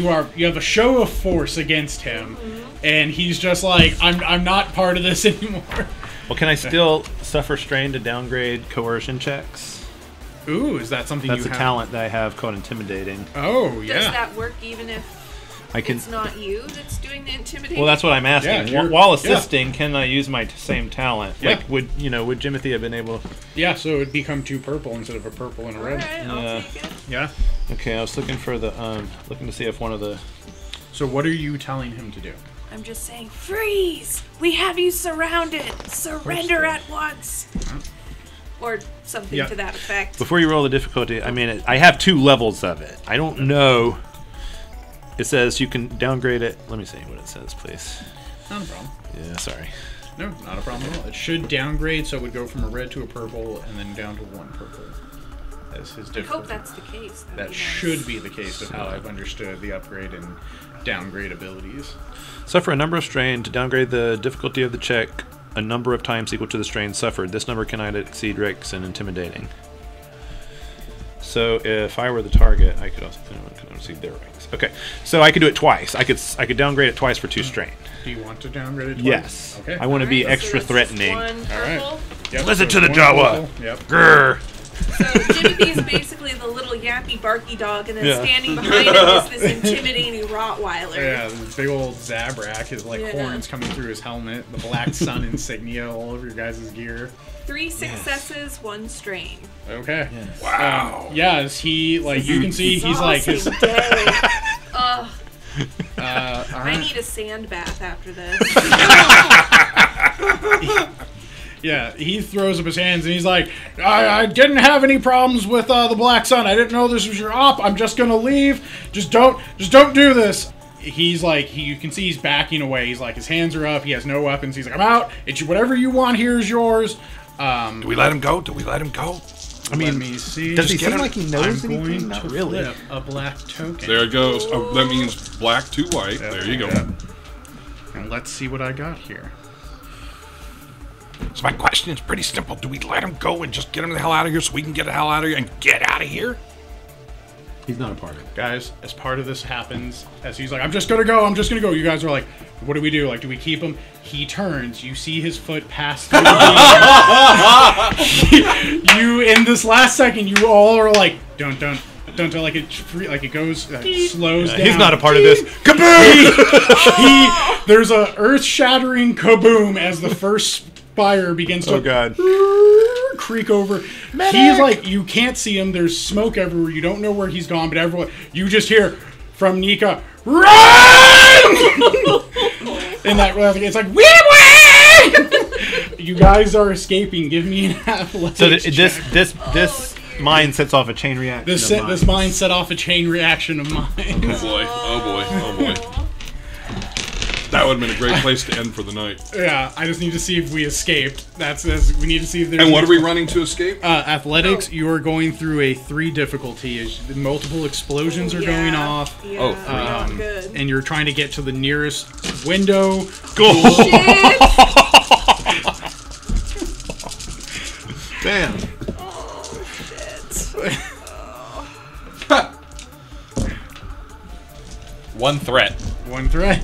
B: have a show of force against him, and he's just like, I'm not part of this anymore.
C: well, can I still suffer strain to downgrade coercion checks?
B: Ooh, is that something
C: That's
B: you
C: a
B: have?
C: talent that I have called intimidating.
B: Oh
E: Does
B: yeah.
E: that work even if
C: I can.
E: it's not you that's doing the intimidating?
C: Well, that's what I'm asking.
B: Yeah,
C: While
B: yeah.
C: assisting, can I use my same talent?
B: Yeah.
C: Like, would Jimothy have been able?
B: Yeah, so it would become 2 purple instead of a purple and a red.
E: Alright, I'll
C: Yeah.
E: take it.
B: Yeah.
C: Okay, I was looking for the looking to see if one of the.
B: So what are you telling him to do?
E: I'm just saying, freeze! We have you surrounded! Surrender at once! Or something
B: Yeah.
E: to that effect.
C: Before you roll the difficulty, I mean, I have 2 levels of it. I don't know. It says you can downgrade it. Let me see what it says, please.
B: Not a problem.
C: Yeah, sorry.
B: No, not a problem at all. It should downgrade, so it would go from a red to a purple, and then down to 1 purple. As his
E: I
B: difficulty.
E: hope that's the case. That'd
B: That
E: be nice.
B: should be the case of how I've understood the upgrade and downgrade abilities.
C: Suffer a number of strain to downgrade the difficulty of the check a number of times equal to the strain suffered. This number cannot exceed Rex and intimidating. So if I were the target, I could also exceed their ranks. Okay, so I could do it twice. I could downgrade it twice for 2 strain.
B: Do you want to downgrade it twice?
C: Yes.
B: Okay.
C: I want to be
E: Alright,
C: extra
E: so that's just
C: threatening.
E: 1
B: All right.
E: purple.
B: Yep,
C: Listen
B: so
C: to the
B: 1
C: Jawa.
B: purple. Yep.
C: Grr.
E: So Jimothy is basically the little yappy barky dog, and then
C: Yeah.
E: standing behind him is this intimidating Rottweiler.
B: Yeah, this big old Zabrak, his like
E: Yeah.
B: horns coming through his helmet, the black sun insignia all over your guys' gear.
E: 3 successes, 1 strain.
B: Okay.
A: Wow.
B: Yeah, as he like you can see he's like his,
E: Exhausting day. Ugh,
B: all
E: I
B: right.
E: need a sand bath after this.
B: Yeah, he throws up his hands and he's like, I didn't have any problems with the Black Sun. I didn't know this was your op. I'm just gonna leave. Just don't do this. He's like, you can see he's backing away. He's like, his hands are up. He has no weapons. He's like, I'm out. It's whatever you want here is yours.
A: Do we let him go? Do we let him go?
C: I mean,
B: Let me see.
C: does he
A: get
C: seem
A: him-
C: like he knows
B: I'm
C: anything?
B: going
C: Not
B: to
C: really.
B: flip a black token.
A: There it goes. Oh, that means black to white. There you go.
B: Yeah. And let's see what I got here.
A: So my question is pretty simple. Do we let him go and just get him the hell out of here so we can get the hell out of here and get out of here?
C: He's not a part of it.
B: Guys, as part of this happens, as he's like, I'm just gonna go, you guys are like, what do we do? Like, do we keep him? He turns, you see his foot pass through you, in this last second, you all are like, don't, like it goes, slows down.
C: He's not a part of this. Kaboom!
B: There's a earth-shattering kaboom as the first spire begins to
C: Oh god.
B: creak over. He's like, you can't see him. There's smoke everywhere. You don't know where he's gone, but everyone, you just hear from Nika, run! And that it's like, wee! You guys are escaping. Give me an athletics
C: So
B: check.
C: this mine sets off a chain reaction.
B: This mine set off a chain reaction of mine.
A: Oh boy. Oh boy. Oh boy. That would have been a great place to end for the night.
B: Yeah, I just need to see if we escaped. We need to see if there's...
A: And what are we running to escape?
B: Athletics, you are going through a 3 difficulty. Multiple explosions are going off.
E: Yeah,
D: Oh,
E: not good.
B: And you're trying to get to the nearest window.
A: Go!
E: Shit!
C: Damn.
E: Oh, shit.
D: One threat.
B: One threat.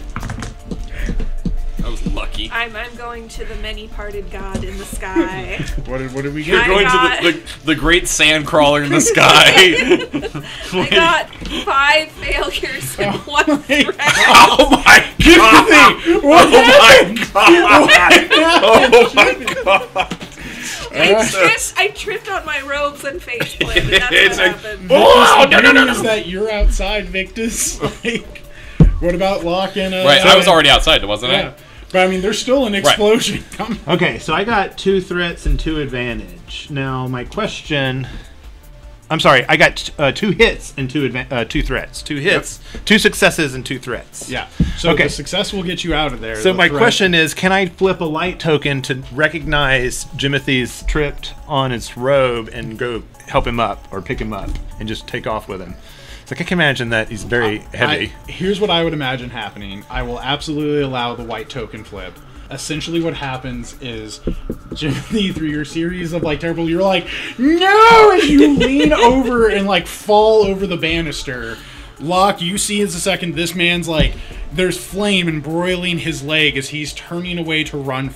D: I was lucky.
E: I'm going to the many-parted god in the sky.
B: What did we
D: You're
B: get?
D: going to the great sand crawler in the sky.
E: I got 5 failures and 1 threat.
A: Oh my god! Oh my god!
E: I tripped on my robes and face planted. That's
A: It's
E: what
A: like-
E: happened.
A: Oh, no, no, no,
B: Is
A: no.
B: that you're outside, Victus? Like, what about Locke and...
D: Right, I was already outside, wasn't
B: Yeah. But I mean, there's still an explosion coming.
C: Okay, so I got 2 threats and 2 advantage. Now, my question... I'm sorry, I got 2 hits and 2 threats. 2 hits, 2 successes and 2 threats.
B: Yeah. So
C: Okay.
B: the success will get you out of there.
C: So
B: The
C: my
B: threat-
C: question is, can I flip a light token to recognize Jimothy's tripped on his robe and go help him up or pick him up and just take off with him? It's like I can imagine that he's very heavy.
B: Here's what I would imagine happening. I will absolutely allow the white token flip. Essentially what happens is Jimothy, through your series of like terrible, you're like, no, and you lean over and like fall over the banister. Locke, you see as a second this man's like, there's flame embroiling his leg as he's turning away to run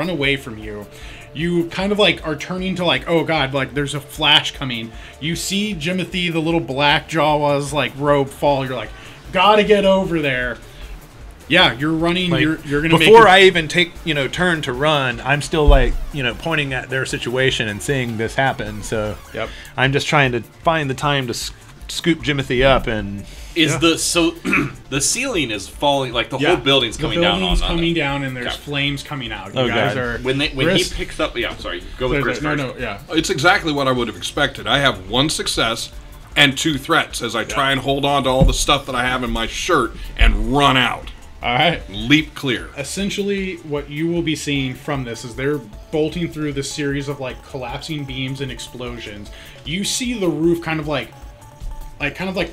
B: away from you. You kind of like are turning to like, oh god, like there's a flash coming. You see Jimothy, the little black Jawa's like robe fall. You're like, gotta get over there. Yeah, you're running.
C: Like,
B: you're gonna
C: before
B: make
C: I even turn to run, I'm still like pointing at their situation and seeing this happen. So
B: Yep.
C: I'm just trying to find the time to scoop Jimothy up and
D: The ceiling is falling, like the whole building's coming
B: the
D: down
B: building's
D: on
B: coming
D: it.
B: down, and there's
D: Okay.
B: flames coming out. You
C: Oh,
B: guys
C: God.
B: are
D: When he
B: Grist-
D: picks up, sorry, go with Grist
B: no,
D: first.
B: yeah.
A: It's exactly what I would have expected. I have 1 success and 2 threats as I try and hold on to all the stuff that I have in my shirt and run out.
B: All right.
A: Leap clear.
B: Essentially, what you will be seeing from this is they're bolting through this series of like collapsing beams and explosions. You see the roof kind of like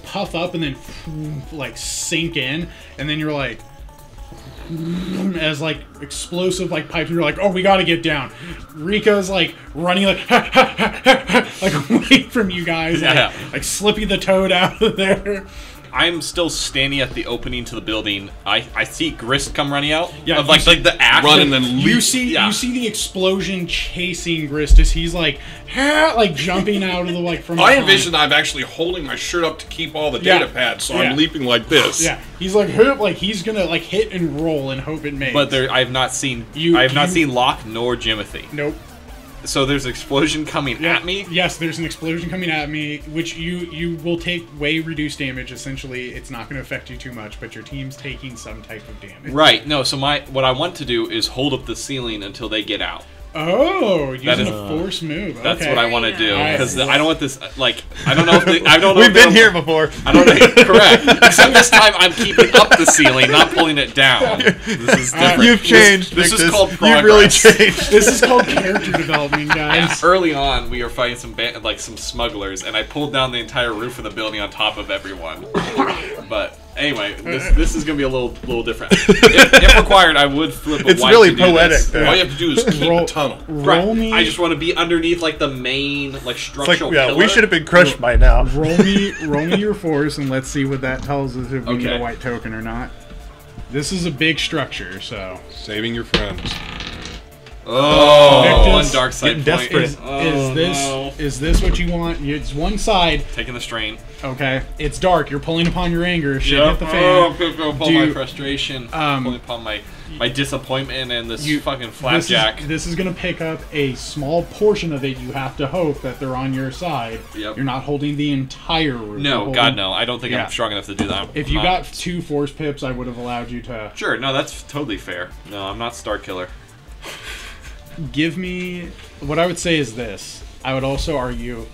B: puff up and then like sink in, and then you're like as like explosive like pipes. You're like, oh, we got to get down. Rika's like running like like away from you guys,
D: Yeah.
B: like Slippy the Toad out of there.
D: I'm still standing at the opening to the building. I see Grist come running out.
B: Yeah,
D: of like the axe.
A: Run and then leap.
B: You see the explosion chasing Grist as he's like jumping out of the like from.
A: I
B: behind.
A: envision I'm actually holding my shirt up to keep all the
B: Yeah.
A: data pads, so
B: Yeah.
A: I'm leaping like this.
B: Yeah, he's like hoop, like he's gonna like hit and roll and hope it makes.
D: But I have not seen seen Locke nor Jimothy.
B: Nope.
D: So there's an explosion coming at me.
B: Yes, there's an explosion coming at me, which you will take way reduced damage. Essentially, it's not going to affect you too much, but your team's taking some type of damage.
D: Right. No. So what I want to do is hold up the ceiling until they get out.
B: Oh, using
D: is-
B: a force move.
D: That's
B: okay.
D: what I want to do
E: Very
D: because
B: nice.
D: I don't want this. Like I don't know if I don't know.
C: we've
D: if
C: been
D: they'll-
C: here before.
D: I don't know. Correct. Except this time I'm keeping up the ceiling, not pulling it down. This is different.
C: You've changed.
D: This is
C: Victus.
D: called
C: You've really
D: progress.
C: changed.
B: This is called character development, guys.
D: Early on, we were fighting some smugglers, and I pulled down the entire roof of the building on top of everyone. But anyway, this is gonna be a little different. If required, I would flip a
C: It's
D: white
C: really
D: to do
C: poetic,
D: this.
C: though.
A: All you have to do is keep
B: Roll-
A: the tunnel.
D: Right.
B: Roll me.
D: I just want to be underneath like the main like
C: It's
D: structural
C: like, yeah,
D: pillar.
C: we should have been crushed by now.
B: roll me your force, and let's see what that tells us if we need
D: Okay.
B: a white token or not. This is a big structure, so
A: Saving your friends.
D: Oh,
B: Victus,
D: one dark side
C: getting
D: point.
C: desperate.
B: is this what you want? It's one side.
D: Taking the strain.
B: Okay, it's dark. You're pulling upon your anger. Shit hit the fan.
D: Oh, go upon
B: Do-
D: my frustration. Pulling upon my disappointment and this fucking
B: This
D: flapjack.
B: is going to pick up a small portion of it. You have to hope that they're on your side.
D: Yep.
B: You're not holding the entire roof. You're
D: No,
B: holding-
D: God, no. I don't think
B: Yeah.
D: I'm strong enough to do that.
B: If you got 2 force pips, I would have allowed you to
D: Sure, no, that's totally fair. No, I'm not Star Killer.
B: give me. What I would say is this. I would also argue.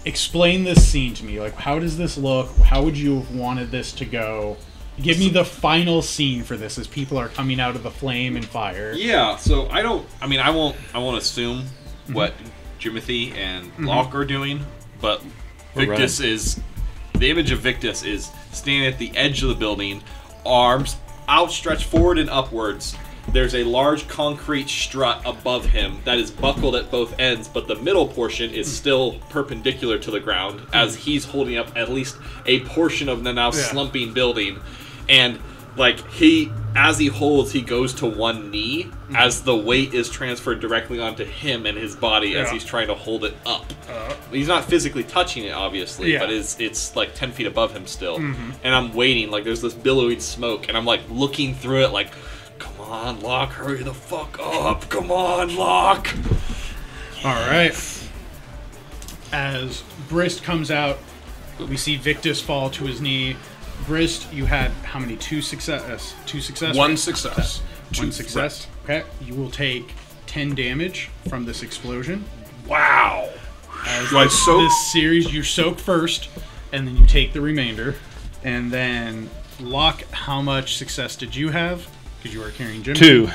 B: Explain this scene to me. Like, how does this look? How would you have wanted this to go? Give me the final scene for this as people are coming out of the flame and fire.
D: Yeah, so I won't assume what Jimothy and Locke are doing, but Victus the image of Victus is standing at the edge of the building, arms outstretched forward and upwards. There's a large concrete strut above him that is buckled at both ends, but the middle portion is still perpendicular to the ground as he's holding up at least a portion of the now slumping building. And like as he holds, he goes to one knee as the weight is transferred directly onto him and his body as he's trying to hold it up. He's not physically touching it, obviously, but it's like 10 feet above him still. And I'm waiting, like there's this billowing smoke, and I'm like looking through it like, come on, Locke, hurry the fuck up. Come on, Locke.
B: All right. As Grist comes out, we see Victus fall to his knee. Grist, you had how many? Two success.
A: One success.
B: One success. Okay. You will take 10 damage from this explosion.
A: Wow.
B: As
A: Do I soak?
B: This series, you soak first, and then you take the remainder. And then, Locke, how much success did you have? Because you are carrying Jimothy.
C: 2.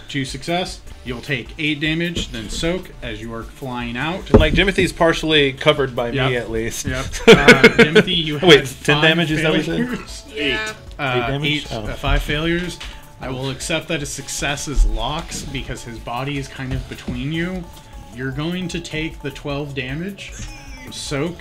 B: 2 success. You'll take 8 damage, then soak as you are flying out.
C: Like, Jimothy's partially covered by me, at least.
B: Yep. Jimothy, you had
C: 10 damage, is that what you
B: failures.
E: Yeah.
C: 8 damage?
B: 5 failures. I will accept that a success is Locke's because his body is kind of between you. You're going to take the 12 damage. Soak,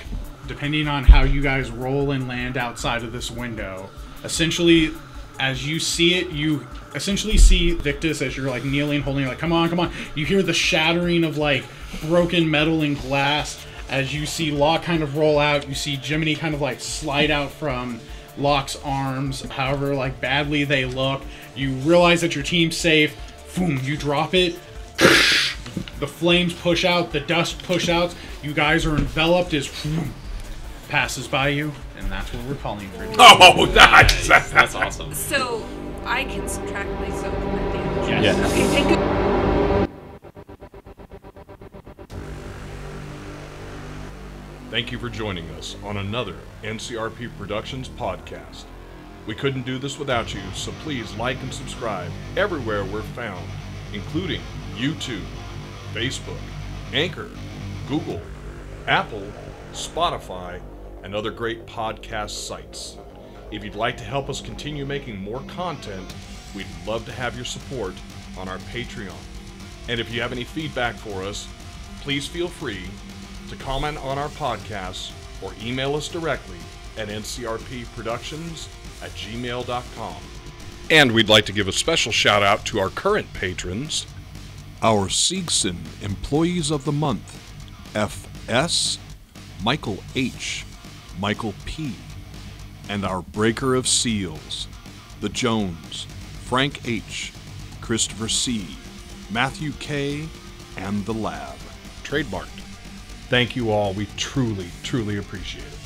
B: depending on how you guys roll and land outside of this window. Essentially, as you see it, you essentially see Victus as you're like kneeling, holding, like, come on, come on. You hear the shattering of like broken metal and glass as you see Locke kind of roll out. You see Jimothy kind of like slide out from Locke's arms, however like badly they look. You realize that your team's safe. Boom, you drop it. The flames push out, the dust push out. You guys are enveloped as passes by you, and that's what we're calling for.
A: Oh, nice.
D: That's awesome.
E: So I can subtract my soak from that damage.
B: Yes.
E: Okay, thank you.
A: Thank you for joining us on another NCRP Productions podcast. We couldn't do this without you, so please like and subscribe everywhere we're found, including YouTube, Facebook, Anchor, Google, Apple, Spotify, and other great podcast sites. If you'd like to help us continue making more content, we'd love to have your support on our Patreon. And if you have any feedback for us, please feel free to comment on our podcasts or email us directly at ncrpproductions@gmail.com. And we'd like to give a special shout out to our current patrons, our Siegson Employees of the Month, F.S., Michael H., Michael P., and our Breaker of Seals, the Jones, Frank H., Christopher C., Matthew K., and the Lab. Trademarked. Thank you all. We truly, truly appreciate it.